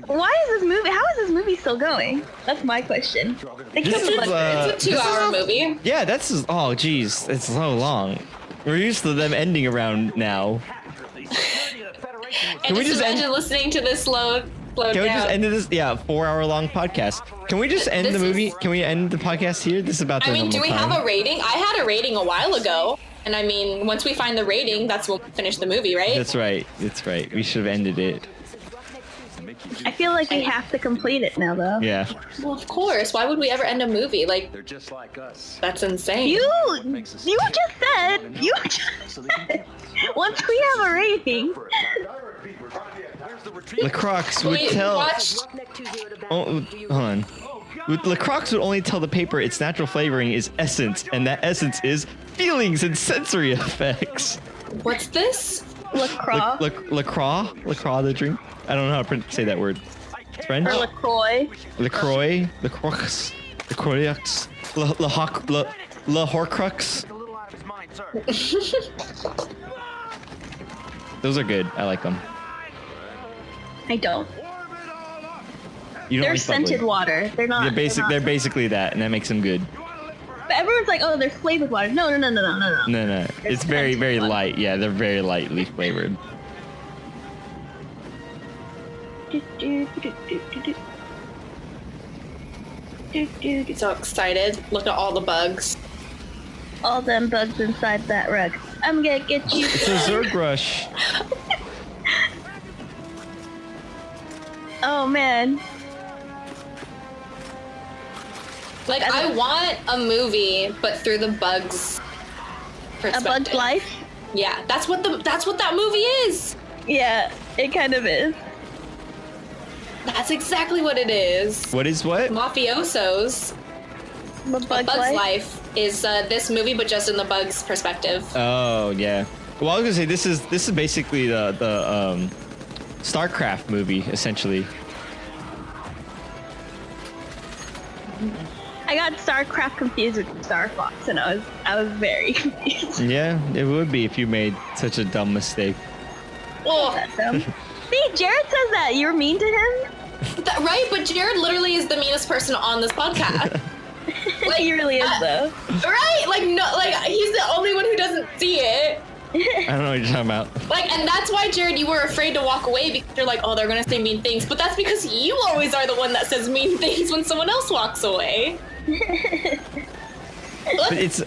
[SPEAKER 1] Why is this movie? How is this movie still going? That's my question.
[SPEAKER 2] It's a 2-hour movie.
[SPEAKER 3] Yeah, oh, geez, it's so long. We're used to them ending around now.
[SPEAKER 2] Can we just imagine listening to this slow down?
[SPEAKER 3] Can we just end this? Yeah, 4-hour-long podcast. Can we just end the movie? Can we end the podcast here? This is about the
[SPEAKER 2] do we have a rating? I had a rating a while ago. And I mean, once we find the rating, that's when we finish the movie, right?
[SPEAKER 3] That's right. We should have ended it.
[SPEAKER 1] I feel like we have to complete it now, though.
[SPEAKER 3] Yeah.
[SPEAKER 2] Well, of course. Why would we ever end a movie? Like,
[SPEAKER 10] They're just like us.
[SPEAKER 2] that's insane.
[SPEAKER 1] You just said. Once we have a rating.
[SPEAKER 3] Lacroix would tell. Hold on. Lacroix would only tell the paper its natural flavoring is essence, and that essence is feelings and sensory effects.
[SPEAKER 2] What's this?
[SPEAKER 1] LaCroix.
[SPEAKER 3] LaCroix, the drink. I don't know how to say that word. It's French.
[SPEAKER 1] Or LaCroix.
[SPEAKER 3] LaCroix. La Horcrux. Those are good. I like them.
[SPEAKER 1] I don't.
[SPEAKER 3] You don't
[SPEAKER 1] They're
[SPEAKER 3] like
[SPEAKER 1] scented
[SPEAKER 3] bubbly.
[SPEAKER 1] water. They're not.
[SPEAKER 3] They're basically that, and that makes them good.
[SPEAKER 1] But everyone's like, oh, they're flavored water. No.
[SPEAKER 3] No. It's very, very light. Yeah, they're very lightly flavored.
[SPEAKER 2] So excited. Look at all the bugs.
[SPEAKER 1] All them bugs inside that rug. I'm gonna get you.
[SPEAKER 3] It's a Zerg rush.
[SPEAKER 1] Oh man.
[SPEAKER 2] Like, I want a movie, but through the bugs' perspective.
[SPEAKER 1] A Bug's Life?
[SPEAKER 2] Yeah, that's what that movie is.
[SPEAKER 1] Yeah, it kind of is.
[SPEAKER 2] That's exactly what it is.
[SPEAKER 3] What is what?
[SPEAKER 2] Mafiosos.
[SPEAKER 1] A Bug's
[SPEAKER 2] Life is this movie, but just in the bugs' perspective.
[SPEAKER 3] Oh yeah. Well, I was gonna say this is basically the StarCraft movie essentially.
[SPEAKER 1] I got StarCraft confused with Star Fox, and I was very confused.
[SPEAKER 3] Yeah, it would be if you made such a dumb mistake.
[SPEAKER 2] Oh,
[SPEAKER 1] That's dumb. See, Jared says that you're mean to him.
[SPEAKER 2] Right, but Jared literally is the meanest person on this podcast.
[SPEAKER 1] Like, he really is, though.
[SPEAKER 2] Right? Like, no, like he's the only one who doesn't see it.
[SPEAKER 3] I don't know what you're talking about.
[SPEAKER 2] Like, and that's why, Jared, you were afraid to walk away because you're like, oh, they're gonna say mean things. But that's because you always are the one that says mean things when someone else walks away.
[SPEAKER 3] But it's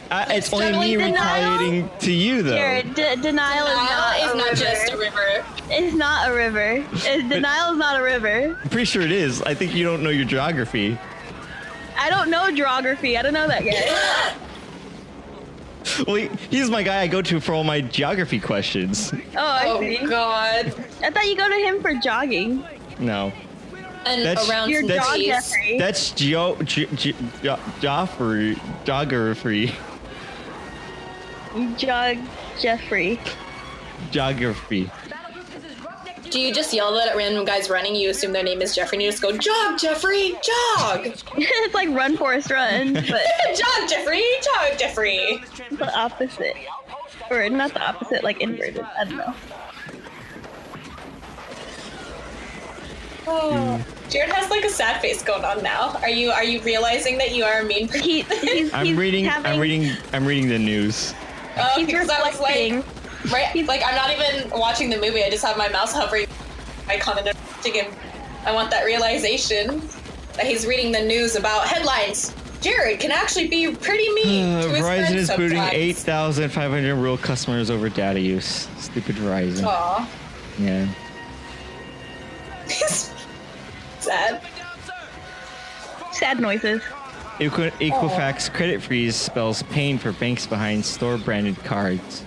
[SPEAKER 3] only me retaliating to you, though.
[SPEAKER 1] Jared, denial is not
[SPEAKER 2] just a river.
[SPEAKER 1] It's not a river. Denial is not a river.
[SPEAKER 3] I'm pretty sure it is. I think you don't know your geography.
[SPEAKER 1] I don't know geography. I don't know that guy.
[SPEAKER 3] Well, he's my guy I go to for all my geography questions.
[SPEAKER 1] Oh, I see.
[SPEAKER 2] God.
[SPEAKER 1] I thought you go to him for jogging.
[SPEAKER 3] No.
[SPEAKER 2] And
[SPEAKER 3] That's-
[SPEAKER 2] around
[SPEAKER 1] Your
[SPEAKER 2] some
[SPEAKER 1] dog,
[SPEAKER 2] trees.
[SPEAKER 1] Jeffrey.
[SPEAKER 3] That's geography.
[SPEAKER 1] Jeffrey.
[SPEAKER 3] Geography.
[SPEAKER 2] Do you just yell that at random guys running? You assume their name is Jeffrey, and you just go, "Jog, Jeffrey, jog!"
[SPEAKER 1] It's like run, Forrest, run, but
[SPEAKER 2] jog, Jeffrey, jog, Jeffrey.
[SPEAKER 1] The opposite, or not the opposite, like inverted. I don't know.
[SPEAKER 2] Oh, Jared has like a sad face going on now. Are you realizing that you are a mean person?
[SPEAKER 3] I'm reading the news.
[SPEAKER 2] Oh, because I was like, right, like I'm not even watching the movie. I just have my mouse hovering icon and him. I want that realization that he's reading the news about headlines. Jared can actually be pretty mean to his
[SPEAKER 3] Verizon
[SPEAKER 2] friends
[SPEAKER 3] is
[SPEAKER 2] sometimes.
[SPEAKER 3] booting 8,500 rural customers over data use. Stupid Verizon.
[SPEAKER 2] Aw.
[SPEAKER 3] Yeah.
[SPEAKER 2] Sad.
[SPEAKER 1] Sad noises.
[SPEAKER 3] Equifax credit freeze spells pain for banks behind store-branded cards.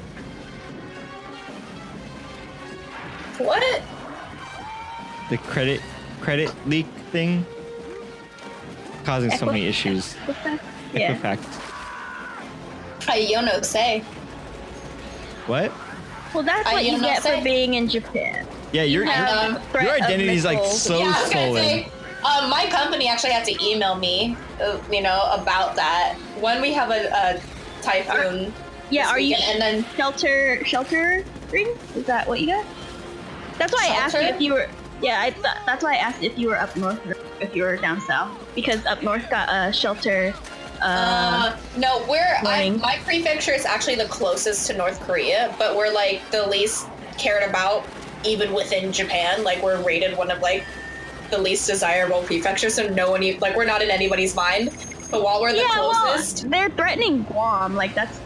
[SPEAKER 2] What?
[SPEAKER 3] The credit leak thing causing so many issues.
[SPEAKER 1] Yeah.
[SPEAKER 3] Equifax.
[SPEAKER 2] Yo no say.
[SPEAKER 3] What?
[SPEAKER 1] Well, that's what you get for being in Japan.
[SPEAKER 3] Yeah, your identity is like so stolen.
[SPEAKER 2] My company actually had to email me, about that. When we have a typhoon.
[SPEAKER 1] Yeah, are you?
[SPEAKER 2] And then
[SPEAKER 1] shelter ring? Is that what you got? That's why I asked you if you were. Yeah, that's why I asked if you were up north or if you were down south, because up north got a shelter.
[SPEAKER 2] No, my prefecture is actually the closest to North Korea, but we're like the least cared about even within Japan. Like we're rated one of like the least desirable prefectures, so no one we're not in anybody's mind. But while we're the closest,
[SPEAKER 1] they're threatening Guam. Like that's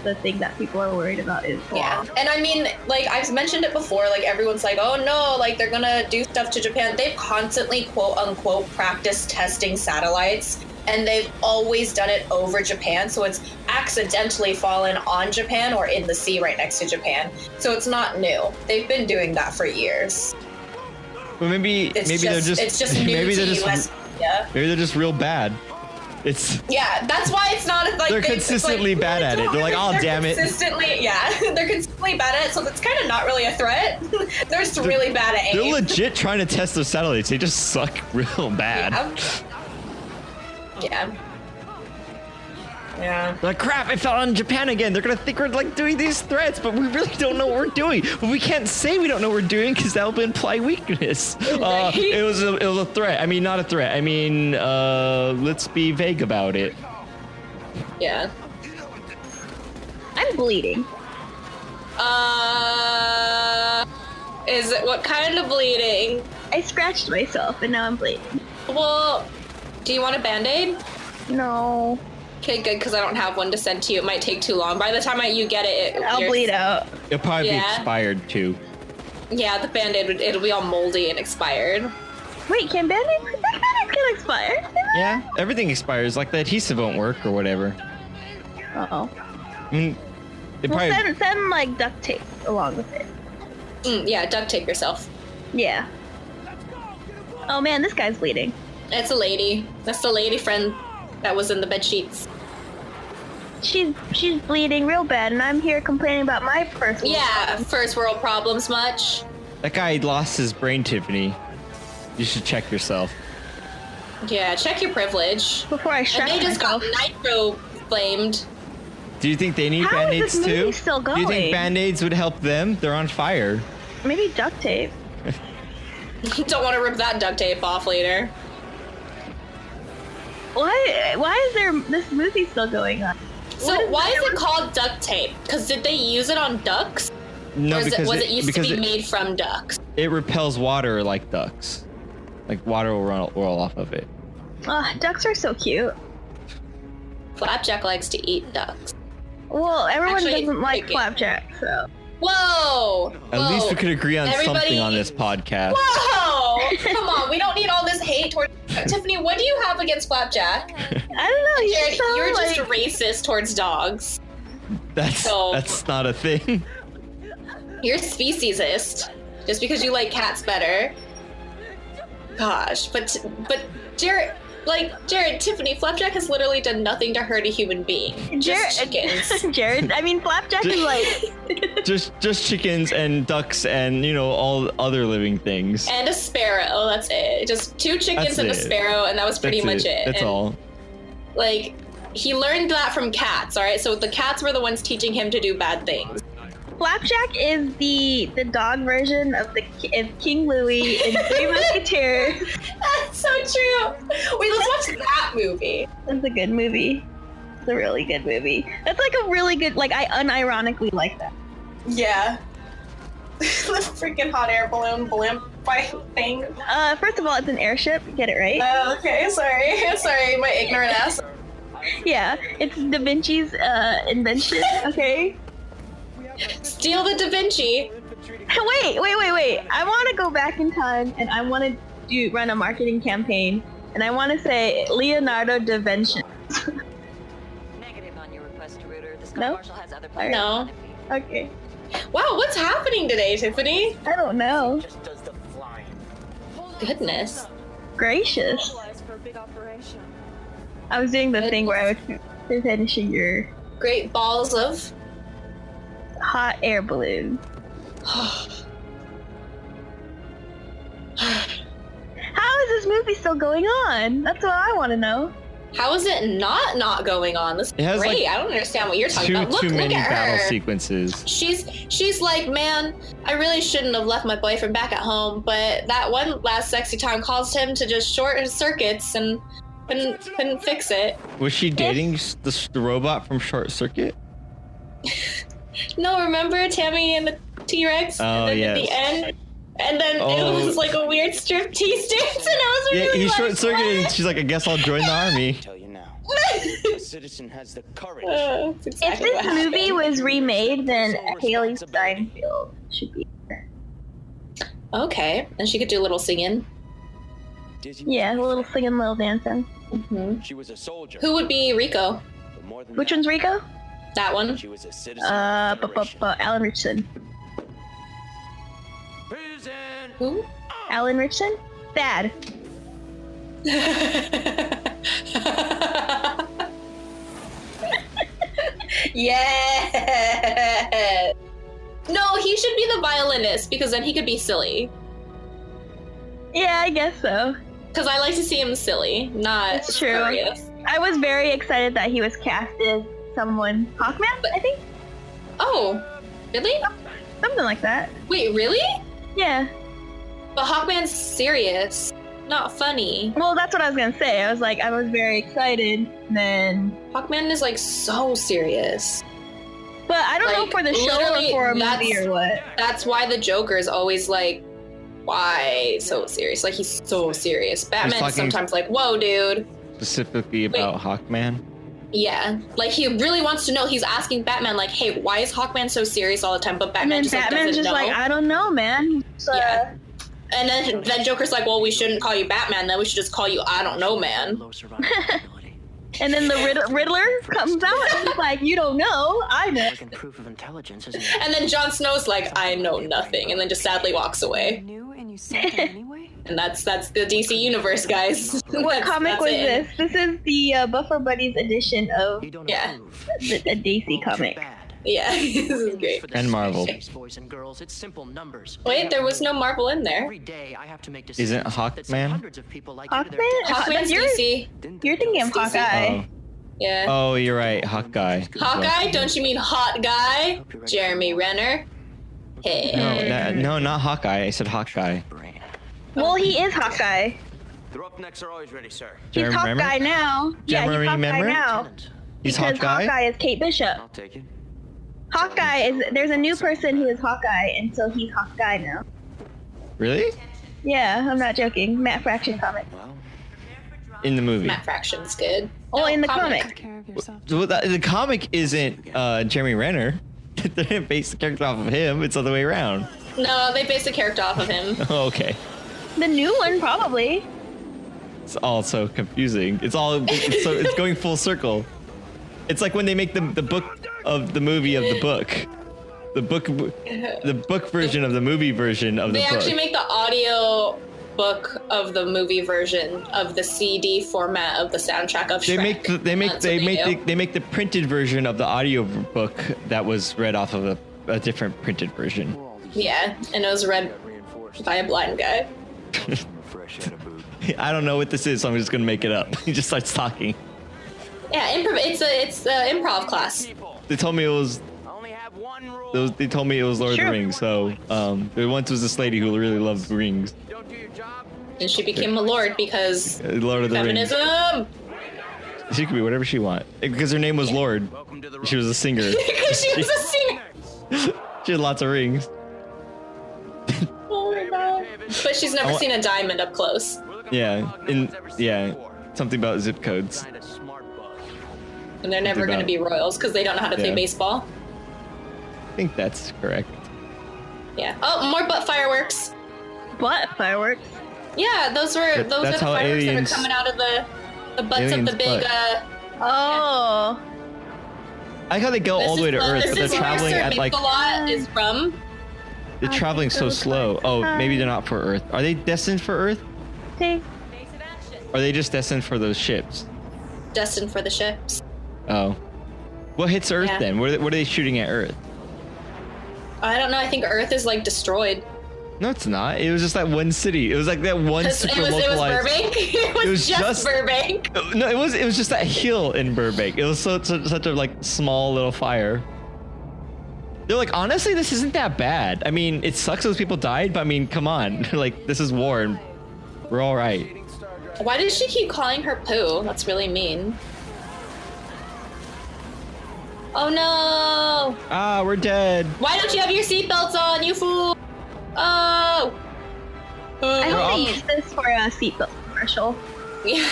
[SPEAKER 1] the thing that people are worried about is Guam.
[SPEAKER 2] Yeah, and I mean, like I've mentioned it before. Like everyone's like, oh no, like they're gonna do stuff to Japan. They've constantly quote unquote practice testing satellites. And they've always done it over Japan, so it's accidentally fallen on Japan or in the sea right next to Japan. So it's not new. They've been doing that for years.
[SPEAKER 3] Well, maybe they're just
[SPEAKER 2] it's just new
[SPEAKER 3] maybe
[SPEAKER 2] to
[SPEAKER 3] they're just
[SPEAKER 2] US media.
[SPEAKER 3] maybe they're just real bad.
[SPEAKER 2] That's why it's not like
[SPEAKER 3] they're consistently bad at it. They're like, oh damn it.
[SPEAKER 2] They're consistently bad at it, so it's kind of not really a threat. They're just really bad at aim.
[SPEAKER 3] They're legit trying to test those satellites. They just suck real bad.
[SPEAKER 2] Yeah.
[SPEAKER 3] Like crap, I fell on Japan again. They're gonna think we're like doing these threats, but we really don't know what we're doing. But we can't say we don't know what we're doing because that will imply weakness. It was a threat. I mean, not a threat. I mean, let's be vague about it.
[SPEAKER 2] Yeah.
[SPEAKER 1] I'm bleeding.
[SPEAKER 2] Is it what kind of bleeding?
[SPEAKER 1] I scratched myself and now I'm bleeding.
[SPEAKER 2] Well, do you want a Band-Aid?
[SPEAKER 1] No.
[SPEAKER 2] Okay, good, because I don't have one to send to you. It might take too long. By the time you get it,
[SPEAKER 1] I'll bleed out.
[SPEAKER 3] It'll probably be expired too.
[SPEAKER 2] Yeah, the Band-Aid it'll be all moldy and expired.
[SPEAKER 1] Wait, can Band-Aids can expire?
[SPEAKER 3] Yeah, everything expires. Like the adhesive won't work or whatever.
[SPEAKER 1] Uh-oh.
[SPEAKER 3] I mean,
[SPEAKER 1] send like duct tape along with it.
[SPEAKER 2] Yeah, duct tape yourself.
[SPEAKER 1] Yeah. Oh man, this guy's bleeding.
[SPEAKER 2] It's a lady. That's the lady friend that was in the bed sheets.
[SPEAKER 1] She's bleeding real bad, and I'm here complaining about my first world problems.
[SPEAKER 2] First world problems much.
[SPEAKER 3] That guy lost his brain, Tiffany. You should check yourself.
[SPEAKER 2] Yeah, check your privilege.
[SPEAKER 1] Before I shut
[SPEAKER 2] And they just got nitro flamed.
[SPEAKER 3] Do you think they need
[SPEAKER 1] How
[SPEAKER 3] Band-Aids
[SPEAKER 1] is this movie
[SPEAKER 3] too?
[SPEAKER 1] still
[SPEAKER 3] Do you think
[SPEAKER 1] going?
[SPEAKER 3] Band-Aids would help them? They're on fire.
[SPEAKER 1] Maybe duct tape.
[SPEAKER 2] Don't want to rip that duct tape off later.
[SPEAKER 1] Why is there this movie still going on?
[SPEAKER 2] So why is it called duct tape? Because did they use it on ducks?
[SPEAKER 3] No,
[SPEAKER 2] or
[SPEAKER 3] because
[SPEAKER 2] was it used to be
[SPEAKER 3] it
[SPEAKER 2] made from ducks?
[SPEAKER 3] It repels water like ducks. Like water will roll off of it.
[SPEAKER 1] Ducks are so cute.
[SPEAKER 2] Flapjack likes to eat ducks.
[SPEAKER 1] Well, everyone
[SPEAKER 2] Actually,
[SPEAKER 1] doesn't like
[SPEAKER 2] cricket.
[SPEAKER 1] Flapjack, so.
[SPEAKER 2] Whoa!
[SPEAKER 3] At least we could agree on something on this podcast.
[SPEAKER 2] Whoa! Come on, we don't need all this hate towards Tiffany. What do you have against Flapjack?
[SPEAKER 1] I don't know.
[SPEAKER 2] Jared, you're just racist towards dogs.
[SPEAKER 3] That's not a thing.
[SPEAKER 2] You're speciesist, just because you like cats better. Gosh, but Jared, Like, Jared, Tiffany, Flapjack has literally done nothing to hurt a human being. Just chickens.
[SPEAKER 1] Jared, I mean, Flapjack is like...
[SPEAKER 3] just chickens and ducks and, you know, all other living things.
[SPEAKER 2] And a sparrow, that's it. Just 2 chickens and a sparrow, and that was pretty much it.
[SPEAKER 3] That's all.
[SPEAKER 2] Like, he learned that from cats, all right? So the cats were the ones teaching him to do bad things.
[SPEAKER 1] Flapjack is the dog version of King Louis in Three Musketeers.
[SPEAKER 2] That's so true. Wait, let's watch that movie.
[SPEAKER 1] It's a good movie. It's a really good movie. That's like a really good, like, I unironically like that.
[SPEAKER 2] Yeah. The freaking hot air balloon blimp fight thing.
[SPEAKER 1] First of all, it's an airship. Get it right.
[SPEAKER 2] Oh, okay. Sorry, my ignorant ass.
[SPEAKER 1] Yeah, it's Da Vinci's invention. Okay.
[SPEAKER 2] Steal the Da Vinci.
[SPEAKER 1] Wait. I want to go back in time and I want to run a marketing campaign and I want to say Leonardo da Vinci.
[SPEAKER 5] Negative on your request, Rooter. The Sky
[SPEAKER 1] No?
[SPEAKER 5] Marshal has other
[SPEAKER 1] All right.
[SPEAKER 2] No.
[SPEAKER 1] Okay.
[SPEAKER 2] Wow, what's happening today, Tiffany?
[SPEAKER 1] I don't know.
[SPEAKER 6] Just does the flying.
[SPEAKER 2] Goodness.
[SPEAKER 1] Gracious.
[SPEAKER 5] for a big operation.
[SPEAKER 1] I was doing the thing where I was finishing your
[SPEAKER 2] Great balls of...
[SPEAKER 1] hot air balloon. How is this movie still going on? That's what I want to know.
[SPEAKER 2] How is it not going on? This is great.
[SPEAKER 3] Like,
[SPEAKER 2] I don't understand what you're talking about.
[SPEAKER 3] Too many
[SPEAKER 2] look at
[SPEAKER 3] battle
[SPEAKER 2] her.
[SPEAKER 3] sequences.
[SPEAKER 2] She's like, man, I really shouldn't have left my boyfriend back at home, but that one last sexy time caused him to just short his circuits and couldn't fix it.
[SPEAKER 3] Was she dating the robot from Short Circuit?
[SPEAKER 2] No, remember Tammy and the T-Rex?
[SPEAKER 3] Oh,
[SPEAKER 2] and then
[SPEAKER 3] yes.
[SPEAKER 2] at the end, and then it was like a weird striptease dance, and I was really
[SPEAKER 3] he
[SPEAKER 2] like,
[SPEAKER 3] short circuited
[SPEAKER 2] what?
[SPEAKER 3] and she's like, I guess I'll join the army.
[SPEAKER 4] Tell you now. A citizen has the courage.
[SPEAKER 2] That's exactly
[SPEAKER 1] If
[SPEAKER 2] what
[SPEAKER 1] this movie
[SPEAKER 2] happened.
[SPEAKER 1] was remade, then Haley Steinfeld should be there.
[SPEAKER 2] Okay, and she could do a little singing.
[SPEAKER 1] Yeah, a little singing, little dancing.
[SPEAKER 2] Mm-hmm.
[SPEAKER 4] She was a soldier.
[SPEAKER 2] Who would be Rico?
[SPEAKER 4] But more than
[SPEAKER 1] Which
[SPEAKER 4] that,
[SPEAKER 1] one's Rico?
[SPEAKER 2] That one.
[SPEAKER 4] She was a citizen of the Federation.
[SPEAKER 1] Alan Richardson.
[SPEAKER 2] Who?
[SPEAKER 1] Alan Richardson? Thad.
[SPEAKER 2] Yeah. No, he should be the violinist because then he could be silly.
[SPEAKER 1] Yeah, I guess so.
[SPEAKER 2] Because I like to see him silly, not
[SPEAKER 1] That's true.
[SPEAKER 2] serious.
[SPEAKER 1] I was very excited that he was cast as someone. Hawkman, I think?
[SPEAKER 2] Oh, really?
[SPEAKER 1] Something like that.
[SPEAKER 2] Wait, really?
[SPEAKER 1] Yeah.
[SPEAKER 2] But Hawkman's serious, not funny.
[SPEAKER 1] Well, that's what I was gonna say. I was very excited, then...
[SPEAKER 2] Hawkman is like so serious.
[SPEAKER 1] But I don't know
[SPEAKER 2] Like,
[SPEAKER 1] for the show or
[SPEAKER 2] literally,
[SPEAKER 1] for a movie
[SPEAKER 2] that's-
[SPEAKER 1] or what.
[SPEAKER 2] That's why the Joker is always like, why so serious? Like, he's so serious. Batman's
[SPEAKER 3] talking-
[SPEAKER 2] sometimes like, whoa, dude.
[SPEAKER 3] Specifically about Hawkman.
[SPEAKER 2] Yeah, like he really wants to know. He's asking Batman, like, "Hey, why is Hawkman so serious all the time?" But
[SPEAKER 1] And
[SPEAKER 2] Batman
[SPEAKER 1] then
[SPEAKER 2] just
[SPEAKER 1] Batman's
[SPEAKER 2] doesn't
[SPEAKER 1] just
[SPEAKER 2] know.
[SPEAKER 1] like, I don't know, man.
[SPEAKER 2] Yeah. And then Joker's like, "Well, we shouldn't call you Batman. Then we should just call you I don't know, man."
[SPEAKER 1] And then the Riddler comes out and he's like, you don't know, I know.
[SPEAKER 6] Proof of intelligence, isn't it?
[SPEAKER 2] And then Jon Snow's like, "I know nothing," and then just sadly walks away.
[SPEAKER 5] New and you sent it anyway?
[SPEAKER 2] And that's the DC universe, guys.
[SPEAKER 1] What comic was this? This is the Buffer Buddies edition of
[SPEAKER 2] Yeah.
[SPEAKER 1] a DC comic.
[SPEAKER 2] Yeah, this is great.
[SPEAKER 3] And Marvel.
[SPEAKER 6] Boys and girls, it's simple numbers.
[SPEAKER 2] Wait, there was no Marvel in there.
[SPEAKER 6] Every day I have to make
[SPEAKER 3] Isn't
[SPEAKER 6] decisions that send
[SPEAKER 3] Hawkman?
[SPEAKER 6] hundreds of people like you to their
[SPEAKER 1] Hawkman?
[SPEAKER 6] death.
[SPEAKER 2] Hawkman's
[SPEAKER 1] You're-
[SPEAKER 2] DC.
[SPEAKER 1] You're thinking of Hawkeye.
[SPEAKER 2] Yeah.
[SPEAKER 3] Oh, you're right. Hawkeye.
[SPEAKER 2] Hawkeye? Don't you mean hot guy? Jeremy Renner. Hey.
[SPEAKER 3] No, not Hawkeye. I said Hawkeye.
[SPEAKER 1] Well, he is Hawkeye.
[SPEAKER 10] The roughnecks are always ready, sir.
[SPEAKER 1] He's
[SPEAKER 3] Jeremy
[SPEAKER 1] Hawkeye
[SPEAKER 3] Renner?
[SPEAKER 1] now. Yeah, he's
[SPEAKER 3] Jeremy
[SPEAKER 1] Hawkeye
[SPEAKER 3] Renner?
[SPEAKER 1] now.
[SPEAKER 3] He's
[SPEAKER 1] Because
[SPEAKER 3] Hawkeye?
[SPEAKER 1] Hawkeye is Kate Bishop.
[SPEAKER 10] I'll take it.
[SPEAKER 1] Hawkeye is, there's a new person who is Hawkeye, and so he's Hawkeye now.
[SPEAKER 3] Really?
[SPEAKER 1] Yeah, I'm not joking. Matt Fraction comic.
[SPEAKER 3] In the movie.
[SPEAKER 2] Matt Fraction's good.
[SPEAKER 1] Oh, in the
[SPEAKER 5] Take
[SPEAKER 1] comic.
[SPEAKER 5] care of yourself.
[SPEAKER 3] Well, the comic isn't Jeremy Renner. They didn't base the character off of him. It's the other way around.
[SPEAKER 2] No, they based the character off of him.
[SPEAKER 3] Oh, okay.
[SPEAKER 1] The new one, probably.
[SPEAKER 3] It's all so confusing. It's going full circle. It's like when they make the book of the movie of the book. The book version of the movie version of the
[SPEAKER 2] They
[SPEAKER 3] book.
[SPEAKER 2] actually make the audio book of the movie version of the CD format of the soundtrack of Shrek.
[SPEAKER 3] They make the printed version of the audio book that was read off of a different printed version.
[SPEAKER 2] Yeah, and it was read by a blind guy.
[SPEAKER 3] I don't know what this is, so I'm just gonna make it up. He just starts talking.
[SPEAKER 2] Yeah, it's an improv class.
[SPEAKER 3] They told me it was. They told me it was Lord of the Rings. So there once was this lady who really loved rings.
[SPEAKER 2] And she became a lord because
[SPEAKER 3] Lord of the
[SPEAKER 2] feminism.
[SPEAKER 3] Rings. She could be whatever she want because her name was Lord. She was a singer.
[SPEAKER 2] Because she was a singer.
[SPEAKER 3] She had lots of rings.
[SPEAKER 2] Oh my god! But she's never seen a diamond up close.
[SPEAKER 3] Yeah, something about zip codes.
[SPEAKER 2] And they're never going to be royals because they don't know how to play baseball.
[SPEAKER 3] I think that's correct.
[SPEAKER 2] Yeah. Oh, more butt fireworks.
[SPEAKER 1] Butt fireworks?
[SPEAKER 2] Yeah, those are the fireworks that are coming out of the butts of the big.
[SPEAKER 1] Oh.
[SPEAKER 3] I like how they go all the way to Earth, but they're traveling at like.
[SPEAKER 2] Is from.
[SPEAKER 3] They're traveling so slow. Oh, maybe they're not for Earth. Are they destined for Earth?
[SPEAKER 1] Okay.
[SPEAKER 3] Or are they just destined for those ships?
[SPEAKER 2] Destined for the ships.
[SPEAKER 3] Oh. What hits Earth then? What are they shooting at Earth?
[SPEAKER 2] I don't know. I think Earth is like destroyed.
[SPEAKER 3] No, it's not. It was just that one city. It was like that one super localized.
[SPEAKER 2] It was Burbank. It was just Burbank.
[SPEAKER 3] No, it was just that hill in Burbank. It was such a like small little fire. They're like, honestly, this isn't that bad. I mean, it sucks those people died, but I mean, come on. Like, this is war and we're all right.
[SPEAKER 2] Why did she keep calling her poo? That's really mean. Oh no!
[SPEAKER 3] Ah, we're dead.
[SPEAKER 2] Why don't you have your seatbelts on, you fool? Oh!
[SPEAKER 1] I hope they use this for a seatbelt commercial.
[SPEAKER 2] Yeah.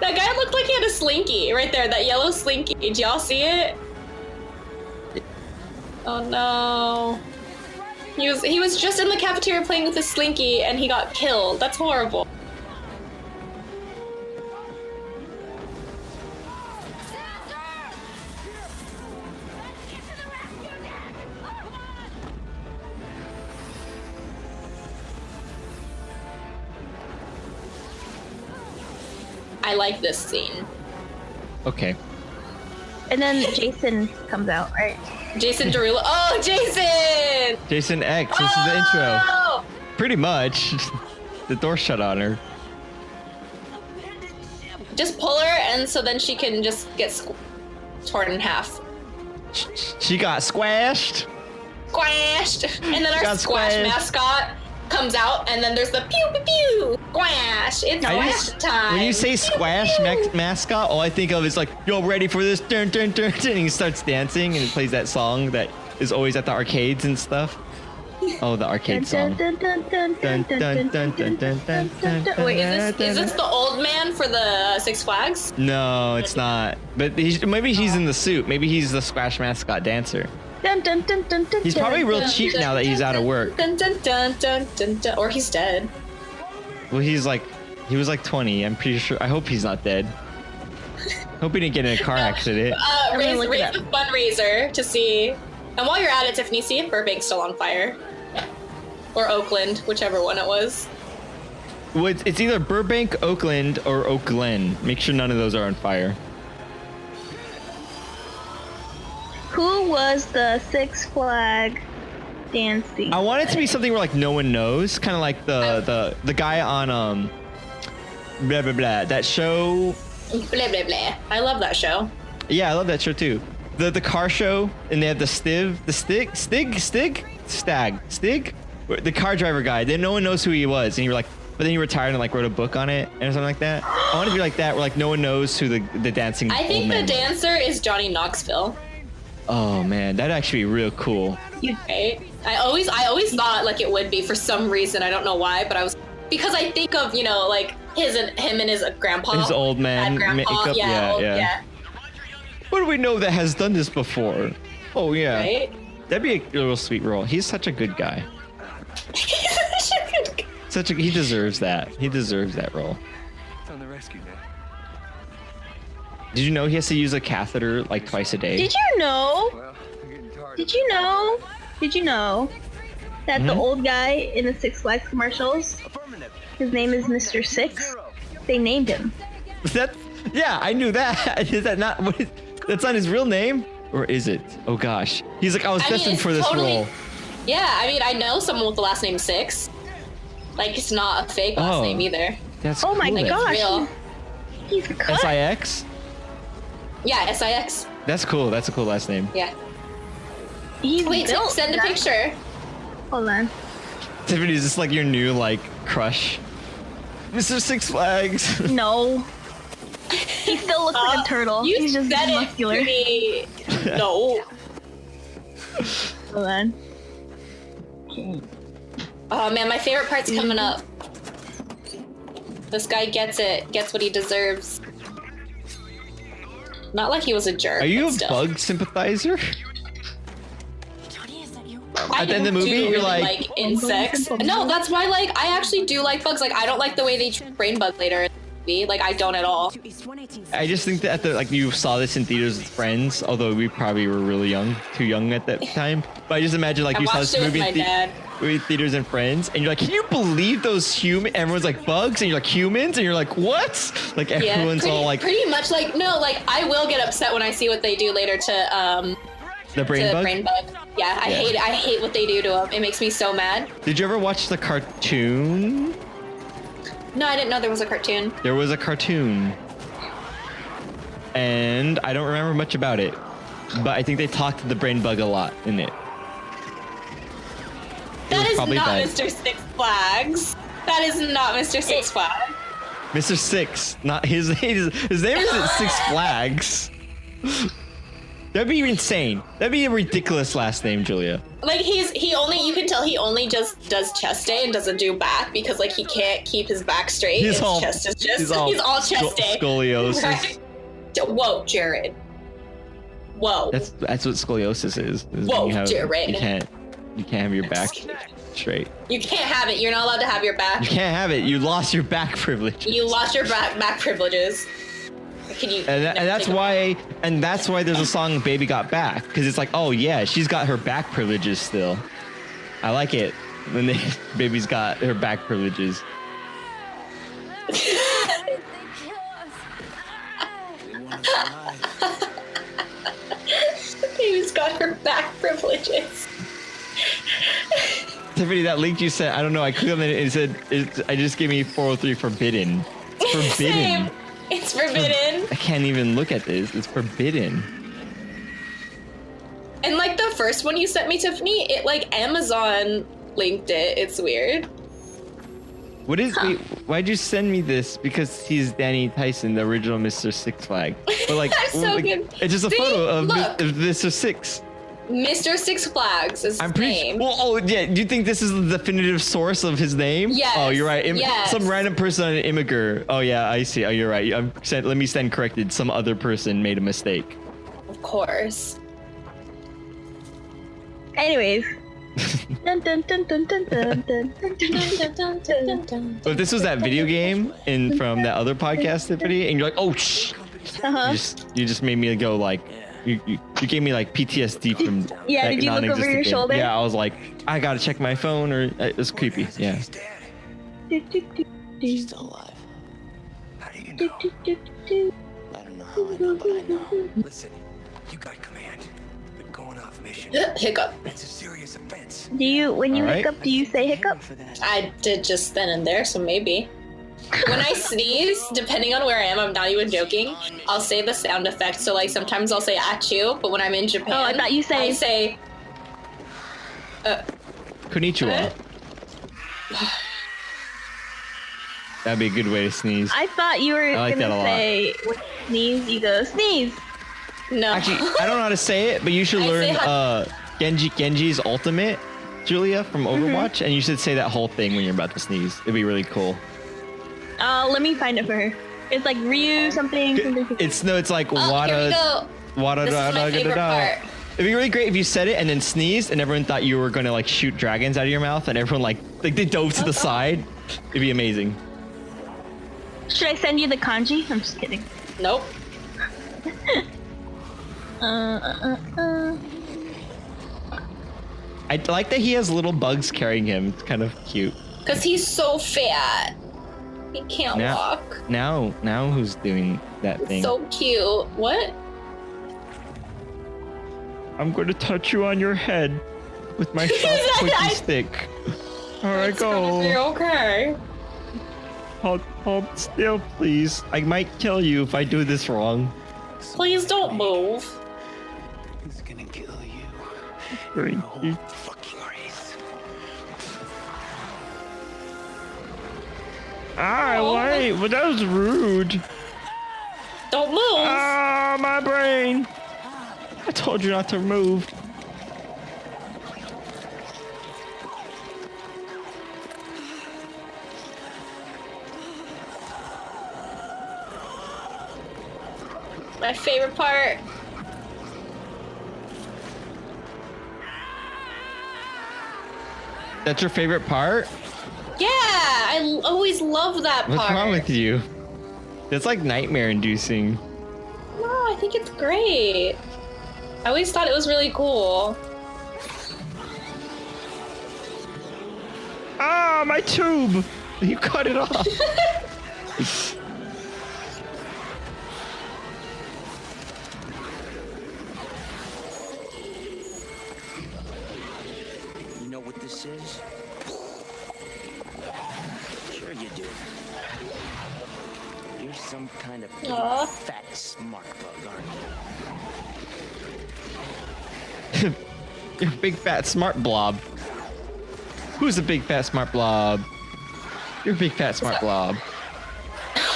[SPEAKER 2] That guy looked like he had a slinky right there, that yellow slinky. Did y'all see it? Oh no. He was just in the cafeteria playing with his slinky and he got killed. That's horrible. I like this scene.
[SPEAKER 3] Okay.
[SPEAKER 1] And then Jason comes out, right?
[SPEAKER 2] Jason Derulo. Oh, Jason!
[SPEAKER 3] Jason X. This is the intro. Pretty much. The door shut on her.
[SPEAKER 2] Just pull her, and so then she can just get torn in half.
[SPEAKER 3] She got squashed.
[SPEAKER 2] Squashed! And then our squash mascot comes out, and then there's the pew pew pew squash. It's squash time.
[SPEAKER 3] When you say squash mascot, all I think of is like, yo, ready for this? Dun, dun, dun, dun. And he starts dancing and he plays that song that is always at the arcades and stuff. Oh, the arcade song. Wait,
[SPEAKER 2] is this the old man for the Six Flags?
[SPEAKER 3] No, it's not. But maybe he's in the suit. Maybe he's the squash mascot dancer. He's probably real cheap now that he's out of work.
[SPEAKER 2] Or he's dead.
[SPEAKER 3] Well, he was like 20. I'm pretty sure. I hope he's not dead. Hope he didn't get in a car accident.
[SPEAKER 2] Raise the fundraiser to see. And while you're at it, Tiffany, see if Burbank's still on fire. Or Oakland, whichever one it was.
[SPEAKER 3] Well, it's either Burbank, Oakland, or Oak Glen. Make sure none of those are on fire.
[SPEAKER 1] Who was the Six Flag dancing?
[SPEAKER 3] I want it to be something where like no one knows, kind of like the guy on blah blah blah, that show.
[SPEAKER 2] Blah blah blah. I love that show.
[SPEAKER 3] Yeah, I love that show too. The car show, and they have the the car driver guy. Then no one knows who he was, and you were like, but then he retired and like wrote a book on it and something like that. I want to be like that, where like no one knows who the dancing.
[SPEAKER 2] I think the dancer is Johnny Knoxville.
[SPEAKER 3] Oh man, that'd actually be real cool.
[SPEAKER 2] Right? I always thought like it would be for some reason. I don't know why, but because I think of, you know, like him and his grandpa.
[SPEAKER 3] His old man makeup. Yeah. What do we know that has done this before? Oh yeah.
[SPEAKER 2] Right?
[SPEAKER 3] That'd be a real sweet role. He's such a good guy. He deserves that. He deserves that role.
[SPEAKER 8] It's on the rescue day.
[SPEAKER 3] Did you know he has to use a catheter like twice a day?
[SPEAKER 1] Did you know?
[SPEAKER 8] Well, I'm getting tired.
[SPEAKER 1] Did you know? Did you know that the old guy in the Six Flags commercials, his name is Mr. Six. They named him.
[SPEAKER 3] Yeah, I knew that. Is that not what? That's not his real name, or is it? Oh gosh, he's like, I was destined for this role.
[SPEAKER 2] Yeah, I mean, I know someone with the last name Six. Like, it's not a fake last name either.
[SPEAKER 3] That's
[SPEAKER 1] oh my
[SPEAKER 3] cool.
[SPEAKER 1] gosh,
[SPEAKER 2] real.
[SPEAKER 1] He's cut.
[SPEAKER 3] SIX.
[SPEAKER 2] Yeah, SIX.
[SPEAKER 3] That's cool. That's a cool last name.
[SPEAKER 2] Yeah.
[SPEAKER 1] Wait,
[SPEAKER 2] send a picture.
[SPEAKER 1] Hold on.
[SPEAKER 3] Tiffany, is this like your new like crush? Mr. Six Flags.
[SPEAKER 1] No. He still looks like a turtle. He's just muscular.
[SPEAKER 2] No.
[SPEAKER 1] Hold on.
[SPEAKER 2] Oh man, my favorite part's coming up. This guy gets it. Gets what he deserves. Not like he was a jerk.
[SPEAKER 3] Are you a
[SPEAKER 2] still.
[SPEAKER 3] bug sympathizer?
[SPEAKER 2] At
[SPEAKER 3] the end of the movie, you're
[SPEAKER 2] like insects. No, that's why like I actually do like bugs. Like I don't like the way they treat brain bug later in the movie. Like I don't at all.
[SPEAKER 3] I just think that you saw this in theaters with friends, although we probably were really young, too young at that time. But I just imagine like
[SPEAKER 2] I
[SPEAKER 3] you saw
[SPEAKER 2] watched
[SPEAKER 3] this
[SPEAKER 2] it with
[SPEAKER 3] movie
[SPEAKER 2] my dad.
[SPEAKER 3] with theaters and friends, and you're like, can you believe those humans? Everyone's like bugs, and you're like humans, and you're like what? Like everyone's all like
[SPEAKER 2] pretty much like no, like I will get upset when I see what they do later to
[SPEAKER 3] the brain bug.
[SPEAKER 2] Brain bug. Yeah, I hate what they do to them. It makes me so mad.
[SPEAKER 3] Did you ever watch the cartoon?
[SPEAKER 2] No, I didn't know there was a cartoon.
[SPEAKER 3] There was a cartoon, and I don't remember much about it, but I think they talked to the brain bug a lot in it.
[SPEAKER 2] That is not Mr. Six Flags. That is not Mr. Six Flags.
[SPEAKER 3] Mr. Six, not his name isn't Six Flags. That'd be insane. That'd be a ridiculous last name, Julia.
[SPEAKER 2] Like you can tell he only just does chest day and doesn't do back because like he can't keep his back straight. He's all chest is he's all chest day.
[SPEAKER 3] Scoliosis.
[SPEAKER 2] Right? Whoa, Jared. Whoa.
[SPEAKER 3] That's what scoliosis is.
[SPEAKER 2] Whoa, Jared.
[SPEAKER 3] You can't have your back straight.
[SPEAKER 2] You can't have it. You're not allowed to have your back.
[SPEAKER 3] You can't have it. You lost your back privilege.
[SPEAKER 2] You lost your back privileges. Can you?
[SPEAKER 3] And that's why there's a song "Baby Got Back" because it's like, oh yeah, she's got her back privileges still. I like it when baby's got her back privileges.
[SPEAKER 2] Baby's got her back privileges.
[SPEAKER 3] Tiffany, that link you sent, I don't know. I clicked on it and it said, I just gave me 403 forbidden. It's forbidden.
[SPEAKER 2] Same. It's forbidden.
[SPEAKER 3] I can't even look at this. It's forbidden.
[SPEAKER 2] And like the first one you sent me, Tiffany, it like Amazon linked it. It's weird.
[SPEAKER 3] What is? Wait, why'd you send me this? Because he's Danny Tyson, the original Mr. Six Flag. But like,
[SPEAKER 2] good.
[SPEAKER 3] It's just a photo of Mr. Six.
[SPEAKER 2] Mr. Six Flags is his name.
[SPEAKER 3] Well, oh yeah. Do you think this is the definitive source of his name?
[SPEAKER 2] Yes.
[SPEAKER 3] Oh, you're right.
[SPEAKER 2] Yes.
[SPEAKER 3] Some random person on an Imgur. Oh yeah, I see. Oh, you're right. Let me stand corrected. Some other person made a mistake.
[SPEAKER 2] Of course.
[SPEAKER 1] Anyways.
[SPEAKER 3] But if this was that video game from that other podcast, Tiffany, and you're like, oh shh. You just made me go like. You gave me like PTSD from
[SPEAKER 1] yeah. Did you look over your shoulder?
[SPEAKER 3] Yeah, I was like, I gotta check my phone, or it's creepy. Yeah.
[SPEAKER 4] She's still alive. How do you know? I don't know how I know, but I know.
[SPEAKER 8] Listen, you got command. We're going off mission.
[SPEAKER 2] Hiccup.
[SPEAKER 8] It's a serious offense.
[SPEAKER 1] Do you, when you hiccup, do you say hiccup?
[SPEAKER 2] I did just then and there, so maybe. When I sneeze, depending on where I am, I'm not even joking, I'll say the sound effect. So like sometimes I'll say achoo, but when I'm in Japan,
[SPEAKER 1] I thought you say.
[SPEAKER 2] I say
[SPEAKER 3] Konnichiwa. That'd be a good way to sneeze.
[SPEAKER 1] I thought you were
[SPEAKER 3] like
[SPEAKER 1] gonna say when you sneeze, you go sneeze.
[SPEAKER 2] No.
[SPEAKER 3] Actually, I don't know how to say it, but you should learn Genji's ultimate, Julia, from Overwatch, and you should say that whole thing when you're about to sneeze. It'd be really cool.
[SPEAKER 1] Let me find it for her. It's like Ryu something.
[SPEAKER 3] It's like
[SPEAKER 2] Wada. This is my favorite part.
[SPEAKER 3] It'd be really great if you said it and then sneezed, and everyone thought you were gonna like shoot dragons out of your mouth, and everyone like they dove to the side. It'd be amazing.
[SPEAKER 1] Should I send you the kanji? I'm just kidding.
[SPEAKER 2] Nope.
[SPEAKER 3] I like that he has little bugs carrying him. It's kind of cute.
[SPEAKER 2] Because he's so fat. He can't walk.
[SPEAKER 3] Now who's doing that thing?
[SPEAKER 2] So cute. What?
[SPEAKER 3] I'm going to touch you on your head with my sharp pointy stick. All right, go.
[SPEAKER 2] You're okay.
[SPEAKER 3] Hold still, please. I might kill you if I do this wrong.
[SPEAKER 2] Please don't move.
[SPEAKER 8] He's gonna kill you.
[SPEAKER 3] Thank you.
[SPEAKER 8] Fucking race.
[SPEAKER 3] Wait, but that was rude.
[SPEAKER 2] Don't move.
[SPEAKER 3] Ah, my brain. I told you not to move.
[SPEAKER 2] My favorite part.
[SPEAKER 3] That's your favorite part?
[SPEAKER 2] Yeah, I always love that part.
[SPEAKER 3] What's wrong with you? It's like nightmare inducing.
[SPEAKER 2] No, I think it's great. I always thought it was really cool.
[SPEAKER 3] Ah, my tube! You cut it off.
[SPEAKER 6] You know what this is? Sure you do. You're some kind of big, fat, smart bug, aren't you?
[SPEAKER 3] You're a big fat smart blob. Who's a big fat smart blob? You're a big fat smart blob.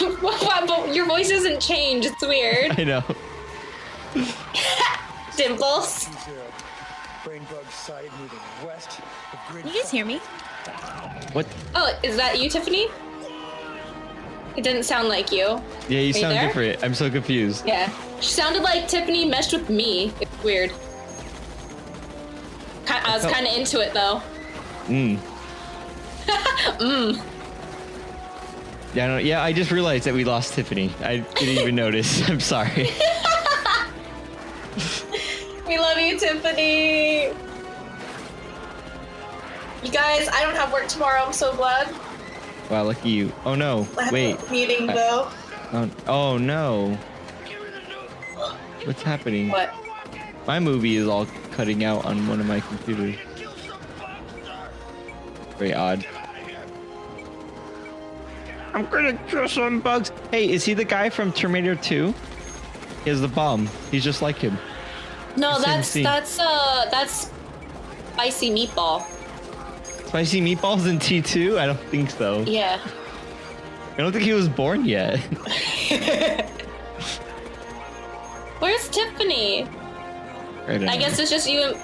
[SPEAKER 2] But your voice doesn't change. It's weird.
[SPEAKER 3] I know.
[SPEAKER 2] Dimples.
[SPEAKER 8] Brain bug side moving west.
[SPEAKER 1] You guys hear me?
[SPEAKER 3] What?
[SPEAKER 2] Oh, is that you, Tiffany? It didn't sound like you.
[SPEAKER 3] Yeah, you sound
[SPEAKER 2] there?
[SPEAKER 3] different. I'm so confused.
[SPEAKER 2] Yeah. She sounded like Tiffany meshed with me. It's weird. I was kind of into it, though.
[SPEAKER 3] Yeah, I just realized that we lost Tiffany. I didn't even notice. I'm sorry.
[SPEAKER 2] We love you, Tiffany. You guys, I don't have work tomorrow. I'm so glad.
[SPEAKER 3] Wow, lucky you. Oh no, wait.
[SPEAKER 2] Meeting though.
[SPEAKER 3] Oh no. What's happening?
[SPEAKER 2] What?
[SPEAKER 3] My movie is all cutting out on one of my computers. Very odd. I'm gonna kill some bugs. Hey, is he the guy from Terminator 2? He has the bomb. He's just like him.
[SPEAKER 2] No, that's Spicy Meatball.
[SPEAKER 3] Spicy Meatballs in T2? I don't think so.
[SPEAKER 2] Yeah.
[SPEAKER 3] I don't think he was born yet.
[SPEAKER 2] Where's Tiffany?
[SPEAKER 3] Right,
[SPEAKER 2] I guess it's just you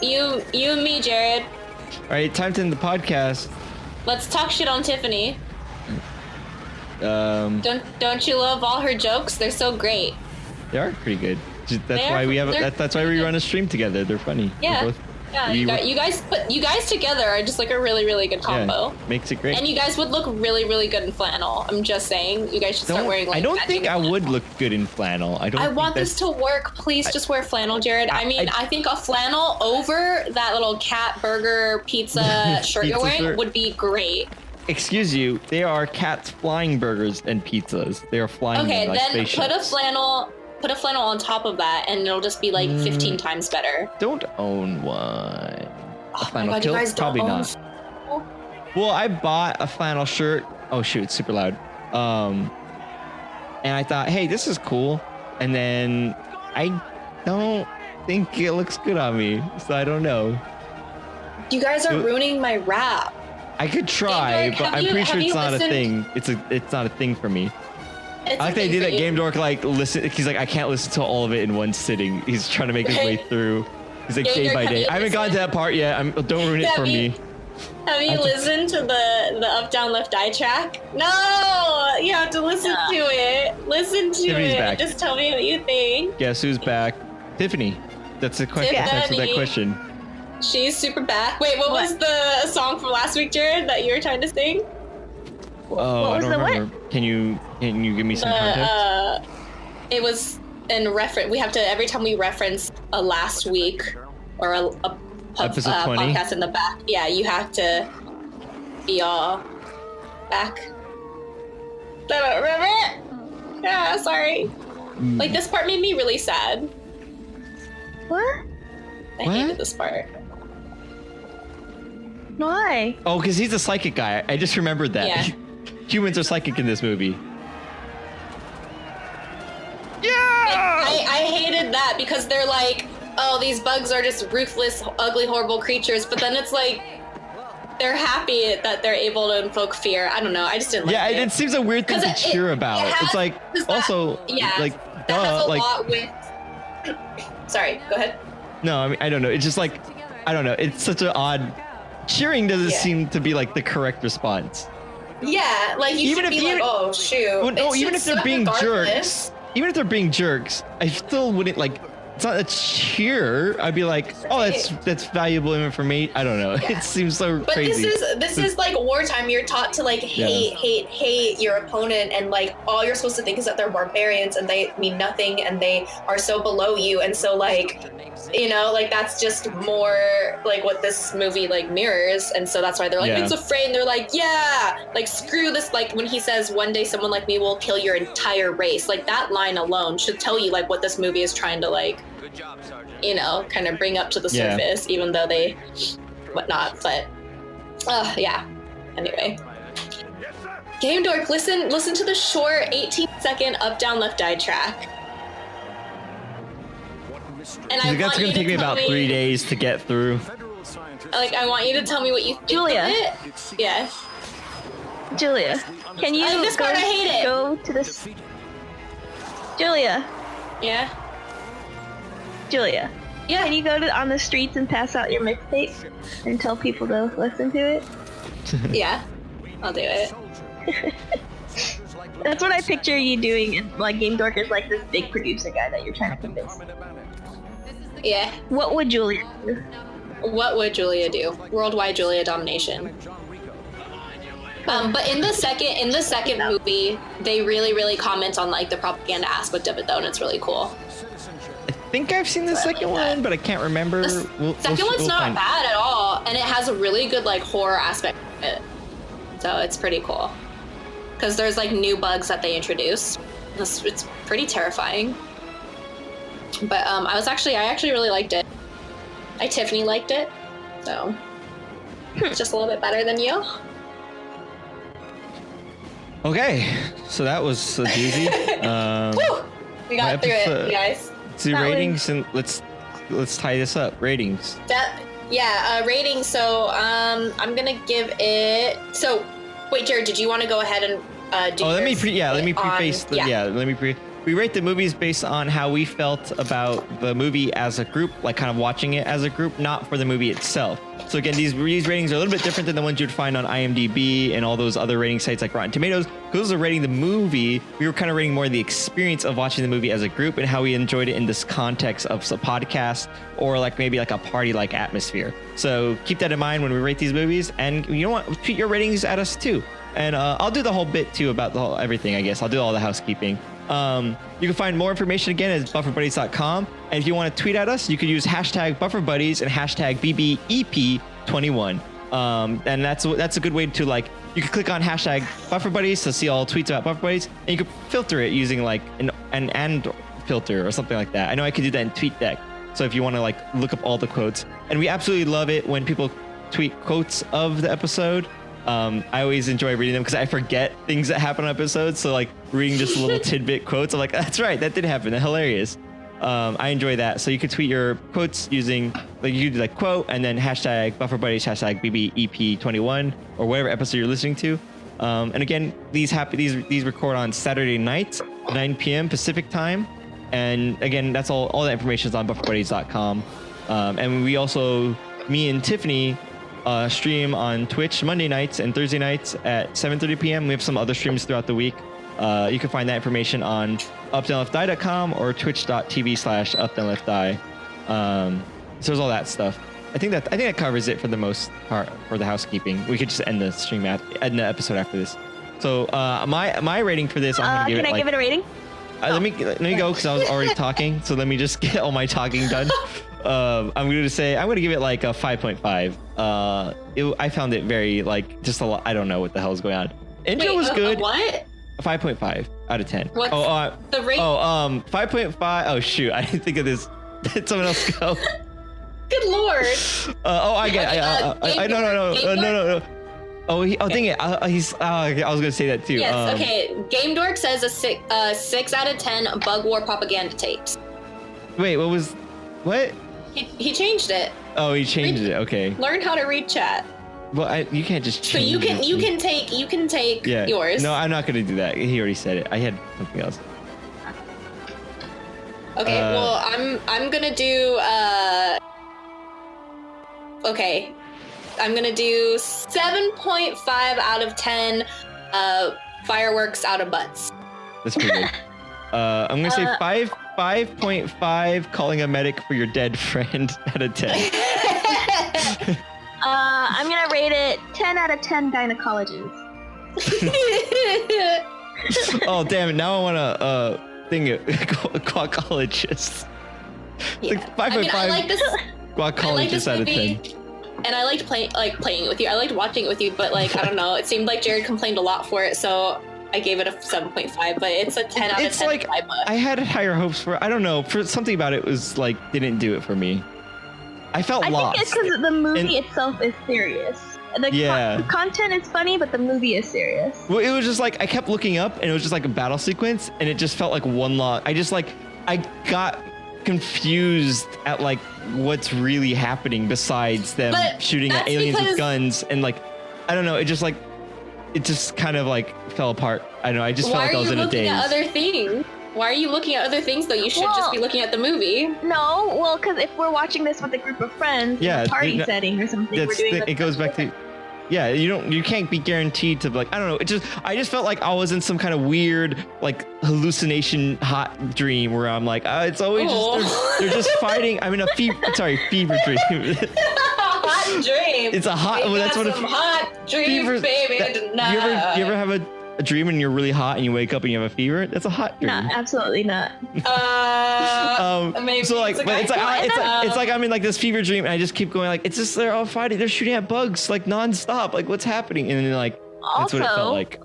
[SPEAKER 2] and me, Jared.
[SPEAKER 3] All right, time to end the podcast.
[SPEAKER 2] Let's talk shit on Tiffany. Don't you love all her jokes? They're so great.
[SPEAKER 3] They are pretty good. That's why we have. That's why we run a stream together. They're funny.
[SPEAKER 2] Yeah. You guys together are just like a really, really good combo.
[SPEAKER 3] Yeah, makes it great.
[SPEAKER 2] And you guys would look really, really good in flannel. I'm just saying, you guys should start wearing. Like,
[SPEAKER 3] I don't think I would look good in flannel.
[SPEAKER 2] I want this to work. Please, just wear flannel, Jared. I think a flannel over that little cat burger pizza shirt you're wearing would be great.
[SPEAKER 3] Excuse you. They are cats flying burgers and pizzas. They are flying.
[SPEAKER 2] Okay,
[SPEAKER 3] like
[SPEAKER 2] then
[SPEAKER 3] spaceships.
[SPEAKER 2] Put a flannel on top of that, and it'll just be like 15 times better.
[SPEAKER 3] Don't own one. A flannel
[SPEAKER 2] God,
[SPEAKER 3] kilt?
[SPEAKER 2] you guys don't
[SPEAKER 3] Probably
[SPEAKER 2] own
[SPEAKER 3] not. Well, I bought a flannel shirt. Oh shoot, it's super loud. And I thought, hey, this is cool. And then I don't think it looks good on me, so I don't know.
[SPEAKER 2] You guys are ruining my rap.
[SPEAKER 3] I could try, but I'm pretty sure it's not a thing. It's not a thing for me. I like they did that Game Dork like listen. He's like, I can't listen to all of it in one sitting. He's trying to make his way through. He's like day by day. I haven't gotten to that part yet. Don't ruin it for me.
[SPEAKER 2] Have you listened to the Up Down Left Eye track? No, you have to listen to it. Listen to
[SPEAKER 3] Tiffany's
[SPEAKER 2] it.
[SPEAKER 3] back.
[SPEAKER 2] Just tell me what you think.
[SPEAKER 3] Guess who's back? Tiffany. That's the question. Answer that question.
[SPEAKER 2] She's super back. Wait, what was the song from last week, Jared, that you were trying to sing?
[SPEAKER 3] Oh, I don't remember. Can you give me some context?
[SPEAKER 2] It was in reference. We have to every time we reference a last week or a
[SPEAKER 3] episode 20
[SPEAKER 2] podcast in the back. Yeah, you have to be all back. I don't remember it. Yeah, sorry. Like, this part made me really sad.
[SPEAKER 1] What?
[SPEAKER 2] I hated this part.
[SPEAKER 1] Why?
[SPEAKER 3] Oh, because he's a psychic guy. I just remembered that.
[SPEAKER 2] Yeah.
[SPEAKER 3] Humans are psychic in this movie. Yeah!
[SPEAKER 2] I hated that because they're like, oh, these bugs are just ruthless, ugly, horrible creatures. But then it's like, they're happy that they're able to invoke fear. I don't know. I just didn't like it.
[SPEAKER 3] Yeah, it seems a weird thing to cheer about. It's like, also, like,
[SPEAKER 2] that has a
[SPEAKER 3] like,
[SPEAKER 2] lot with... Sorry, go ahead.
[SPEAKER 3] No, I mean, I don't know. It's just like, I don't know. It's such an odd... Cheering doesn't seem to be like the correct response.
[SPEAKER 2] Yeah, like you should be like, oh shoot.
[SPEAKER 3] Well, no, even if they're being jerks, I still wouldn't like. It's not a cheer. I'd be like, oh, that's valuable information. I don't know. It seems so crazy.
[SPEAKER 2] But this is like wartime. You're taught to like hate your opponent, and like all you're supposed to think is that they're barbarians and they mean nothing and they are so below you, and so like, you know, like that's just more like what this movie like mirrors, and so that's why they're like, it's afraid, and they're like, yeah, like screw this. Like when he says one day someone like me will kill your entire race, like that line alone should tell you like what this movie is trying to like, you know, kind of bring up to the surface, even though they whatnot. But yeah, anyway, Game Dork, listen to the short 18-second up down left eye track. And I
[SPEAKER 3] that's gonna take me about 3 days to get through.
[SPEAKER 2] Like, I want you to tell me what you think
[SPEAKER 1] Julia.
[SPEAKER 2] of it. Yeah.
[SPEAKER 1] Julia, can you
[SPEAKER 2] this part I hate it.
[SPEAKER 1] go to this? Julia.
[SPEAKER 2] Yeah.
[SPEAKER 1] Julia.
[SPEAKER 2] Yeah.
[SPEAKER 1] Can you go on the streets and pass out your mixtape and tell people to listen to it?
[SPEAKER 2] Yeah. I'll do it.
[SPEAKER 1] That's what I picture you doing. And like Game Dork is like this big producer guy that you're trying to convince.
[SPEAKER 2] Yeah.
[SPEAKER 1] What would Julia do?
[SPEAKER 2] What would Julia do? Worldwide Julia domination. But in the second movie, they really comment on like the propaganda aspect of it though, and it's really cool.
[SPEAKER 3] I think I've seen the second one, but I can't remember.
[SPEAKER 2] The second one's not bad at all, and it has a really good like horror aspect of it. So it's pretty cool. Because there's like new bugs that they introduced. It's pretty terrifying. But I actually really liked it. Tiffany liked it, so it's just a little bit better than you.
[SPEAKER 3] Okay, so that was a doozy.
[SPEAKER 2] Woo! We got through it, you guys.
[SPEAKER 3] Let's do ratings and let's tie this up. Ratings.
[SPEAKER 2] Ratings. So I'm gonna give it. So wait, Jared, did you want to go ahead and do?
[SPEAKER 3] Let me preface. We rate the movies based on how we felt about the movie as a group, like kind of watching it as a group, not for the movie itself. So again, these ratings are a little bit different than the ones you'd find on IMDb and all those other rating sites like Rotten Tomatoes. Because those are rating the movie, we were kind of rating more the experience of watching the movie as a group and how we enjoyed it in this context of a podcast or like maybe like a party-like atmosphere. So keep that in mind when we rate these movies, and you know what, tweet your ratings at us too. And I'll do the whole bit too about everything, I guess. I'll do all the housekeeping. You can find more information again at bufferbuddies.com. And if you want to tweet at us, you could use hashtag bufferbuddies and hashtag BBEP21. And that's a good way to like, you can click on hashtag bufferbuddies to see all tweets about bufferbuddies, and you can filter it using like an and filter or something like that. I know I could do that in TweetDeck. So if you want to like look up all the quotes, and we absolutely love it when people tweet quotes of the episode. I always enjoy reading them because I forget things that happen on episodes. So like reading just little tidbit quotes, I'm like, that's right, that did happen. That's hilarious. I enjoy that. So you can tweet your quotes using like you do like quote and then hashtag bufferbuddies, hashtag BBEP21 or whatever episode you're listening to. And again, these record on Saturday night, 9 p.m. Pacific time. And again, that's all that information is on bufferbuddies.com. And we also, me and Tiffany, stream on Twitch Monday nights and Thursday nights at 7:30 p.m. We have some other streams throughout the week. You can find that information on updownlefteye.com or twitch.tv/updownlefteye. So there's all that stuff. I think that covers it for the most part for the housekeeping. We could just end the episode after this. So my rating for this, I'm gonna give it.
[SPEAKER 1] Can I give it a rating?
[SPEAKER 3] Let me go because I was already talking. So let me just get all my talking done. I'm gonna give it like a 5.5. I found it very like just a lot. I don't know what the hell is going on. Intro was good.
[SPEAKER 2] What?
[SPEAKER 3] 5.5 out of 10.
[SPEAKER 2] What's the rate?
[SPEAKER 3] 5.5. Oh shoot, I didn't think of this. Did someone else go?
[SPEAKER 2] Good lord.
[SPEAKER 3] I get. No. Oh, dang it. I was gonna say that too.
[SPEAKER 2] Yes. Okay. Game Dork says a 6 out of 10 Bug War propaganda tapes.
[SPEAKER 3] Wait, what?
[SPEAKER 2] He changed it.
[SPEAKER 3] Oh, he changed it. Okay.
[SPEAKER 2] Learn how to read chat.
[SPEAKER 3] Well, you can't just change.
[SPEAKER 2] So you can take yours.
[SPEAKER 3] No, I'm not gonna do that. He already said it. I had something else.
[SPEAKER 2] Okay. Well, I'm gonna do. Okay. I'm gonna do 7.5 out of 10 fireworks out of butts.
[SPEAKER 3] That's pretty good. I'm gonna say 5.5 calling a medic for your dead friend out of 10.
[SPEAKER 1] I'm gonna rate it 10 out of 10 gynecologists.
[SPEAKER 3] Oh damn it! Now I want to thing it Guacologist.
[SPEAKER 2] Yeah.
[SPEAKER 3] Like 5.5.
[SPEAKER 2] I like this.
[SPEAKER 3] Guacologist out of 10.
[SPEAKER 2] And I liked playing it with you. I liked watching it with you, but like I don't know. It seemed like Jared complained a lot for it, so I gave it a 7.5. But it's a 10 out of 10.
[SPEAKER 3] It's like I had higher hopes for. I don't know. For something about it was like didn't do it for me. I felt lost.
[SPEAKER 1] I think it's because the movie itself is serious. The content is funny, but the movie is serious.
[SPEAKER 3] Well, it was just like I kept looking up, and it was just like a battle sequence, and it just felt like one long. I got confused at like what's really happening besides them shooting at aliens with guns, and like I don't know. It just kind of like fell apart. I don't know. I just felt like I was in a daze.
[SPEAKER 2] Why are you looking at other things though? You should just be looking at the movie.
[SPEAKER 1] No, well, because if we're watching this with a group of friends in a party setting or something, we're doing
[SPEAKER 3] it goes back to. Yeah, you can't be guaranteed to like, I don't know. I just felt like I was in some kind of weird like hallucination hot dream where I'm like, it's always they're just fighting. I'm in a fever dream.
[SPEAKER 2] Hot dream.
[SPEAKER 3] It's a hot. Well, that's what
[SPEAKER 2] hot dreams, baby. Tonight.
[SPEAKER 3] You ever have a dream and you're really hot and you wake up and you have a fever? That's a hot dream.
[SPEAKER 1] No, absolutely not.
[SPEAKER 2] Maybe
[SPEAKER 3] so like, but it's like I'm in like this fever dream and I just keep going like, it's just they're all fighting, they're shooting at bugs like nonstop, like what's happening? And then like that's what it felt like.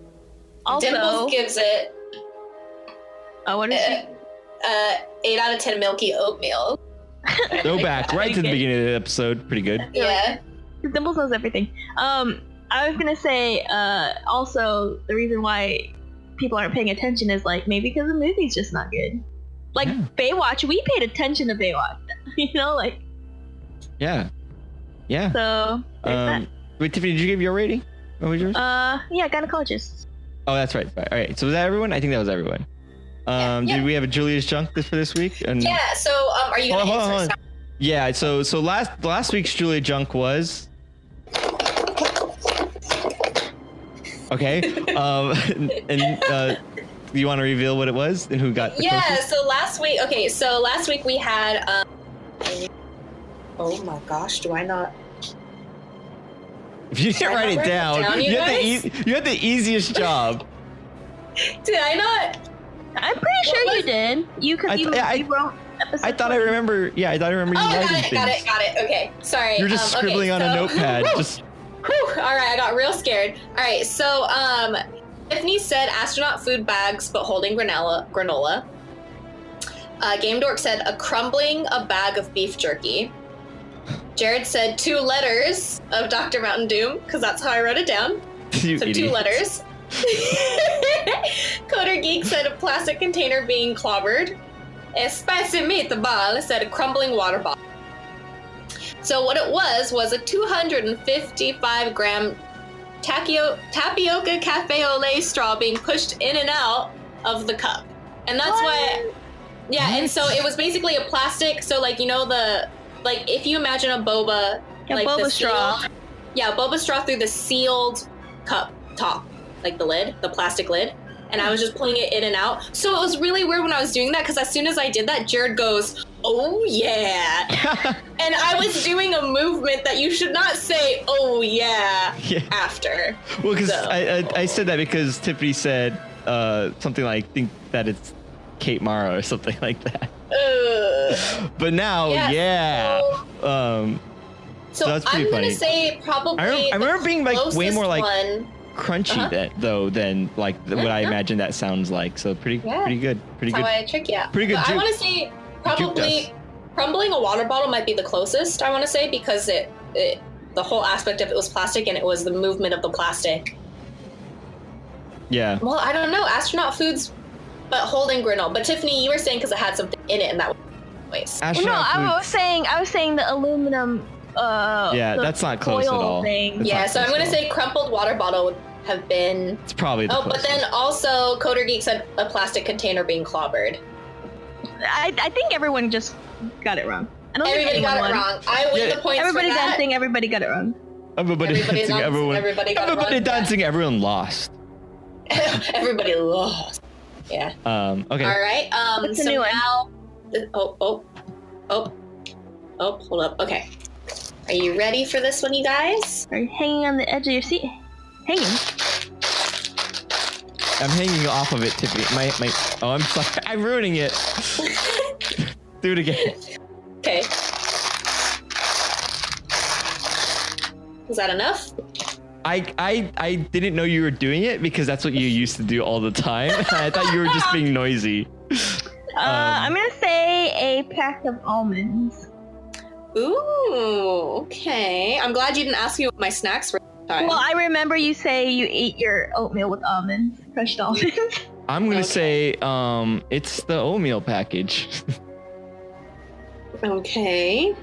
[SPEAKER 1] Also,
[SPEAKER 2] Dimples gives it.
[SPEAKER 1] What is it?
[SPEAKER 2] 8 out of 10 milky oatmeal.
[SPEAKER 3] Throwback right to the beginning of the episode. Pretty good.
[SPEAKER 2] Yeah.
[SPEAKER 1] Dimples knows everything. I was gonna say, also the reason why people aren't paying attention is like maybe because the movie's just not good. Like Baywatch, we paid attention to Baywatch, you know, like. Yeah. So.
[SPEAKER 3] Wait, Tiffany, did you give your rating? What was yours?
[SPEAKER 1] Yeah, gynecologist.
[SPEAKER 3] Oh, that's right. All right. So was that everyone? I think that was everyone. Did we have a Julia's Junk for this week?
[SPEAKER 2] Yeah. So are you gonna answer?
[SPEAKER 3] Yeah. So last week's Julia Junk was. Okay. Do you want to reveal what it was and who got the closest?
[SPEAKER 2] So last week we had oh my gosh, do I not?
[SPEAKER 3] If you didn't write it down, you had the easiest job.
[SPEAKER 2] Did I not?
[SPEAKER 1] I'm pretty sure you did. You wrote episode.
[SPEAKER 3] I thought I remember. Yeah, I thought I remember you writing things.
[SPEAKER 2] Got it. Okay, sorry.
[SPEAKER 3] You're just scribbling on a notepad.
[SPEAKER 2] All right, I got real scared. All right, so Tiffany said astronaut food bags, but holding granola. Game Dork said a bag of beef jerky. Jared said 2 letters of Dr. Mountain Doom, because that's how I wrote it down.
[SPEAKER 3] So
[SPEAKER 2] 2 letters. Coder Geek said a plastic container being clobbered. A spicy meatball said a crumbling water bottle. So what it was a 255-gram tapioca cafe au lait straw being pushed in and out of the cup. And that's why... Yeah, and so it was basically a plastic... So, like, you know like, if you imagine a boba... like
[SPEAKER 1] boba straw.
[SPEAKER 2] Yeah, boba straw through the sealed cup top. Like the lid, the plastic lid. And I was just pulling it in and out. So it was really weird when I was doing that, because as soon as I did that, Jared goes, oh yeah. And I was doing a movement that you should not say, oh yeah, after.
[SPEAKER 3] Well, because I said that because Tiffany said something like, think that it's Kate Mara or something like that. But now, so that's pretty funny.
[SPEAKER 2] I'm gonna say probably.
[SPEAKER 3] I remember being like way more like
[SPEAKER 2] one.
[SPEAKER 3] crunchy than like what I imagine that sounds like. So pretty good. Pretty
[SPEAKER 2] That's
[SPEAKER 3] good.
[SPEAKER 2] how I trick you.
[SPEAKER 3] Pretty good.
[SPEAKER 2] I want to say probably crumbling a water bottle might be the closest. I want to say because it the whole aspect of it was plastic and it was the movement of the plastic.
[SPEAKER 3] Yeah.
[SPEAKER 2] Well, I don't know. Astronaut foods, but holding griddle. But Tiffany, you were saying because it had something in it and that was waste.
[SPEAKER 1] I was saying the aluminum.
[SPEAKER 3] That's not close at all.
[SPEAKER 2] So I'm gonna say crumpled water bottle would have been.
[SPEAKER 3] It's probably the
[SPEAKER 2] closest. But then also Coder Geek said a plastic container being clobbered.
[SPEAKER 1] I think everyone just got it wrong. I don't
[SPEAKER 2] Everybody
[SPEAKER 1] think
[SPEAKER 2] got it wrong. I win the points
[SPEAKER 1] everybody
[SPEAKER 2] for that.
[SPEAKER 1] dancing, everybody got it wrong.
[SPEAKER 3] Everybody dancing, everyone.
[SPEAKER 2] Everybody got
[SPEAKER 3] Everybody
[SPEAKER 2] it wrong.
[SPEAKER 3] dancing, everyone lost.
[SPEAKER 2] Everybody lost. Yeah.
[SPEAKER 3] Okay.
[SPEAKER 2] All right.
[SPEAKER 1] What's
[SPEAKER 2] so
[SPEAKER 1] the new one?
[SPEAKER 2] now. Hold up. Okay. Are you ready for this one, you guys?
[SPEAKER 1] Are you hanging on the edge of your seat? Hanging.
[SPEAKER 3] I'm hanging off of it, Tiffany. Oh, I'm sorry. I'm ruining it. Do it again.
[SPEAKER 2] Okay. Is that enough?
[SPEAKER 3] I didn't know you were doing it because that's what you used to do all the time. I thought you were just being noisy.
[SPEAKER 1] I'm gonna say a pack of almonds.
[SPEAKER 2] Ooh, okay. I'm glad you didn't ask me what my snacks were. Well,
[SPEAKER 1] I remember you say you ate your oatmeal with almonds, crushed almonds.
[SPEAKER 3] I'm gonna say it's the oatmeal package.
[SPEAKER 2] Okay.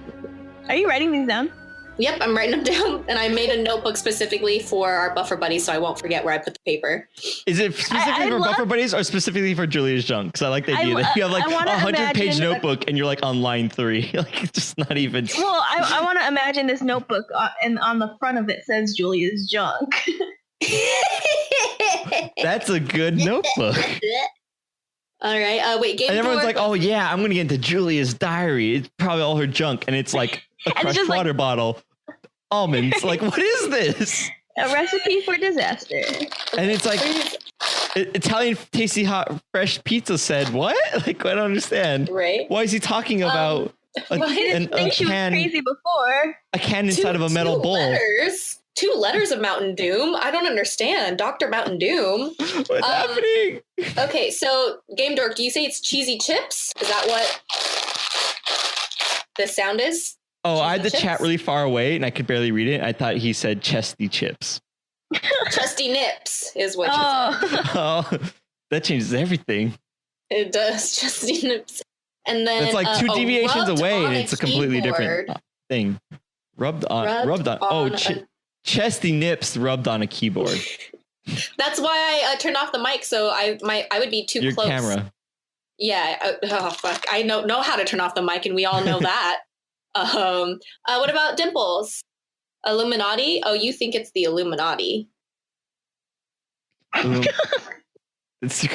[SPEAKER 1] Are you writing these down?
[SPEAKER 2] Yep, I'm writing them down, and I made a notebook specifically for our Buffer Buddies, so I won't forget where I put the paper.
[SPEAKER 3] Is it specifically for Buffer Buddies or specifically for Julia's junk? Because I like the idea that you have like a 100-page notebook and you're like on line 3. Like it's just not even.
[SPEAKER 1] Well, I want to imagine this notebook, and on the front of it says Julia's junk.
[SPEAKER 3] That's a good notebook.
[SPEAKER 2] All right. Wait. Game
[SPEAKER 3] and everyone's
[SPEAKER 2] board.
[SPEAKER 3] like, "Oh yeah, I'm gonna get into Julia's diary. It's probably all her junk, and it's like a crushed water bottle." Almonds, like what is this?
[SPEAKER 1] A recipe for disaster.
[SPEAKER 3] And it's like Italian tasty hot fresh pizza said what? Like I don't understand.
[SPEAKER 2] Right?
[SPEAKER 3] Why is he talking about
[SPEAKER 1] I didn't think she was crazy before.
[SPEAKER 3] A can inside of a metal bowl.
[SPEAKER 2] Two letters of Mountain Doom. I don't understand. Dr. Mountain Doom.
[SPEAKER 3] What's happening?
[SPEAKER 2] Okay, so Game Dork, do you say it's cheesy chips? Is that what the sound is?
[SPEAKER 3] Oh, I had the chat really far away and I could barely read it. I thought he said chesty chips.
[SPEAKER 2] Chesty nips is what you said.
[SPEAKER 3] Oh, that changes everything.
[SPEAKER 2] It does, chesty nips. And then
[SPEAKER 3] it's like 2 deviations away and it's a completely different thing. Rubbed on. Chesty nips rubbed on a keyboard.
[SPEAKER 2] That's why I turned off the mic, so I would be too close. Your
[SPEAKER 3] camera.
[SPEAKER 2] Yeah. Oh fuck! I know how to turn off the mic, and we all know that. What about Dimples? Illuminati? Oh, you think it's the Illuminati?
[SPEAKER 3] It's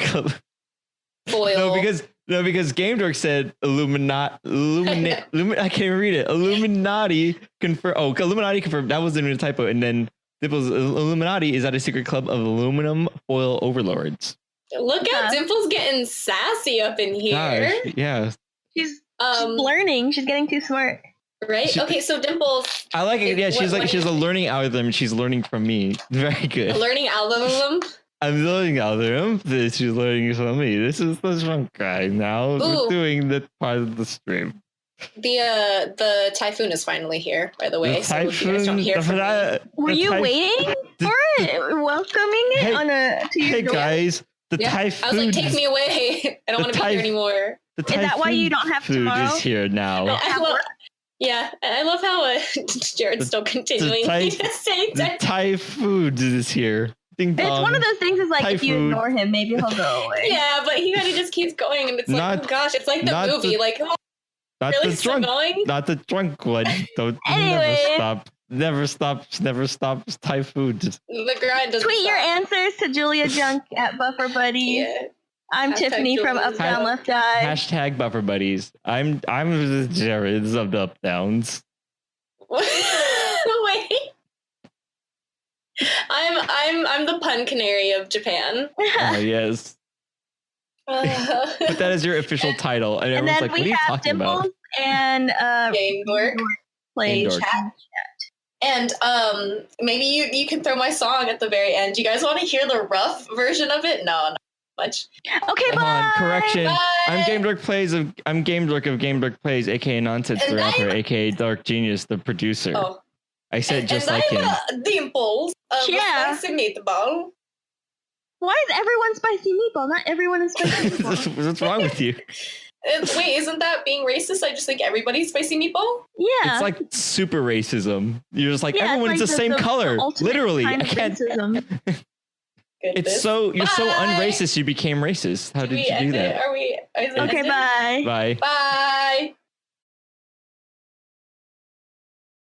[SPEAKER 2] foil.
[SPEAKER 3] No, because Game Dork said I can't even read it. Illuminati confirm. Oh, Illuminati confirmed. That wasn't even a typo. And then Dimples Illuminati is at a secret club of aluminum foil overlords.
[SPEAKER 2] Look at Dimples getting sassy up in here.
[SPEAKER 3] Gosh, yeah.
[SPEAKER 1] She's learning. She's getting too smart.
[SPEAKER 2] Right? Okay, so Dimples.
[SPEAKER 3] I like it. Yeah, she has a learning algorithm. She's learning from me. Very good.
[SPEAKER 2] A learning algorithm?
[SPEAKER 3] I'm learning algorithm. She's learning from me. This is the drunk guy. Now we're doing that part of the stream.
[SPEAKER 2] The typhoon is finally here, by the way. So if you guys don't hear from me.
[SPEAKER 1] Were you waiting for it? Welcoming it to your door?
[SPEAKER 3] Hey guys, the typhoon.
[SPEAKER 2] I was like, take me away. I don't want to be here anymore.
[SPEAKER 1] Is that why you don't have tomorrow?
[SPEAKER 3] Is here now.
[SPEAKER 2] I love how Jared's still continuing to say that.
[SPEAKER 3] The typhoon is here. Ding dong.
[SPEAKER 1] It's one of those things. Is like if you ignore him, maybe he'll go away.
[SPEAKER 2] Yeah, but he kind of just keeps going, and it's like, oh gosh, it's like the movie.
[SPEAKER 3] Not
[SPEAKER 2] really
[SPEAKER 3] the drunk, not the drunk one. Don't never stops. Typhoon.
[SPEAKER 2] The grind doesn't
[SPEAKER 1] Tweet
[SPEAKER 2] stop.
[SPEAKER 1] your answers to Julia Junk at Buffer Buddies.
[SPEAKER 2] Yeah.
[SPEAKER 1] I'm Tiffany from Up Down Left Eye.
[SPEAKER 3] Hashtag Buffer Buddies. I'm the Jared's of the Up Downs.
[SPEAKER 2] Wait. I'm the pun canary of Japan.
[SPEAKER 3] Oh yes. But that is your official title. And
[SPEAKER 1] And
[SPEAKER 3] everyone's
[SPEAKER 1] then
[SPEAKER 3] like, what are
[SPEAKER 1] we
[SPEAKER 3] you
[SPEAKER 1] have
[SPEAKER 3] talking
[SPEAKER 1] Dimples
[SPEAKER 3] about?
[SPEAKER 1] and
[SPEAKER 2] Game Dork
[SPEAKER 1] plays
[SPEAKER 3] Game Dork.
[SPEAKER 1] chat.
[SPEAKER 2] And maybe you can throw my song at the very end. Do you guys want to hear the rough version of it? No, not much.
[SPEAKER 1] Okay,
[SPEAKER 3] Hold
[SPEAKER 1] bye.
[SPEAKER 3] on, correction.
[SPEAKER 2] Bye.
[SPEAKER 3] I'm Game Dork of Game Dork Plays, aka Nonsense the
[SPEAKER 2] And
[SPEAKER 3] rapper,
[SPEAKER 2] I'm-
[SPEAKER 3] aka Dark Genius the producer.
[SPEAKER 2] Oh.
[SPEAKER 3] I said just
[SPEAKER 2] and
[SPEAKER 3] like him.
[SPEAKER 2] I'm Dimples of
[SPEAKER 1] Yeah.
[SPEAKER 2] Spicy Meatball.
[SPEAKER 1] Why is everyone spicy meatball? Not everyone is spicy meatball.
[SPEAKER 3] What's wrong with you?
[SPEAKER 2] Wait, isn't that being racist? I just think everybody's spicy meatball.
[SPEAKER 1] Yeah.
[SPEAKER 3] It's like super racism. You're just like,
[SPEAKER 1] Yeah, it's
[SPEAKER 3] everyone's
[SPEAKER 1] like
[SPEAKER 3] the same color.
[SPEAKER 1] ultimate
[SPEAKER 3] Literally.
[SPEAKER 1] kind
[SPEAKER 3] I
[SPEAKER 1] of
[SPEAKER 3] can't.
[SPEAKER 1] racism.
[SPEAKER 3] It's so you're so
[SPEAKER 2] Bye.
[SPEAKER 3] unracist. You became racist. How did you do that?
[SPEAKER 2] Are we? Is it
[SPEAKER 1] Okay,
[SPEAKER 2] ended?
[SPEAKER 1] bye.
[SPEAKER 3] Bye.
[SPEAKER 2] Bye.